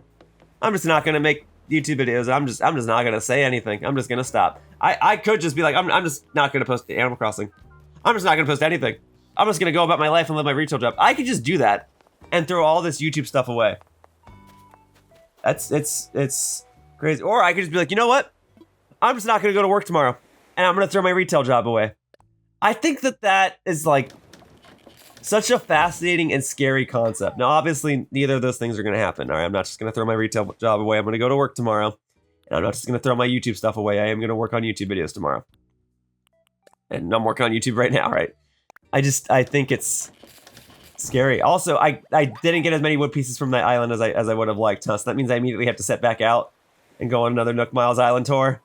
I'm just not gonna make YouTube videos. I'm just not gonna say anything. I'm just gonna stop. I could just be like, I'm just not gonna post Animal Crossing. I'm just not gonna post anything. I'm just gonna go about my life and live my retail job. I could just do that and throw all this YouTube stuff away. It's crazy. Or I could just be like, you know what? I'm just not gonna go to work tomorrow, and I'm gonna throw my retail job away. I think that is like such a fascinating and scary concept. Now, obviously, neither of those things are gonna happen. All right, I'm not just gonna throw my retail job away. I'm gonna go to work tomorrow, and I'm not just gonna throw my YouTube stuff away. I am gonna work on YouTube videos tomorrow. And I'm working on YouTube right now, right? I think it's scary. Also, I didn't get as many wood pieces from that island as I would have liked, huh? So that means I immediately have to set back out and go on another Nook Miles Island tour,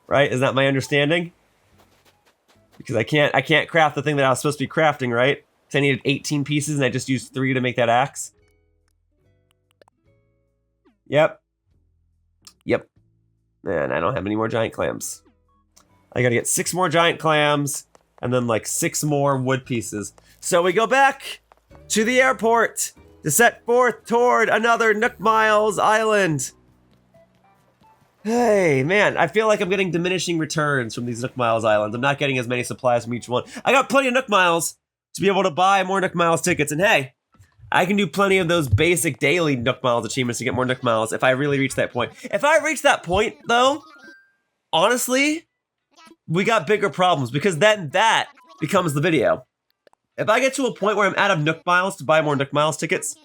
right? Is that my understanding? Because I can't craft the thing that I was supposed to be crafting, right? Because I needed 18 pieces and I just used 3 to make that axe. Yep. Man, I don't have any more giant clams. I gotta get 6 more giant clams and then like 6 more wood pieces. So we go back to the airport to set forth toward another Nook Miles Island. Hey, man, I feel like I'm getting diminishing returns from these Nook Miles Islands. I'm not getting as many supplies from each one. I got plenty of Nook Miles to be able to buy more Nook Miles tickets. And hey, I can do plenty of those basic daily Nook Miles achievements to get more Nook Miles if I really reach that point. If I reach that point, though, honestly, we got bigger problems, because then that becomes the video. If I get to a point where I'm out of Nook Miles to buy more Nook Miles tickets,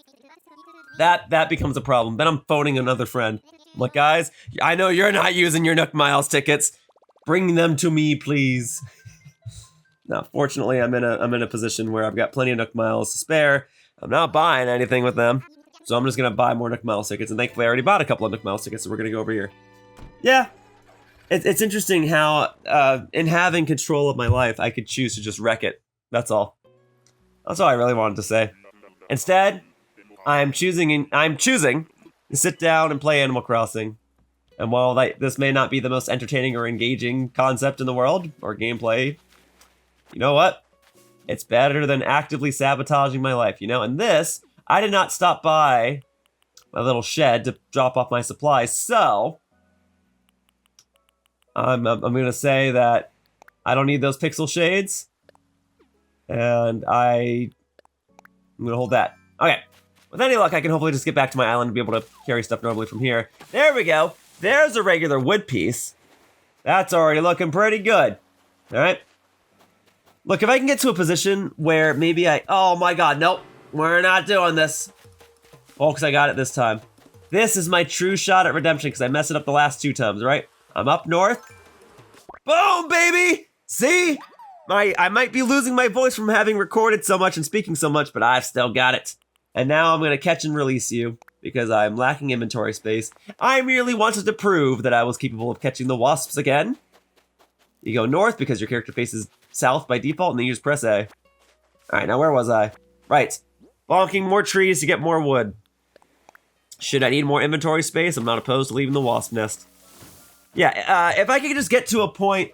that becomes a problem. Then I'm phoning another friend. I'm like, guys, I know you're not using your Nook Miles tickets. Bring them to me, please. Now, fortunately, I'm in a position where I've got plenty of Nook Miles to spare. I'm not buying anything with them, so I'm just gonna buy more Nook Miles tickets. And thankfully, I already bought a couple of Nook Miles tickets, so we're gonna go over here. Yeah. It's interesting how, in having control of my life, I could choose to just wreck it. That's all. That's all I really wanted to say. Instead, I'm choosing to sit down and play Animal Crossing. And while this may not be the most entertaining or engaging concept in the world, or gameplay, you know what? It's better than actively sabotaging my life, you know? And this, I did not stop by my little shed to drop off my supplies, so I'm gonna say that I don't need those pixel shades, and I'm gonna hold that. Okay, with any luck, I can hopefully just get back to my island and be able to carry stuff normally from here. There we go. There's a regular wood piece. That's already looking pretty good. All right. Look, if I can get to a position where maybe oh my God, nope, we're not doing this. Folks, I got it this time. This is my true shot at redemption because I messed it up the last 2 times, right? I'm up north. Boom, baby! See? I might be losing my voice from having recorded so much and speaking so much, but I've still got it. And now I'm going to catch and release you because I'm lacking inventory space. I merely wanted to prove that I was capable of catching the wasps again. You go north because your character faces south by default, and then you just press A. All right, now where was I? Right. Bonking more trees to get more wood. Should I need more inventory space? I'm not opposed to leaving the wasp nest. Yeah, if I could just get to a point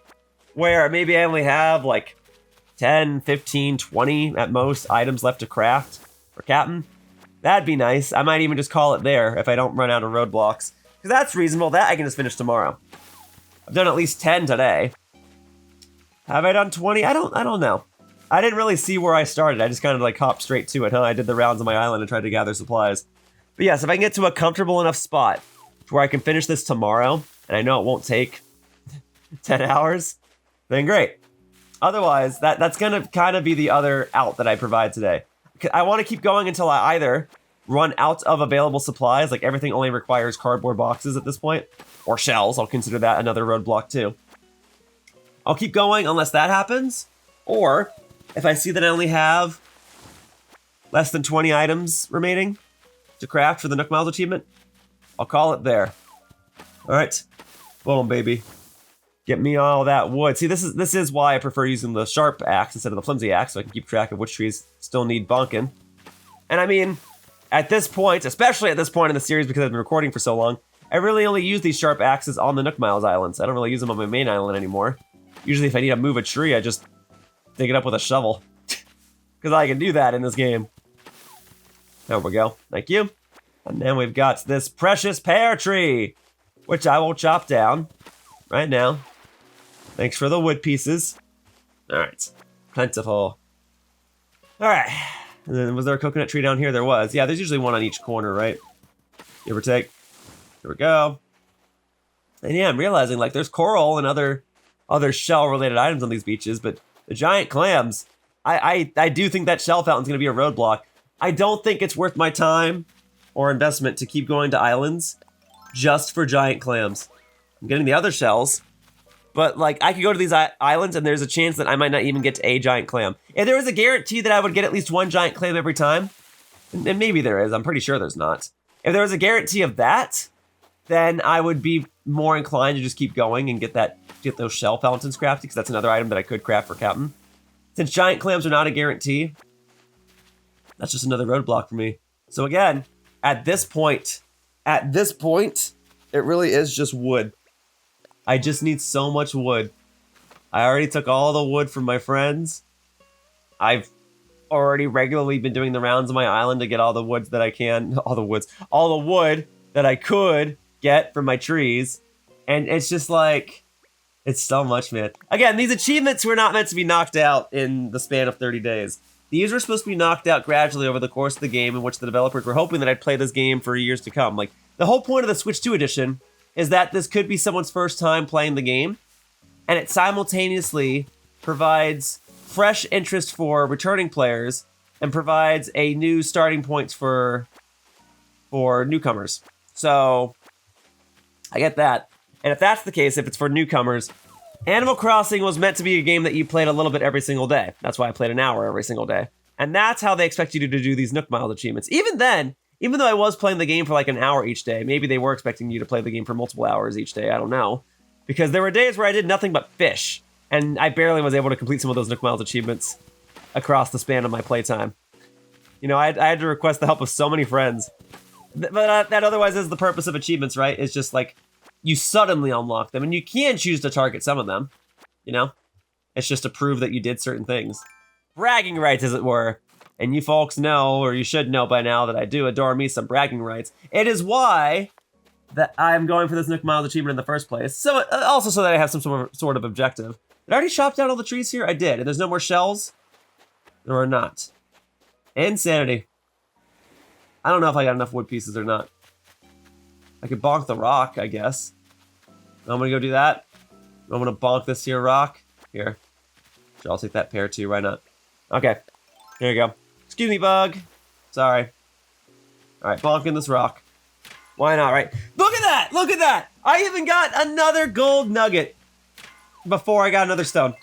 where maybe I only have like 10, 15, 20 at most items left to craft for Kapp'n, That'd be nice. I might even just call it there if I don't run out of roadblocks. Because that's reasonable. That I can just finish tomorrow. I've done at least 10 today. Have I done 20? I don't know. I didn't really see where I started. I just kind of like hopped straight to it, huh? I did the rounds on my island and tried to gather supplies. But yes, if I can get to a comfortable enough spot where I can finish this tomorrow, and I know it won't take 10 hours, then great. Otherwise, that's gonna kind of be the other out that I provide today. I want to keep going until I either run out of available supplies, like everything only requires cardboard boxes at this point, or shells. I'll consider that another roadblock too. I'll keep going unless that happens, or if I see that I only have less than 20 items remaining to craft for the Nook Miles achievement, I'll call it there. All right, boom, baby. Get me all that wood. See, this is why I prefer using the sharp axe instead of the flimsy axe, so I can keep track of which trees still need bonking. And I mean, at this point, especially at this point in the series because I've been recording for so long, I really only use these sharp axes on the Nook Miles islands. I don't really use them on my main island anymore. Usually if I need to move a tree, I just dig it up with a shovel. Because I can do that in this game. There we go. Thank you. And then we've got this precious pear tree, which I will chop down right now. Thanks for the wood pieces. All right. Plentiful. All right. And then was there a coconut tree down here? There was. Yeah, there's usually one on each corner, right? Give or take. Here we go. And yeah, I'm realizing like there's coral and other shell-related items on these beaches, but the giant clams, I do think that shell fountain's gonna be a roadblock. I don't think it's worth my time or investment to keep going to islands just for giant clams. I'm getting the other shells, but like I could go to these islands and there's a chance that I might not even get to a giant clam. If there was a guarantee that I would get at least one giant clam every time, and maybe there is, I'm pretty sure there's not. If there was a guarantee of that, then I would be more inclined to just keep going and get those shell fountains crafted, because that's another item that I could craft for Kapp'n. Since giant clams are not a guarantee, that's just another roadblock for me. So again, at this point, it really is just wood. I just need so much wood. I already took all the wood from my friends. I've already regularly been doing the rounds on my island to get all the woods that I can, all the wood that I could get from my trees. And it's just like, it's so much, man. Again, these achievements were not meant to be knocked out in the span of 30 days. These were supposed to be knocked out gradually over the course of the game, in which the developers were hoping that I'd play this game for years to come. Like, the whole point of the Switch 2 edition is that this could be someone's first time playing the game, and it simultaneously provides fresh interest for returning players and provides a new starting point for newcomers. So, I get that. And if that's the case, if it's for newcomers, Animal Crossing was meant to be a game that you played a little bit every single day. That's why I played an hour every single day. And that's how they expect you to do these Nook Miles achievements. Even then, even though I was playing the game for like an hour each day, maybe they were expecting you to play the game for multiple hours each day, I don't know. Because there were days where I did nothing but fish, and I barely was able to complete some of those Nook Miles achievements across the span of my playtime. You know, I had to request the help of so many friends. But that otherwise is the purpose of achievements, right? It's just like, you suddenly unlock them, and you can choose to target some of them, you know? It's just to prove that you did certain things. Bragging rights, as it were. And you folks know, or you should know by now, that I do adore me some bragging rights. It is why that I'm going for this Nook Miles achievement in the first place. So, also so that I have some sort of objective. Did I already chop down all the trees here? I did. And there's no more shells? There are not. Insanity. I don't know if I got enough wood pieces or not. I could bonk the rock, I guess. I'm gonna go do that. I'm gonna bonk this here rock. Here. Sure, I'll take that pear too, why not? Okay. Here you go. Excuse me, bug. Sorry. Alright, bonking this rock. Why not, right? Look at that! Look at that! I even got another gold nugget before I got another stone.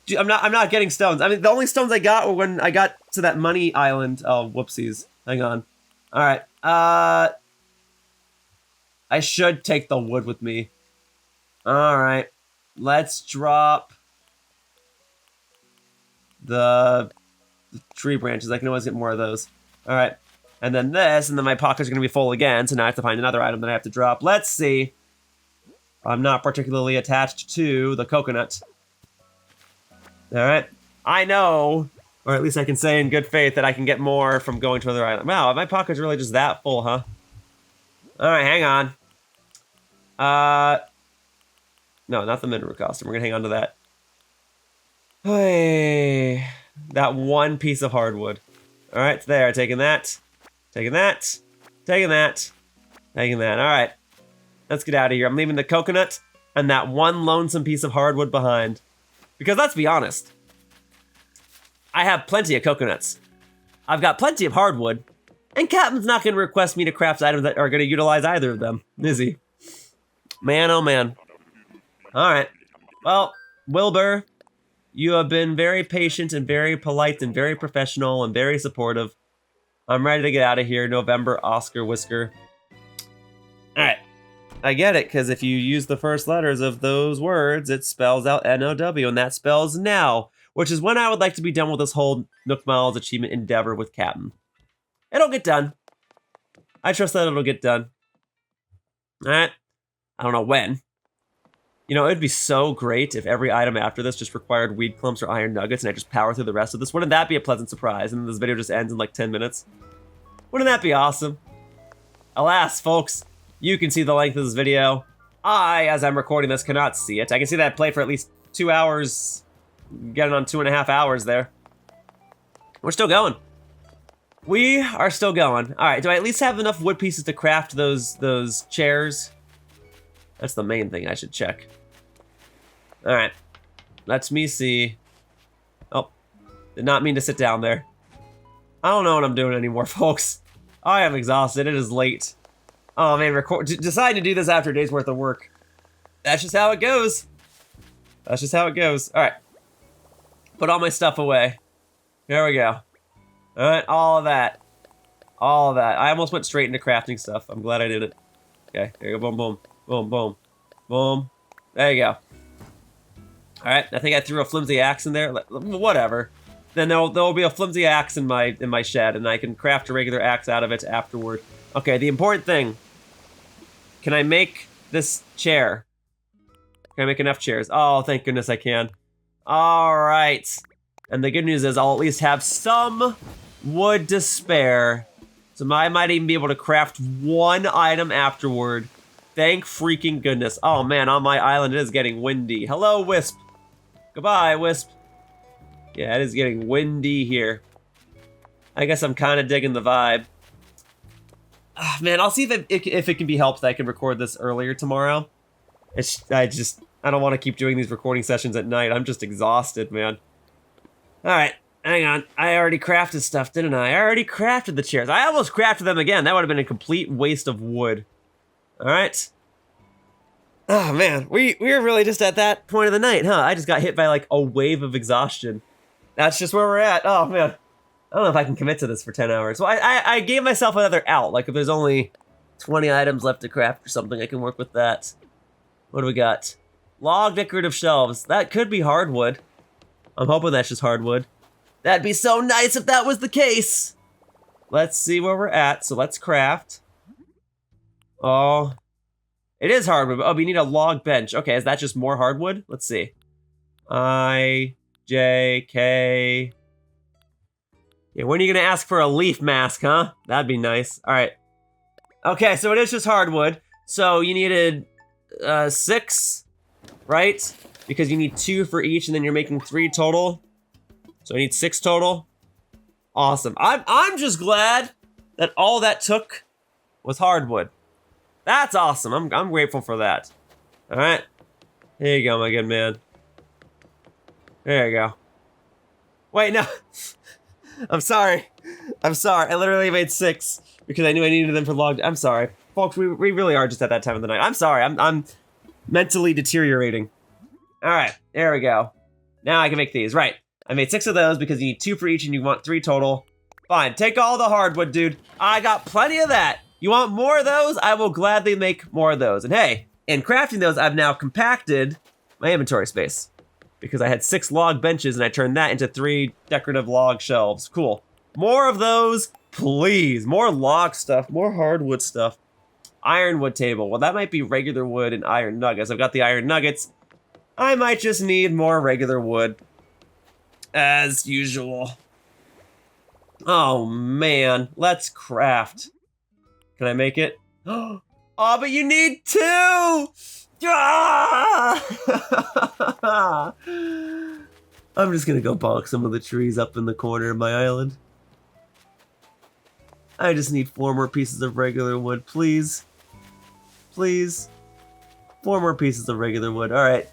Dude, I'm not getting stones. I mean, the only stones I got were when I got to that money island. Oh, whoopsies. Hang on. Alright. I should take the wood with me. Alright. Let's drop the tree branches. I can always get more of those. Alright. And then this, and then my pockets are going to be full again, so now I have to find another item that I have to drop. Let's see. I'm not particularly attached to the coconut. Alright. I know Or at least I can say in good faith that I can get more from going to another island. Wow, my pocket's really just that full, huh? Alright, hang on. No, not the mineral costume. We're gonna hang on to that. Hey, that one piece of hardwood. Alright, it's there. Taking that. Taking that. Taking that. Taking that. Alright. Let's get out of here. I'm leaving the coconut and that one lonesome piece of hardwood behind. Because let's be honest. I have plenty of coconuts. I've got plenty of hardwood. And Kapp'n's not going to request me to craft items that are going to utilize either of them, is he? Man, oh man. Alright. Well, Wilbur, you have been very patient and very polite and very professional and very supportive. I'm ready to get out of here. November, Oscar Whisker. Alright. I get it, because if you use the first letters of those words, it spells out N-O-W, and that spells now, which is when I would like to be done with this whole Nook Miles achievement endeavor with Kapp'n. It'll get done. I trust that it'll get done. Alright. I don't know when. You know, it'd be so great if every item after this just required weed clumps or iron nuggets and I just power through the rest of this. Wouldn't that be a pleasant surprise? And this video just ends in like 10 minutes. Wouldn't that be awesome? Alas, folks, you can see the length of this video. I, as I'm recording this, cannot see it. I can see that I played for at least 2 hours, getting on 2.5 hours there. We're still going. We are still going. All right, do I at least have enough wood pieces to craft those chairs? That's the main thing I should check. All right, let me see. Oh, did not mean to sit down there. I don't know what I'm doing anymore, folks. I am exhausted. It is late. Oh man, decide to do this after a day's worth of work. That's just how it goes. That's just how it goes. All right, put all my stuff away. There we go. All right, all of that. All of that. I almost went straight into crafting stuff. I'm glad I did it. Okay, there you go. Boom, boom, boom, boom, boom. There you go. All right, I think I threw a flimsy axe in there. Whatever. Then there'll be a flimsy axe in my shed, and I can craft a regular axe out of it afterward. Okay, the important thing. Can I make this chair? Can I make enough chairs? Oh, thank goodness I can. All right. And the good news is I'll at least have some wood to spare. So I might even be able to craft one item afterward. Thank freaking goodness. Oh man, on my island it is getting windy. Hello, Wisp. Goodbye, Wisp. Yeah, it is getting windy here. I guess I'm kind of digging the vibe. Man, I'll see if it can be helped that I can record this earlier tomorrow. I don't want to keep doing these recording sessions at night. I'm just exhausted, man. Alright, hang on. I already crafted stuff, didn't I? I already crafted the chairs. I almost crafted them again. That would have been a complete waste of wood. Alright. Oh, man. We were really just at that point of the night, huh? I just got hit by, like, a wave of exhaustion. That's just where we're at. Oh, man. I don't know if I can commit to this for 10 hours. Well, I gave myself another out. Like, if there's only 20 items left to craft or something, I can work with that. What do we got? Log decorative shelves. That could be hardwood. I'm hoping that's just hardwood. That'd be so nice if that was the case. Let's see where we're at. So let's craft. Oh, it is hardwood. Oh, we need a log bench. Okay, is that just more hardwood? Let's see. I, J, K. Yeah, when are you gonna ask for a leaf mask, huh? That'd be nice. All right. Okay, so it is just hardwood. So you needed 6, right? Because you need 2 for each, and then you're making 3 total. So I need 6 total. Awesome. I'm just glad that all that took was hardwood. That's awesome. I'm grateful for that. All right. Here you go, my good man. There you go. Wait, no. I'm sorry. I'm sorry. I literally made 6 because I knew I needed them for log. I'm sorry, folks. We really are just at that time of the night. I'm sorry. I'm mentally deteriorating. All right, there we go. Now I can make these. Right. I made 6 of those because you need 2 for each and you want 3 total. Fine. Take all the hardwood, dude. I got plenty of that. You want more of those? I will gladly make more of those. And hey, in crafting those, I've now compacted my inventory space because I had 6 log benches and I turned that into 3 decorative log shelves. Cool. More of those, please. More log stuff, more hardwood stuff. Ironwood table. Well, that might be regular wood and iron nuggets. I've got the iron nuggets. I might just need more regular wood. As usual. Oh man, let's craft. Can I make it? Oh, but you need 2! Ah! I'm just gonna go bonk some of the trees up in the corner of my island. I just need 4 more pieces of regular wood, please. Please. 4 more pieces of regular wood. Alright.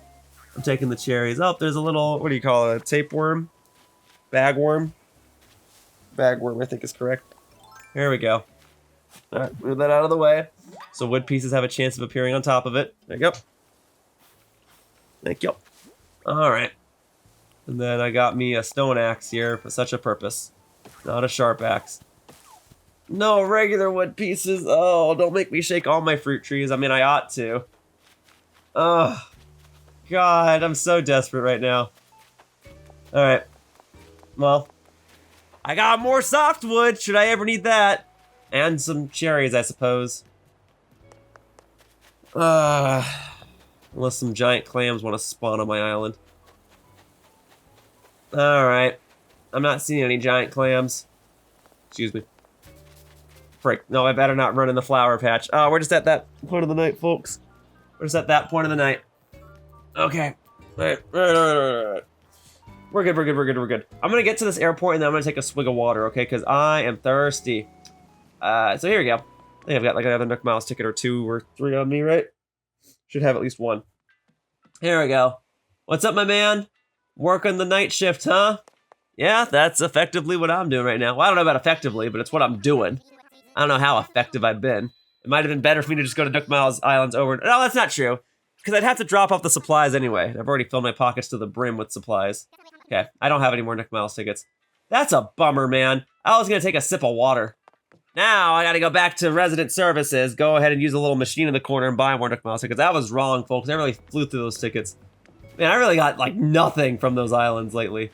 I'm taking the cherries. Oh, there's a little, what do you call it? A tapeworm? Bagworm? Bagworm, I think is correct. Here we go. Alright, move that out of the way. So wood pieces have a chance of appearing on top of it. There you go. Thank you. Alright. And then I got me a stone axe here for such a purpose. Not a sharp axe. No regular wood pieces. Oh, don't make me shake all my fruit trees. I mean, I ought to. Oh, God, I'm so desperate right now. Alright. Well, I got more softwood, should I ever need that. And some cherries, I suppose. Unless some giant clams want to spawn on my island. Alright. I'm not seeing any giant clams. Excuse me. Frick. No, I better not run in the flower patch. Oh, we're just at that point of the night, folks. We're just at that point of the night. Okay. Alright. We're good, we're good, we're good, we're good. I'm gonna get to this airport and then I'm gonna take a swig of water, okay? Because I am thirsty. So here we go. I think I've got like another Nook Miles ticket or 2 or 3 on me, right? Should have at least 1. Here we go. What's up, my man? Working the night shift, huh? Yeah, that's effectively what I'm doing right now. Well, I don't know about effectively, but it's what I'm doing. I don't know how effective I've been. It might have been better for me to just go to Nook Miles Islands over. No, that's not true. Because I'd have to drop off the supplies anyway. I've already filled my pockets to the brim with supplies. Okay, I don't have any more Nook Miles tickets. That's a bummer, man. I was gonna take a sip of water. Now I gotta go back to resident services, go ahead and use a little machine in the corner and buy more Nook Miles tickets. That was wrong, folks. I really flew through those tickets. Man, I really got like nothing from those islands lately.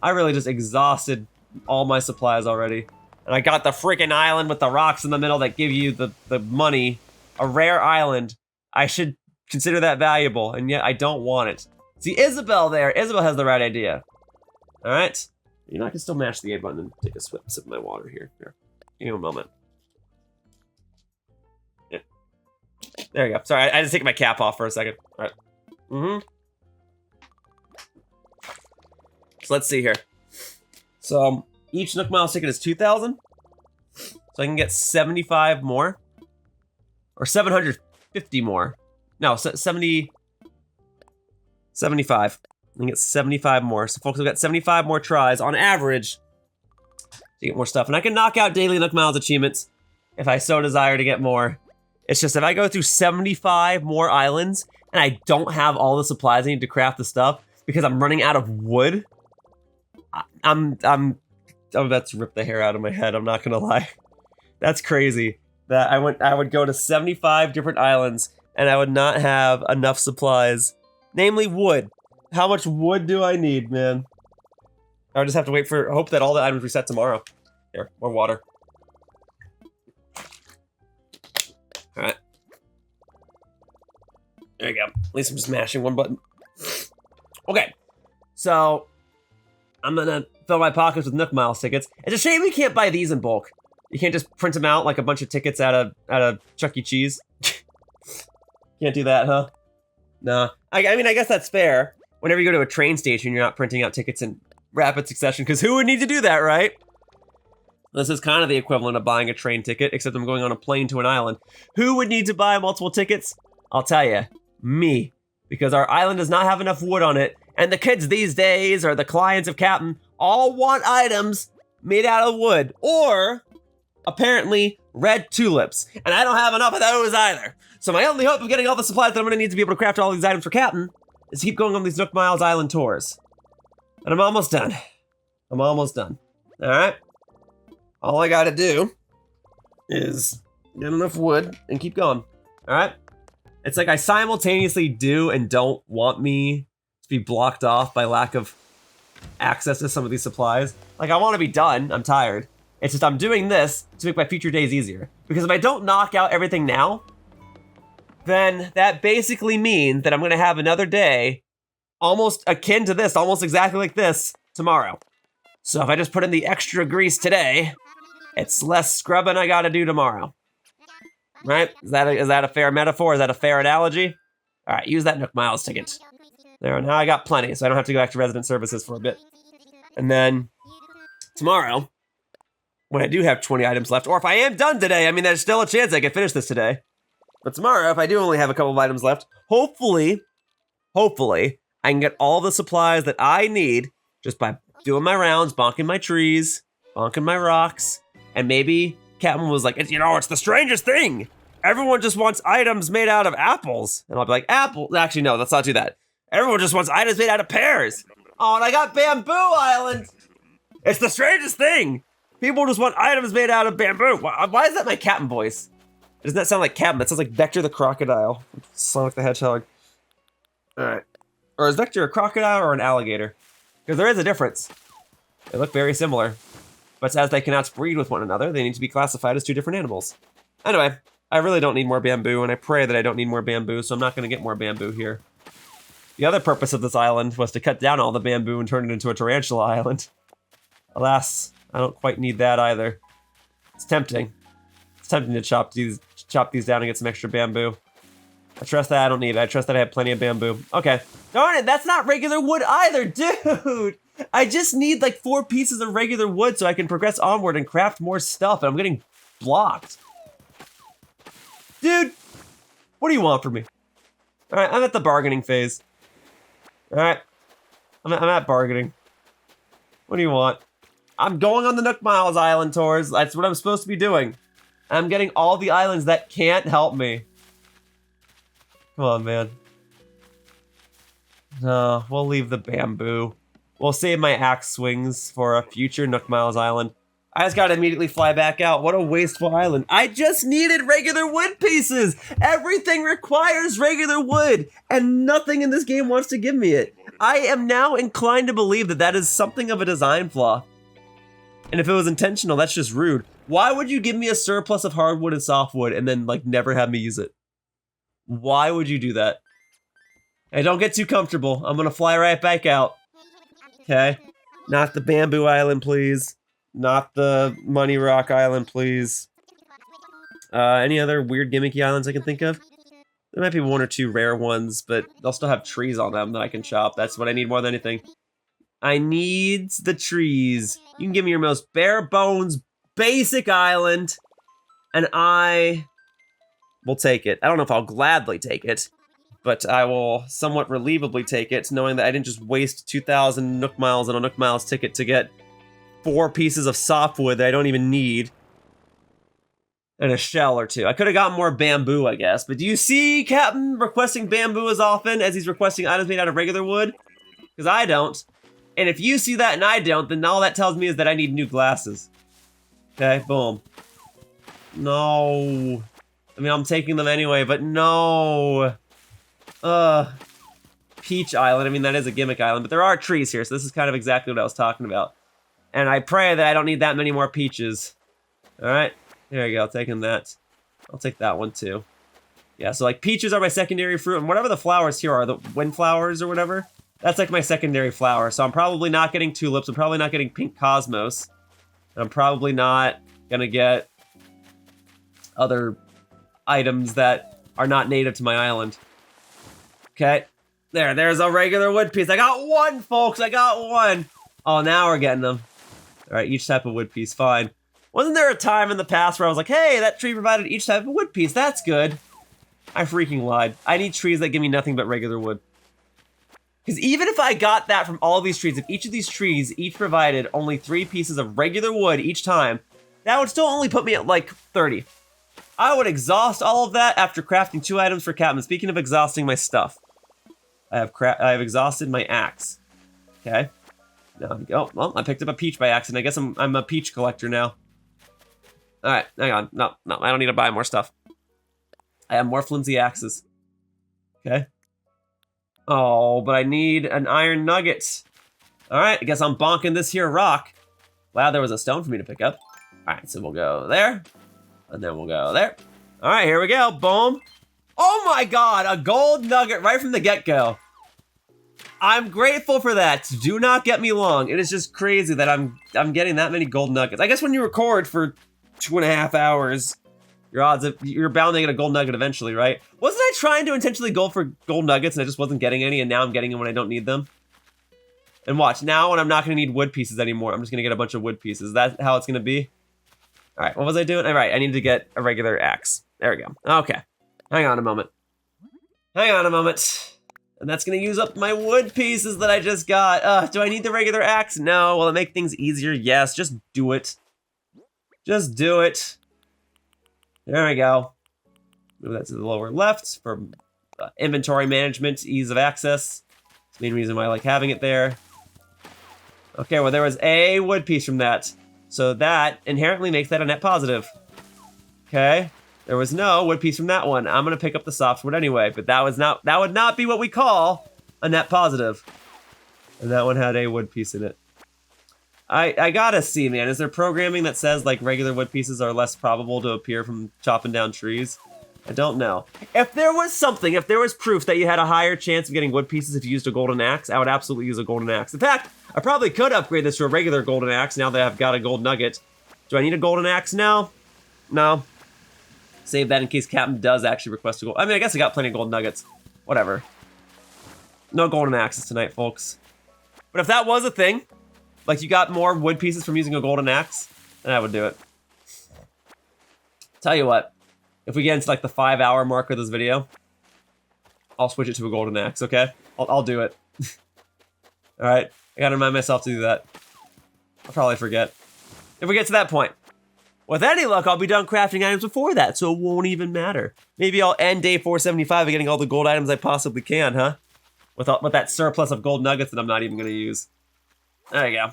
I really just exhausted all my supplies already. And I got the freaking island with the rocks in the middle that give you the money. A rare island. I should consider that valuable, and yet I don't want it. See, Isabel there. Isabel has the right idea. Alright. You know, I can still mash the A button and take a sip of my water here. Here. Give me a moment. Yeah. There you go. Sorry, I just take my cap off for a second. Alright. So let's see here. So each Nook Miles ticket is 2,000. So I can get 75 more. Or 750 more. No, 75. I can get 75 more. So folks, I've got 75 more tries on average to get more stuff. And I can knock out daily Nook Miles achievements if I so desire to get more. It's just if I go through 75 more islands and I don't have all the supplies I need to craft the stuff because I'm running out of wood, I'm about to rip the hair out of my head, I'm not gonna lie. That's crazy. That I would go to 75 different islands and I would not have enough supplies. Namely wood. How much wood do I need, man? I would just have to wait for, hope that all the items reset tomorrow. Here, more water. Alright. There you go. At least I'm just mashing one button. Okay. So, I'm gonna fill my pockets with Nook Miles tickets. It's a shame we can't buy these in bulk. You can't just print them out like a bunch of tickets at a Chuck E. Cheese. Can't do that, huh? Nah. I mean, I guess that's fair. Whenever you go to a train station, you're not printing out tickets in rapid succession, because who would need to do that, right? This is kind of the equivalent of buying a train ticket, except I'm going on a plane to an island. Who would need to buy multiple tickets? I'll tell you, me. Because our island does not have enough wood on it, and the kids these days, or the clients of Kapp'n, all want items made out of wood, or, apparently, red tulips. And I don't have enough of those either. So my only hope of getting all the supplies that I'm gonna need to be able to craft all these items for Kapp'n is to keep going on these Nook Miles Island tours. And I'm almost done. I'm almost done. Alright? All I gotta do is get enough wood and keep going. Alright? It's like I simultaneously do and don't want me to be blocked off by lack of access to some of these supplies. Like, I want to be done. I'm tired. It's just I'm doing this to make my future days easier. Because if I don't knock out everything now, then that basically means that I'm going to have another day almost akin to this, almost exactly like this, tomorrow. So if I just put in the extra grease today, it's less scrubbing I gotta do tomorrow. Right? Is that a fair metaphor? Is that a fair analogy? All right, use that Nook Miles ticket. There, now I got plenty, so I don't have to go back to resident services for a bit. And then tomorrow, when I do have 20 items left, or if I am done today, I mean, there's still a chance I can finish this today. But tomorrow, if I do only have a couple of items left, hopefully, I can get all the supplies that I need just by doing my rounds, bonking my trees, bonking my rocks, and maybe Kapp'n was like, it's the strangest thing. Everyone just wants items made out of apples. And I'll be like, apple? Actually, no, let's not do that. Everyone just wants items made out of pears. Oh, and I got Bamboo Island. It's the strangest thing. People just want items made out of bamboo. Why is that my Kapp'n voice? Doesn't that sound like Kapp'n? That sounds like Vector the Crocodile. Sonic the Hedgehog. All right. Or is Vector a crocodile or an alligator? Because there is a difference. They look very similar. But as they cannot breed with one another, they need to be classified as two different animals. Anyway, I really don't need more bamboo, and I pray that I don't need more bamboo, so I'm not going to get more bamboo here. The other purpose of this island was to cut down all the bamboo and turn it into a tarantula island. Alas, I don't quite need that either. It's tempting. It's tempting to chop these down and get some extra bamboo. I trust that I don't need it. I trust that I have plenty of bamboo. Okay. Darn it, that's not regular wood either, dude! I just need like 4 pieces of regular wood so I can progress onward and craft more stuff, and I'm getting blocked. Dude, what do you want from me? All right, I'm at the bargaining phase. All right, I'm at bargaining. What do you want? I'm going on the Nook Miles Island tours. That's what I'm supposed to be doing. I'm getting all the islands that can't help me. Come on, man. No, we'll leave the bamboo. We'll save my axe swings for a future Nook Miles Island. I just gotta immediately fly back out. What a wasteful island. I just needed regular wood pieces. Everything requires regular wood, and nothing in this game wants to give me it. I am now inclined to believe that that is something of a design flaw. And if it was intentional, that's just rude. Why would you give me a surplus of hardwood and softwood and then like never have me use it? Why would you do that? Hey, don't get too comfortable. I'm gonna fly right back out. Okay? Not the bamboo island, please. Not the money rock island, please. Any other weird gimmicky islands I can think of? There might be 1 or 2 rare ones, but they'll still have trees on them that I can chop. That's what I need more than anything. I need the trees. You can give me your most bare bones, basic island, and I will take it. I don't know if I'll gladly take it, but I will somewhat relievably take it, knowing that I didn't just waste 2,000 Nook Miles on a Nook Miles ticket to get 4 pieces of softwood that I don't even need. And a shell or 2. I could have gotten more bamboo, I guess. But do you see Kapp'n requesting bamboo as often as he's requesting items made out of regular wood? Because I don't. And if you see that and I don't, then all that tells me is that I need new glasses. Okay, boom. No. I mean, I'm taking them anyway, but no. Peach Island. I mean, that is a gimmick island, but there are trees here, so this is kind of exactly what I was talking about. And I pray that I don't need that many more peaches. All right, there you go, taking that. I'll take that one too. Yeah, so like peaches are my secondary fruit, and whatever the flowers here are, the wind flowers or whatever, that's like my secondary flower. So I'm probably not getting tulips, I'm probably not getting pink cosmos, and I'm probably not gonna get other items that are not native to my island. Okay, there's a regular wood piece. I got 1, folks, I got 1. Oh, now we're getting them. All right, each type of wood piece, fine. Wasn't there a time in the past where I was like, hey, that tree provided each type of wood piece, that's good. I freaking lied. I need trees that give me nothing but regular wood. Because even if I got that from all of these trees, if each of these trees each provided only 3 pieces of regular wood each time, that would still only put me at like 30. I would exhaust all of that after crafting 2 items for Kapp'n. Speaking of exhausting my stuff, I have exhausted my axe. Okay. Now, oh, well, I picked up a peach by accident. I guess I'm a peach collector now. All right, hang on. No, I don't need to buy more stuff. I have more flimsy axes. Okay. Oh, but I need an iron nugget. All right, I guess I'm bonking this here rock. Wow, there was a stone for me to pick up. All right, so we'll go there, and then we'll go there. All right, here we go. Boom. Oh my God, a gold nugget right from the get-go. I'm grateful for that. Do not get me wrong. It is just crazy that I'm getting that many gold nuggets. I guess when you record for 2.5 hours, you're bound to get a gold nugget eventually, right? Wasn't I trying to intentionally go for gold nuggets and I just wasn't getting any, and now I'm getting them when I don't need them? And watch, now when I'm not gonna need wood pieces anymore, I'm just gonna get a bunch of wood pieces. That's how it's gonna be. All right, what was I doing? All right, I need to get a regular axe. There we go. Okay, hang on a moment. Hang on a moment. And that's gonna use up my wood pieces that I just got. Do I need the regular axe? No. Will it make things easier? Yes, just do it. Just do it. There we go. Move that to the lower left for inventory management, ease of access. It's the main reason why I like having it there. Okay, well there was a wood piece from that. So that inherently makes that a net positive. Okay. There was no wood piece from that one. I'm gonna pick up the softwood anyway, but that would not be what we call a net positive. And that one had a wood piece in it. I gotta see, man, is there programming that says like regular wood pieces are less probable to appear from chopping down trees? I don't know. If there was proof that you had a higher chance of getting wood pieces if you used a golden axe, I would absolutely use a golden axe. In fact, I probably could upgrade this to a regular golden axe now that I've got a gold nugget. Do I need a golden axe now? No. Save that in case Kapp'n does actually request a gold. I mean, I guess I got plenty of gold nuggets. Whatever. No golden axes tonight, folks. But if that was a thing, like you got more wood pieces from using a golden axe, then I would do it. Tell you what, if we get into like the 5-hour mark of this video, I'll switch it to a golden axe, okay? I'll do it. All right, I gotta remind myself to do that. I'll probably forget. If we get to that point. With any luck, I'll be done crafting items before that, so it won't even matter. Maybe I'll end day 475 by getting all the gold items I possibly can, huh? With that surplus of gold nuggets that I'm not even gonna use. There you go.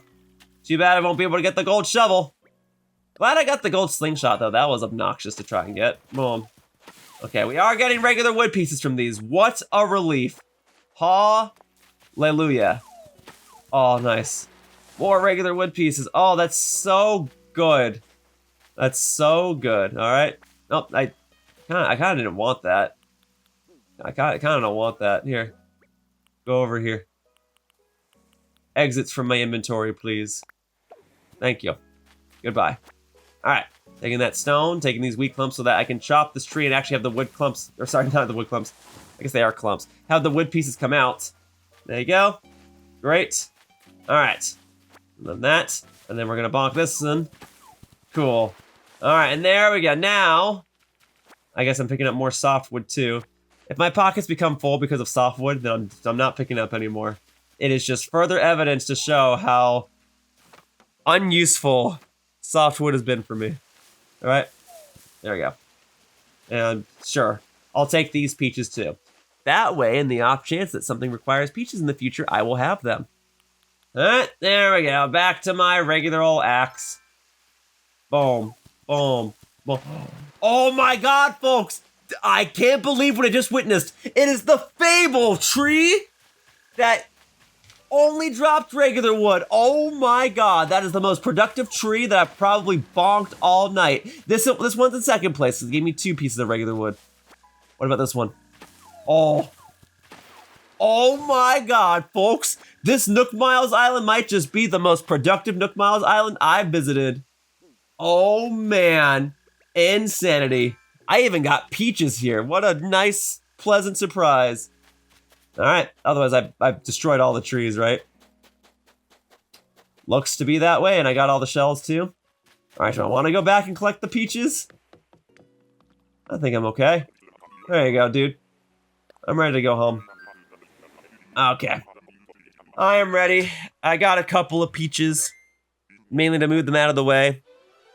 Too bad I won't be able to get the gold shovel. Glad I got the gold slingshot, though. That was obnoxious to try and get. Boom. Okay, we are getting regular wood pieces from these. What a relief. Hallelujah. Oh, nice. More regular wood pieces. Oh, that's so good. That's so good. All right. Nope, I kind of didn't want that. I kind of don't want that. Here. Go over here. Exits from my inventory, please. Thank you. Goodbye. All right. Taking that stone, taking these wheat clumps so that I can chop this tree and actually have the wood clumps, or sorry, not the wood clumps. I guess they are clumps. Have the wood pieces come out. There you go. Great. All right. And then that. And then we're going to bonk this one. Cool. All right. And there we go. Now, I guess I'm picking up more softwood too. If my pockets become full because of softwood, then I'm not picking up anymore. It is just further evidence to show how unuseful softwood has been for me. All right. There we go. And sure, I'll take these peaches too. That way, in the off chance that something requires peaches in the future, I will have them. All right, there we go. Back to my regular old axe. Boom, boom, boom. Oh my God, folks. I can't believe what I just witnessed. It is the Fable tree that only dropped regular wood. Oh my God, that is the most productive tree that I've probably bonked all night. This one's in second place. It gave me 2 pieces of regular wood. What about this one? Oh my God, folks. This Nook Miles Island might just be the most productive Nook Miles Island I've visited. Oh man, insanity. I even got peaches here. What a nice, pleasant surprise. All right, otherwise I've destroyed all the trees, right? Looks to be that way, and I got all the shells too. All right, do I want to go back and collect the peaches? I think I'm okay. There you go, dude. I'm ready to go home. Okay. I am ready. I got a couple of peaches, mainly to move them out of the way.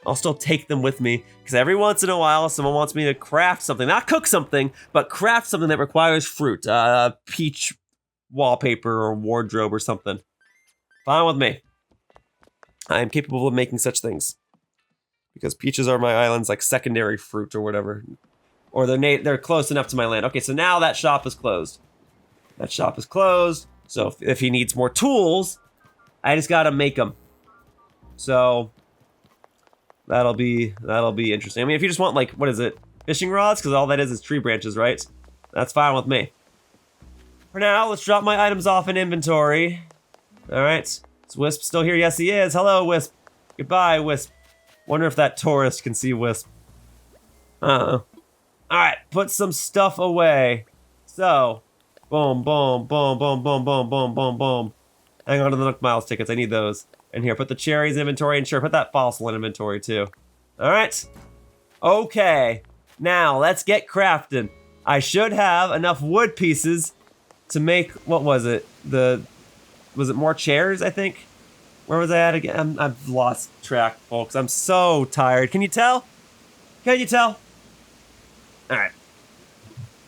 I'll still take them with me, because every once in a while, someone wants me to craft something. Not cook something, but craft something that requires fruit. Peach wallpaper or wardrobe or something. Fine with me. I am capable of making such things. Because peaches are my island's like secondary fruit or whatever. Or they're close enough to my land. Okay, so now that shop is closed. That shop is closed. So if he needs more tools, I just gotta make them. So that'll be interesting. I mean, if you just want like, what is it? Fishing rods? Because all that is tree branches, right? That's fine with me. For now, let's drop my items off in inventory. All right. Is Wisp still here? Yes, he is. Hello, Wisp. Goodbye, Wisp. Wonder if that tourist can see Wisp. All right, put some stuff away. So, boom, boom, boom, boom, boom, boom, boom, boom, boom. Hang on to the Nook Miles tickets. I need those. And here, put the cherries in inventory, and sure, put that fossil in inventory too. All right. Okay. Now let's get crafting. I should have enough wood pieces to make, what was it? Was it more chairs, I think? Where was I at again? I've lost track, folks. I'm so tired. Can you tell? Can you tell? All right.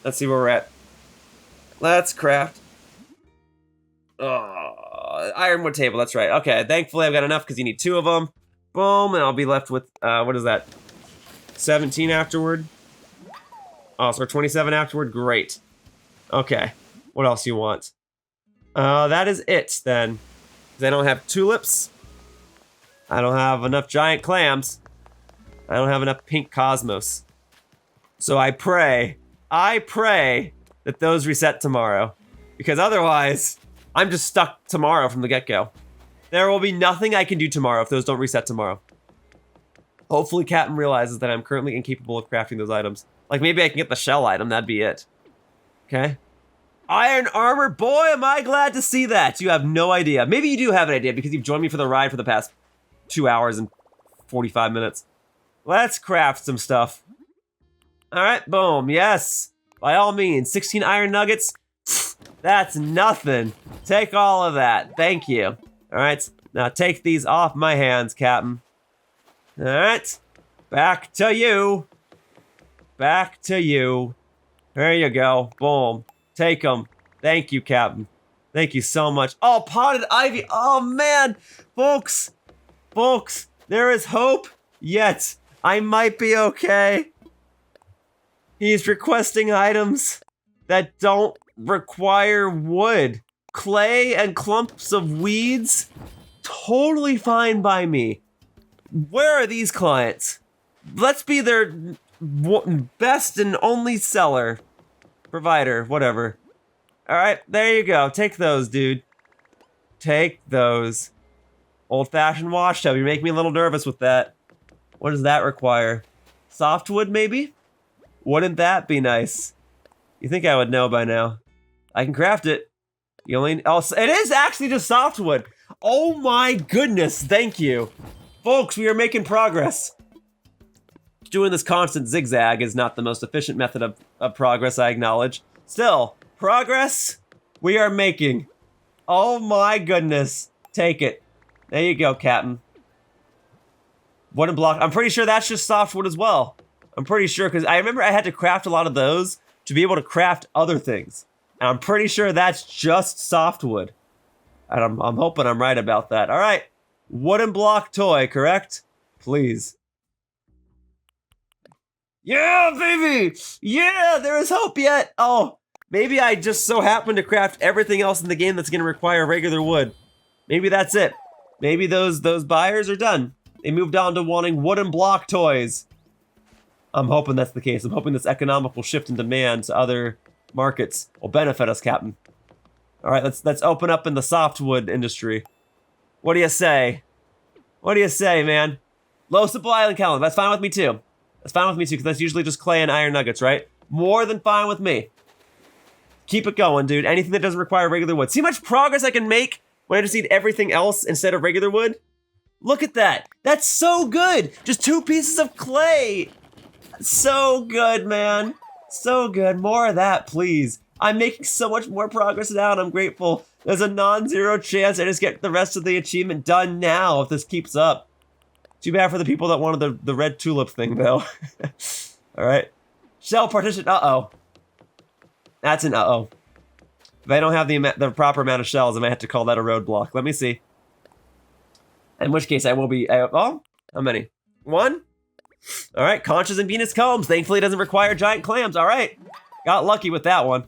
Let's see where we're at. Let's craft. Oh, ironwood table, that's right. Okay, thankfully I've got enough because you need 2 of them. Boom, and I'll be left with, what is that? 17 afterward? Oh, so 27 afterward? Great. Okay, what else you want? That is it, then. I don't have tulips. I don't have enough giant clams. I don't have enough pink cosmos. So I pray that those reset tomorrow. Because otherwise, I'm just stuck tomorrow from the get-go. There will be nothing I can do tomorrow if those don't reset tomorrow. Hopefully Kapp'n realizes that I'm currently incapable of crafting those items. Like maybe I can get the shell item, that'd be it. Okay? Iron armor, boy, am I glad to see that. You have no idea. Maybe you do have an idea because you've joined me for the ride for the past 2 hours and 45 minutes. Let's craft some stuff. All right, boom, yes. By all means, 16 iron nuggets. That's nothing. Take all of that, thank you. All right, now take these off my hands, Kapp'n. All right, back to you. Back to you. There you go, boom. Take them. Thank you, Kapp'n. Thank you so much. Oh, potted ivy. Oh, man. Folks, there is hope yet. I might be okay. He's requesting items that don't require wood. Clay and clumps of weeds? Totally fine by me. Where are these clients? Let's be their best and only seller. Provider, whatever. All right, there you go. Take those, dude. Take those. Old-fashioned wash tub. You make me a little nervous with that. What does that require? Softwood, maybe? Wouldn't that be nice? You think I would know by now. I can craft it. You only... Oh, it is actually just softwood. Oh my goodness, thank you. Folks, we are making progress. Doing this constant zigzag is not the most efficient method of progress, I acknowledge. Still, progress we are making. Oh my goodness. Take it. There you go, Kapp'n. Wooden block. I'm pretty sure that's just softwood as well. I'm pretty sure, because I remember I had to craft a lot of those to be able to craft other things. And I'm pretty sure that's just softwood. And I'm hoping I'm right about that. All right. Wooden block toy, correct? Please. Yeah, baby! Yeah, there is hope yet! Oh, maybe I just so happen to craft everything else in the game that's gonna require regular wood. Maybe that's it. Maybe those buyers are done. They moved on to wanting wooden block toys. I'm hoping that's the case. I'm hoping this economical shift in demand to other markets will benefit us, Kapp'n. All right, let's open up in the softwood industry. What do you say? What do you say, man? Low supply island calendar. That's fine with me too. That's fine with me too, because that's usually just clay and iron nuggets, right? More than fine with me. Keep it going, dude. Anything that doesn't require regular wood. See how much progress I can make when I just need everything else instead of regular wood? Look at that. That's so good. Just 2 pieces of clay. So good, man. So good. More of that, please. I'm making so much more progress now, and I'm grateful. There's a non-zero chance I just get the rest of the achievement done now if this keeps up. Too bad for the people that wanted the red tulip thing, though. All right. Shell partition. Uh-oh. That's an uh-oh. If I don't have the proper amount of shells, I might have to call that a roadblock. Let me see. In which case, I will be... oh, how many? 1? All right. Conchas and Venus combs. Thankfully, it doesn't require giant clams. All right. Got lucky with that one.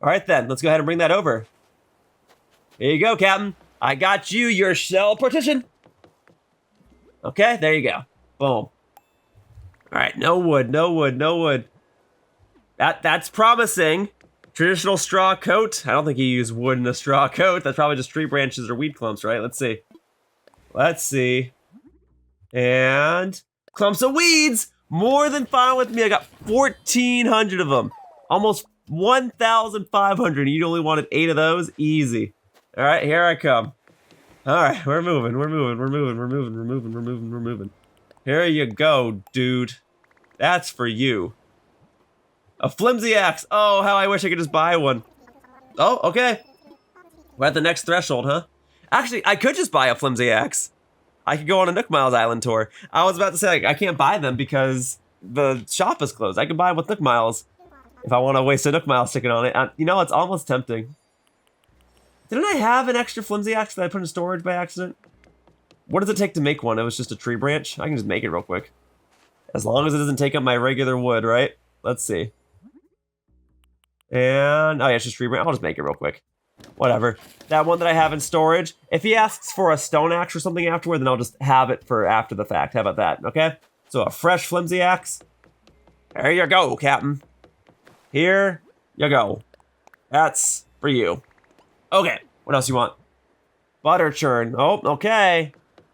All right, then. Let's go ahead and bring that over. Here you go, Kapp'n. I got you your shell partition. Okay, there you go. Boom. All right, no wood, no wood, no wood. That's promising. Traditional straw coat. I don't think you use wood in a straw coat. That's probably just tree branches or weed clumps, right? Let's see. Let's see. And clumps of weeds. More than fine with me. I got 1,400 of them. Almost 1,500. You only wanted 8 of those? Easy. All right, here I come. All right, we're moving. Here you go, dude. That's for you. A flimsy axe. Oh, how I wish I could just buy one. Oh, okay. We're at the next threshold, huh? Actually, I could just buy a flimsy axe. I could go on a Nook Miles Island tour. I was about to say, like, I can't buy them because the shop is closed. I can buy them with Nook Miles if I want to waste a Nook Miles ticket on it. You know, it's almost tempting. Didn't I have an extra flimsy axe that I put in storage by accident? What does it take to make one? It was just a tree branch? I can just make it real quick. As long as it doesn't take up my regular wood, right? Let's see. And, oh yeah, it's just tree branch. I'll just make it real quick. Whatever. That one that I have in storage, if he asks for a stone axe or something afterward, then I'll just have it for after the fact. How about that, okay? So a fresh flimsy axe. There you go, Kapp'n. Here you go. That's for you. Okay, what else you want? Butter churn. Oh, okay.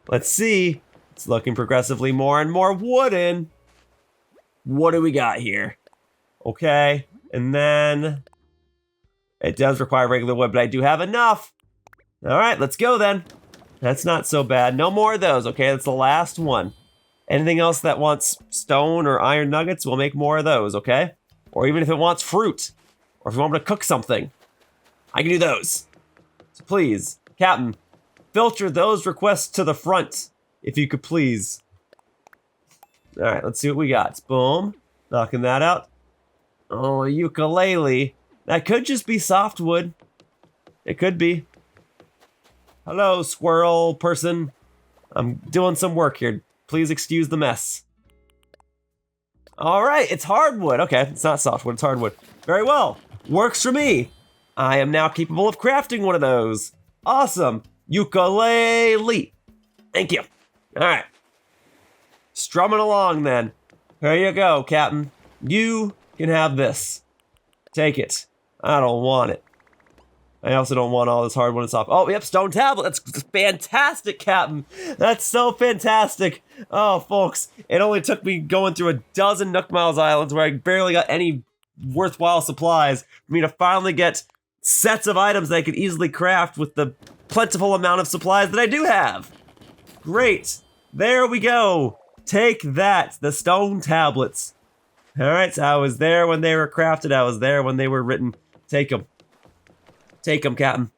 Let's see. It's looking progressively more and more wooden. What do we got here? Okay, and then it does require regular wood, but I do have enough. All right, let's go then. That's not so bad. No more of those, okay? That's the last one. Anything else that wants stone or iron nuggets, we'll make more of those, okay? Or even if it wants fruit, or if you want me to cook something, I can do those. So please, Kapp'n, filter those requests to the front, if you could please. All right, let's see what we got. Boom, knocking that out. Oh, a ukulele. That could just be softwood. It could be. Hello, squirrel person. I'm doing some work here. Please excuse the mess. All right, it's hardwood. Okay, it's not softwood, it's hardwood. Very well, works for me. I am now capable of crafting one of those. Awesome, ukulele. Thank you. All right, strumming along then. Here you go, Kapp'n. You can have this. Take it. I don't want it. I also don't want all this hardwood and soft. Oh, yep, stone tablet. That's fantastic, Kapp'n. That's so fantastic. Oh, folks, it only took me going through a dozen Nook Miles Islands where I barely got any worthwhile supplies for me to finally get sets of items that I could easily craft with the plentiful amount of supplies that I do have. Great. There we go. Take that, the stone tablets. All right, so I was there when they were crafted. I was there when they were written. Take them. Take them, Kapp'n.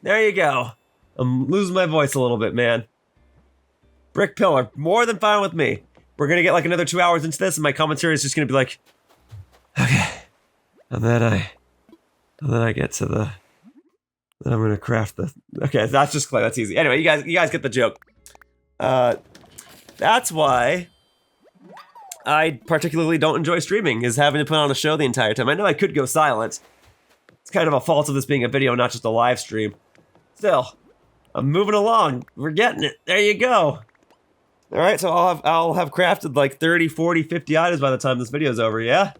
There you go. I'm losing my voice a little bit, man. Brick pillar, more than fine with me. We're gonna get like another 2 hours into this, and my commentary is just gonna be like, okay, and then I get to the. Then I'm gonna craft the. Okay, that's just clay. That's easy. Anyway, you guys get the joke. That's why I particularly don't enjoy streaming, is having to put on a show the entire time. I know I could go silent. It's kind of a fault of this being a video, not just a live stream. Still, I'm moving along. We're getting it. There you go. All right, so I'll have crafted like 30, 40, 50 items by the time this video's over, yeah?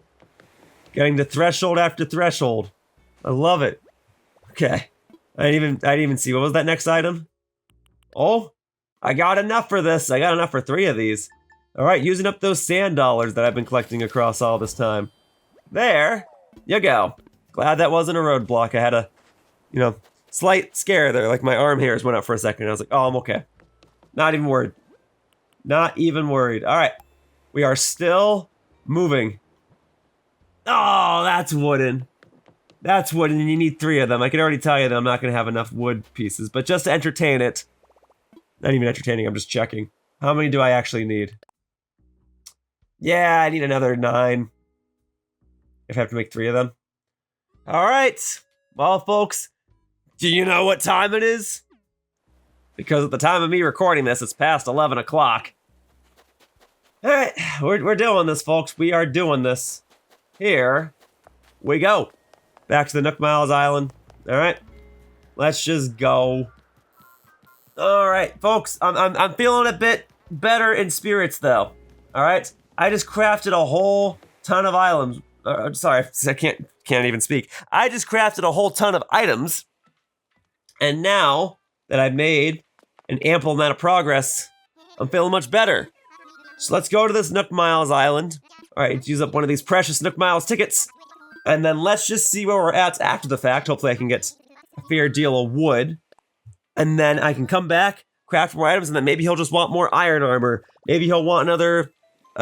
Getting to threshold after threshold. I love it. Okay. I didn't even see. What was that next item? Oh, I got enough for this. I got enough for 3 of these. All right, using up those sand dollars that I've been collecting across all this time. There you go. Glad that wasn't a roadblock. I had a, slight scare there. Like my arm hairs went up for a second. I was like, oh, I'm okay. Not even worried. Not even worried. All right. We are still moving. Oh, that's wooden. That's wooden, and you need 3 of them. I can already tell you that I'm not going to have enough wood pieces, but just to entertain it. Not even entertaining, I'm just checking. How many do I actually need? Yeah, I need another 9. If I have to make 3 of them. All right. Well, folks, do you know what time it is? Because at the time of me recording this, it's past 11 o'clock. All right, we're doing this, folks. We are doing this. Here we go. Back to the Nook Miles Island. All right, let's just go. All right, folks, I'm feeling a bit better in spirits, though. All right, I just crafted a whole ton of sorry, I can't even speak. I just crafted a whole ton of items, and now that I've made an ample amount of progress, I'm feeling much better. So let's go to this Nook Miles island. All right, use up one of these precious Nook Miles tickets, and then let's just see where we're at after the fact. Hopefully I can get a fair deal of wood, and then I can come back, craft more items, and then maybe he'll just want more iron armor. Maybe he'll want another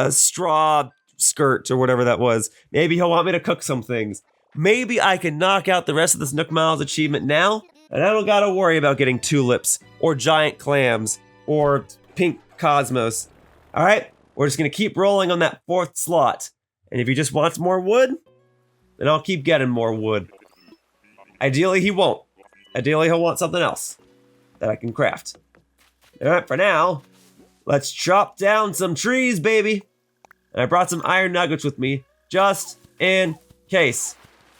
straw skirt or whatever that was. Maybe he'll want me to cook some things. Maybe I can knock out the rest of this Nook Miles achievement now, and I don't gotta worry about getting tulips, or giant clams, or pink cosmos. Alright, we're just gonna keep rolling on that 4th slot. And if he just wants more wood, then I'll keep getting more wood. Ideally, he won't. Ideally, he'll want something else that I can craft. Alright, for now, let's chop down some trees, baby. And I brought some iron nuggets with me, just in case.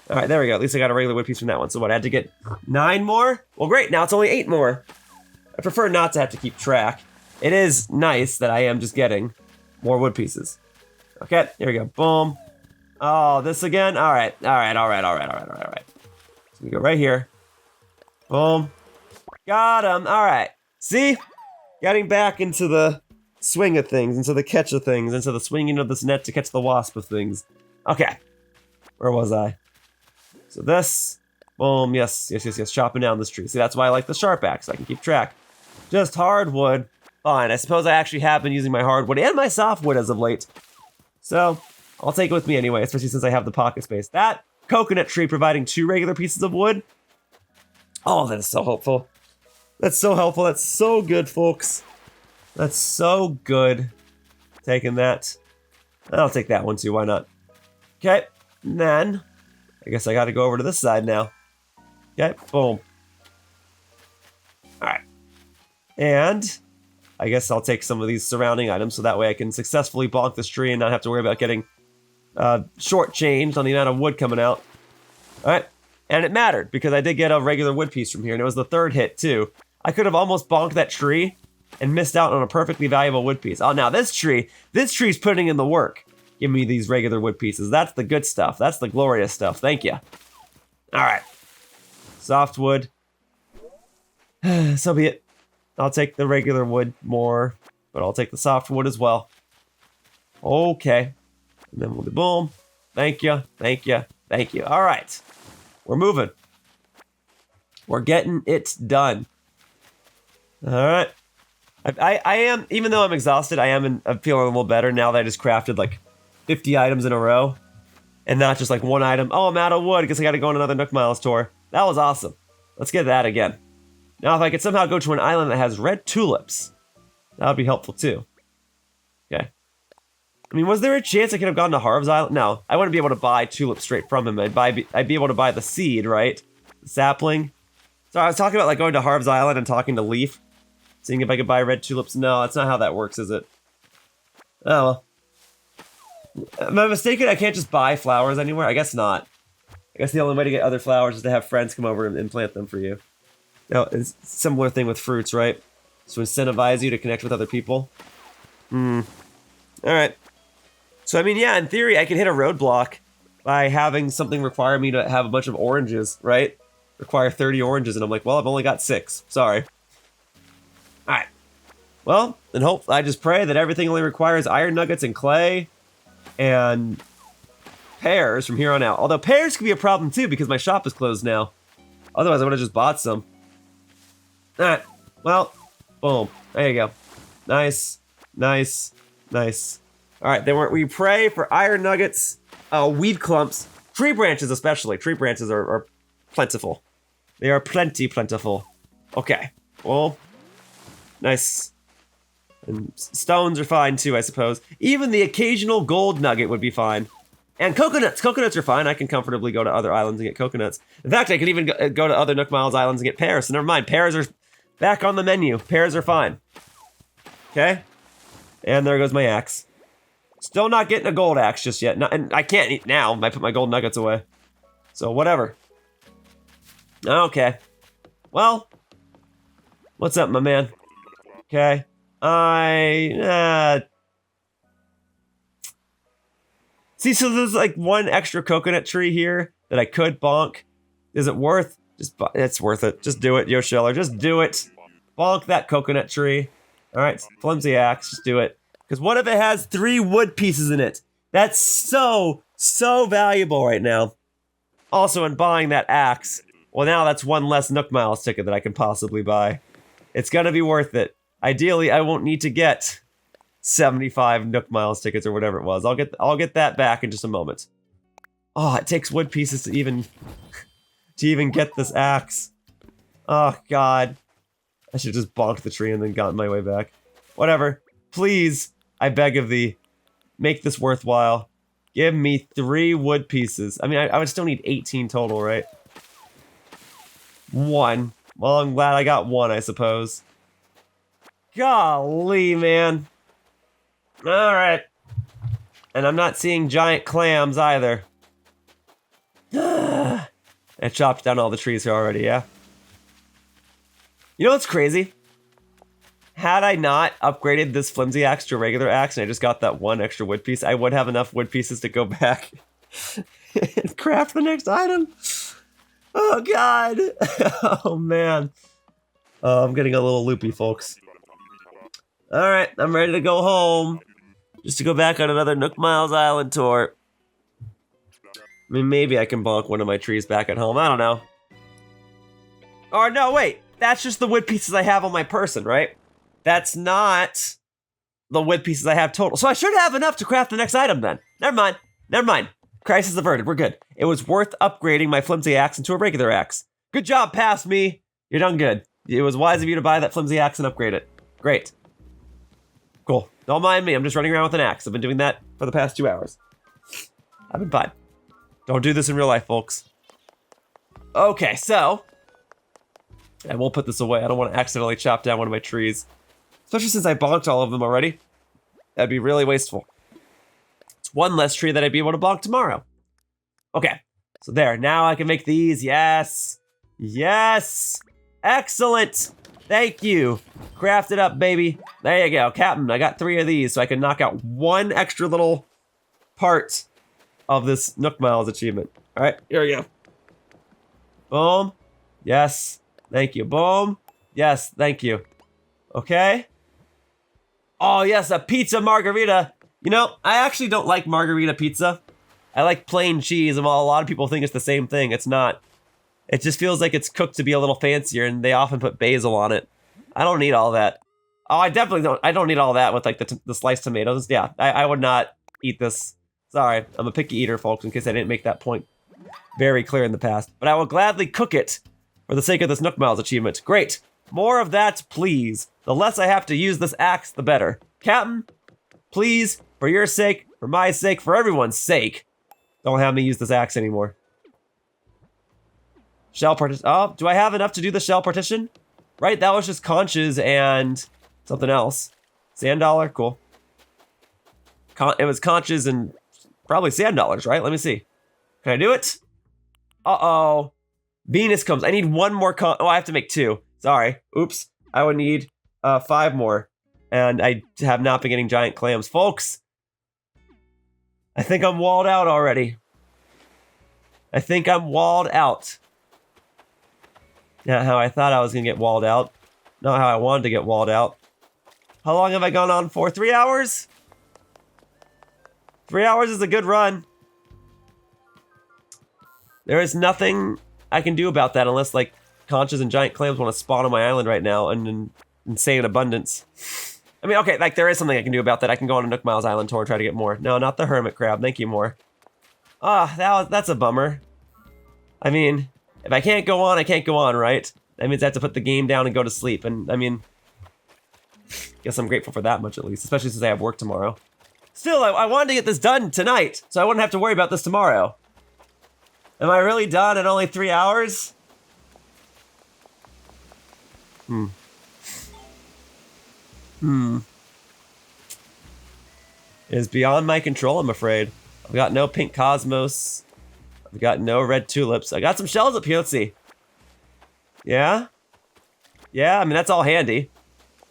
Alright, there we go. At least I got a regular wood piece from that one. So what, I had to get 9 more? Well, great, now it's only 8 more. I prefer not to have to keep track. It is nice that I am just getting more wood pieces. Okay, here we go, boom. Oh, this again? Alright. So we go right here. Boom. Got him, alright. See? Getting back into the swing of things, into the catch of things, into the swinging of this net to catch the wasp of things. Okay, where was I? So this, boom, yes, chopping down this tree. See, that's why I like the sharp axe, I can keep track. Just hardwood, fine. I suppose I actually have been using my hardwood and my softwood as of late. So, I'll take it with me anyway, especially since I have the pocket space. That coconut tree providing 2 regular pieces of wood. Oh, that is so helpful. That's so helpful, that's so good, folks. That's so good. Taking that. I'll take that one too, why not? Okay, and then I guess I gotta go over to this side now. Okay, boom. Alright. And I guess I'll take some of these surrounding items so that way I can successfully bonk this tree and not have to worry about getting shortchanged on the amount of wood coming out. Alright, and it mattered because I did get a regular wood piece from here, and it was the 3rd hit too. I could have almost bonked that tree and missed out on a perfectly valuable wood piece. Oh, now this tree's putting in the work. Give me these regular wood pieces. That's the good stuff. That's the glorious stuff. Thank you. All right. Softwood. So be it. I'll take the regular wood more, but I'll take the softwood as well. Okay. And then we'll do boom. Thank you. Thank you. Thank you. All right. We're moving. We're getting it done. All right. I am, even though I'm exhausted, I'm feeling a little better now that I just crafted like 50 items in a row. And not just like one item. Oh, I'm out of wood. Guess I gotta go on another Nook Miles tour. That was awesome. Let's get that again. Now, if I could somehow go to an island that has red tulips, that would be helpful too. Okay. I mean, was there a chance I could have gone to Harv's Island? No, I wouldn't be able to buy tulips straight from him. I'd be able to buy the seed, right? The sapling. So I was talking about like going to Harv's Island and talking to Leaf. Seeing if I could buy red tulips. No, that's not how that works, is it? Oh, well. Am I mistaken? I can't just buy flowers anywhere? I guess not. I guess the only way to get other flowers is to have friends come over and plant them for you. No, it's a similar thing with fruits, right? To incentivize you to connect with other people. Alright. So, I mean, yeah, in theory, I could hit a roadblock by having something require me to have a bunch of oranges, right? Require 30 oranges, and I'm like, well, I've only got 6. Sorry. Alright. Well, then I just pray that everything only requires iron nuggets and clay and pears from here on out. Although pears could be a problem too because my shop is closed now. Otherwise, I would have just bought some. Alright. Well, boom. There you go. Nice. Nice. Nice. Alright, then we pray for iron nuggets, weed clumps, tree branches especially. Tree branches are plentiful. They are plentiful. Okay. Well, nice. And stones are fine too, I suppose. Even the occasional gold nugget would be fine. And coconuts. Coconuts are fine. I can comfortably go to other islands and get coconuts. In fact, I could even go to other Nook Miles islands and get pears. So never mind. Pears are back on the menu. Pears are fine. Okay? And there goes my axe. Still not getting a gold axe just yet. And I can't eat now. I put my gold nuggets away. So whatever. Okay. Well. What's up, my man? Okay. See, so there's like one extra coconut tree here that I could bonk. Is it worth? It's worth it. Just do it, Yoshiller. Just do it. Bonk that coconut tree. All right, flimsy axe. Just do it. Because what if it has 3 wood pieces in it? That's so valuable right now. Also, in buying that axe, well, now that's one less Nook Miles ticket that I can possibly buy. It's gonna be worth it. Ideally, I won't need to get 75 Nook Miles tickets or whatever it was. I'll get that back in just a moment. Oh, it takes wood pieces to even get this axe. Oh God, I should just bonked the tree and then gotten my way back. Whatever. Please, I beg of thee, make this worthwhile. Give me 3 wood pieces. I mean, I would still need 18 total, right? 1. Well, I'm glad I got 1, I suppose. Golly, man. Alright. And I'm not seeing giant clams either. I chopped down all the trees here already, yeah? You know what's crazy? Had I not upgraded this flimsy axe to a regular axe and I just got that 1 extra wood piece, I would have enough wood pieces to go back and craft the next item. Oh God. Oh man. Oh, I'm getting a little loopy, folks. Alright, I'm ready to go home. Just to go back on another Nook Miles Island tour. I mean, maybe I can bonk one of my trees back at home. I don't know. Or no, wait. That's just the wood pieces I have on my person, right? That's not the wood pieces I have total. So I should have enough to craft the next item then. Never mind. Never mind. Crisis averted. We're good. It was worth upgrading my flimsy axe into a regular axe. Good job, past me. You're done good. It was wise of you to buy that flimsy axe and upgrade it. Great. Cool. Don't mind me. I'm just running around with an axe. I've been doing that for the past 2 hours. I've been fine. Don't do this in real life, folks. Okay, so. I won't put this away. I don't want to accidentally chop down one of my trees. Especially since I bonked all of them already. That'd be really wasteful. It's 1 less tree that I'd be able to bonk tomorrow. Okay. So there. Now I can make these. Yes. Yes. Excellent. Thank you. Craft it up, baby. There you go. Kapp'n, I got 3 of these so I can knock out 1 extra little part of this Nook Miles achievement. All right, here we go. Boom. Yes. Thank you. Boom. Yes. Thank you. Okay. Oh, yes. A pizza margarita. You know, I actually don't like margarita pizza. I like plain cheese, and while a lot of people think it's the same thing, it's not. It just feels like it's cooked to be a little fancier, and they often put basil on it. I don't need all that. Oh, I definitely don't. I don't need all that with like the sliced tomatoes. Yeah, I would not eat this. Sorry, I'm a picky eater, folks, in case I didn't make that point very clear in the past. But I will gladly cook it for the sake of this Nook Miles achievement. Great. More of that, please. The less I have to use this axe, the better. Kapp'n, please, for your sake, for my sake, for everyone's sake, don't have me use this axe anymore. Shell partition. Oh, do I have enough to do the shell partition? Right, that was just conches and something else. Sand dollar, cool. It was conches and probably sand dollars, right? Let me see. Can I do it? Uh-oh. Venus comes. I need 1 more oh, I have to make 2. Sorry. Oops. I would need 5 more. And I have not been getting giant clams. Folks, I think I'm walled out already. I think I'm walled out. Not how I thought I was going to get walled out. Not how I wanted to get walled out. How long have I gone on for? 3 hours? 3 hours is a good run. There is nothing I can do about that unless, like, conches and giant clams want to spawn on my island right now in insane abundance. I mean, okay, like, there is something I can do about that. I can go on a Nook Miles Island tour and try to get more. No, not the hermit crab. Thank you, more. Ah, that's a bummer. I mean, if I can't go on, I can't go on, right? That means I have to put the game down and go to sleep. And, I mean, guess I'm grateful for that much, at least. Especially since I have work tomorrow. Still, I wanted to get this done tonight, so I wouldn't have to worry about this tomorrow. Am I really done in only 3 hours? It is beyond my control, I'm afraid. I've got no pink cosmos. I've got no red tulips. I got some shells up here, let's see. Yeah? Yeah, I mean, that's all handy.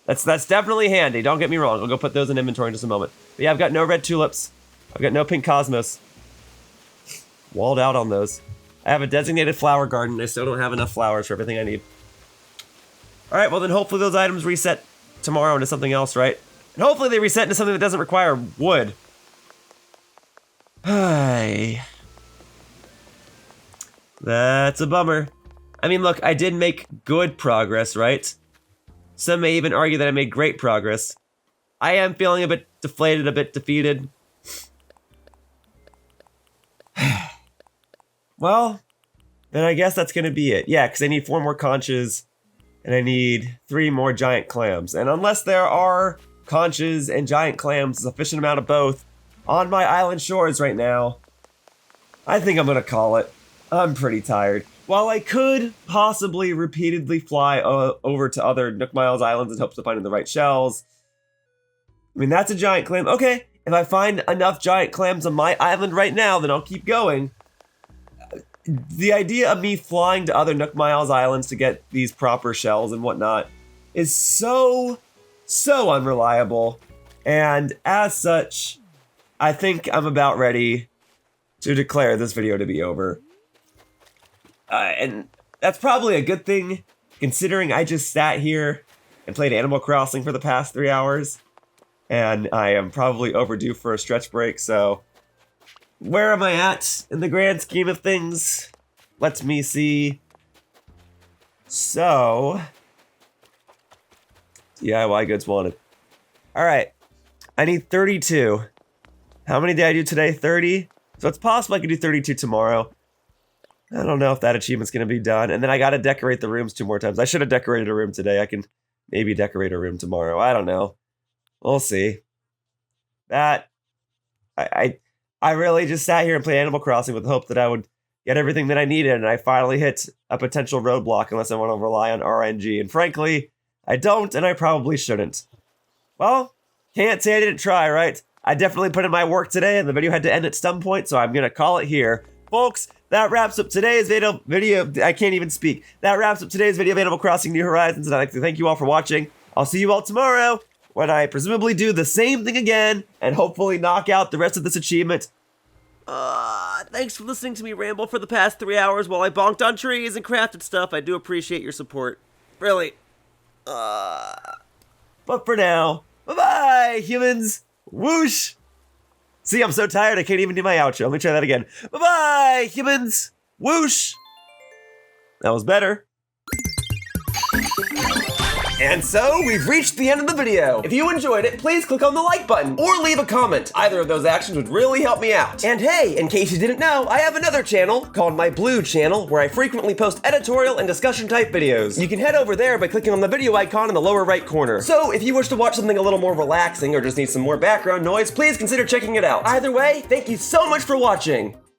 That's definitely handy, don't get me wrong. I'll go put those in inventory in just a moment. But yeah, I've got no red tulips. I've got no pink cosmos. Walled out on those. I have a designated flower garden. I still don't have enough flowers for everything I need. Alright, well then hopefully those items reset tomorrow into something else, right? And hopefully they reset into something that doesn't require wood. Hey. That's a bummer. I mean, look, I did make good progress, right? Some may even argue that I made great progress. I am feeling a bit deflated, a bit defeated. Well, then I guess that's gonna be it. Yeah, because I need 4 more conches, and I need 3 more giant clams. And unless there are conches and giant clams, a sufficient amount of both, on my island shores right now, I think I'm gonna call it. I'm pretty tired. While I could possibly repeatedly fly over to other Nook Miles islands in hopes of finding the right shells, I mean, that's a giant clam. Okay, if I find enough giant clams on my island right now, then I'll keep going. The idea of me flying to other Nook Miles islands to get these proper shells and whatnot is so unreliable. And as such, I think I'm about ready to declare this video to be over. And that's probably a good thing, considering I just sat here and played Animal Crossing for the past 3 hours. And I am probably overdue for a stretch break, so where am I at in the grand scheme of things? Let me see. So, DIY goods wanted. All right, I need 32. How many did I do today? 30? So it's possible I could do 32 tomorrow. I don't know if that achievement's gonna be done. And then I gotta decorate the rooms 2 more times. I should have decorated a room today. I can maybe decorate a room tomorrow. I don't know. We'll see. That, I really just sat here and played Animal Crossing with the hope that I would get everything that I needed, and I finally hit a potential roadblock unless I want to rely on RNG. And frankly, I don't, and I probably shouldn't. Well, can't say I didn't try, right? I definitely put in my work today, and the video had to end at some point, so I'm gonna call it here. Folks, that wraps up today's video. I can't even speak. That wraps up today's video of Animal Crossing New Horizons, and I'd like to thank you all for watching. I'll see you all tomorrow, when I presumably do the same thing again, and hopefully knock out the rest of this achievement. Thanks for listening to me ramble for the past 3 hours while I bonked on trees and crafted stuff. I do appreciate your support. Really. But for now, bye-bye, humans. Whoosh. See, I'm so tired I can't even do my outro. Let me try that again. Bye-bye, humans. Whoosh. That was better. And so, we've reached the end of the video. If you enjoyed it, please click on the like button or leave a comment. Either of those actions would really help me out. And hey, in case you didn't know, I have another channel called my Blue channel where I frequently post editorial and discussion type videos. You can head over there by clicking on the video icon in the lower right corner. So if you wish to watch something a little more relaxing or just need some more background noise, please consider checking it out. Either way, thank you so much for watching.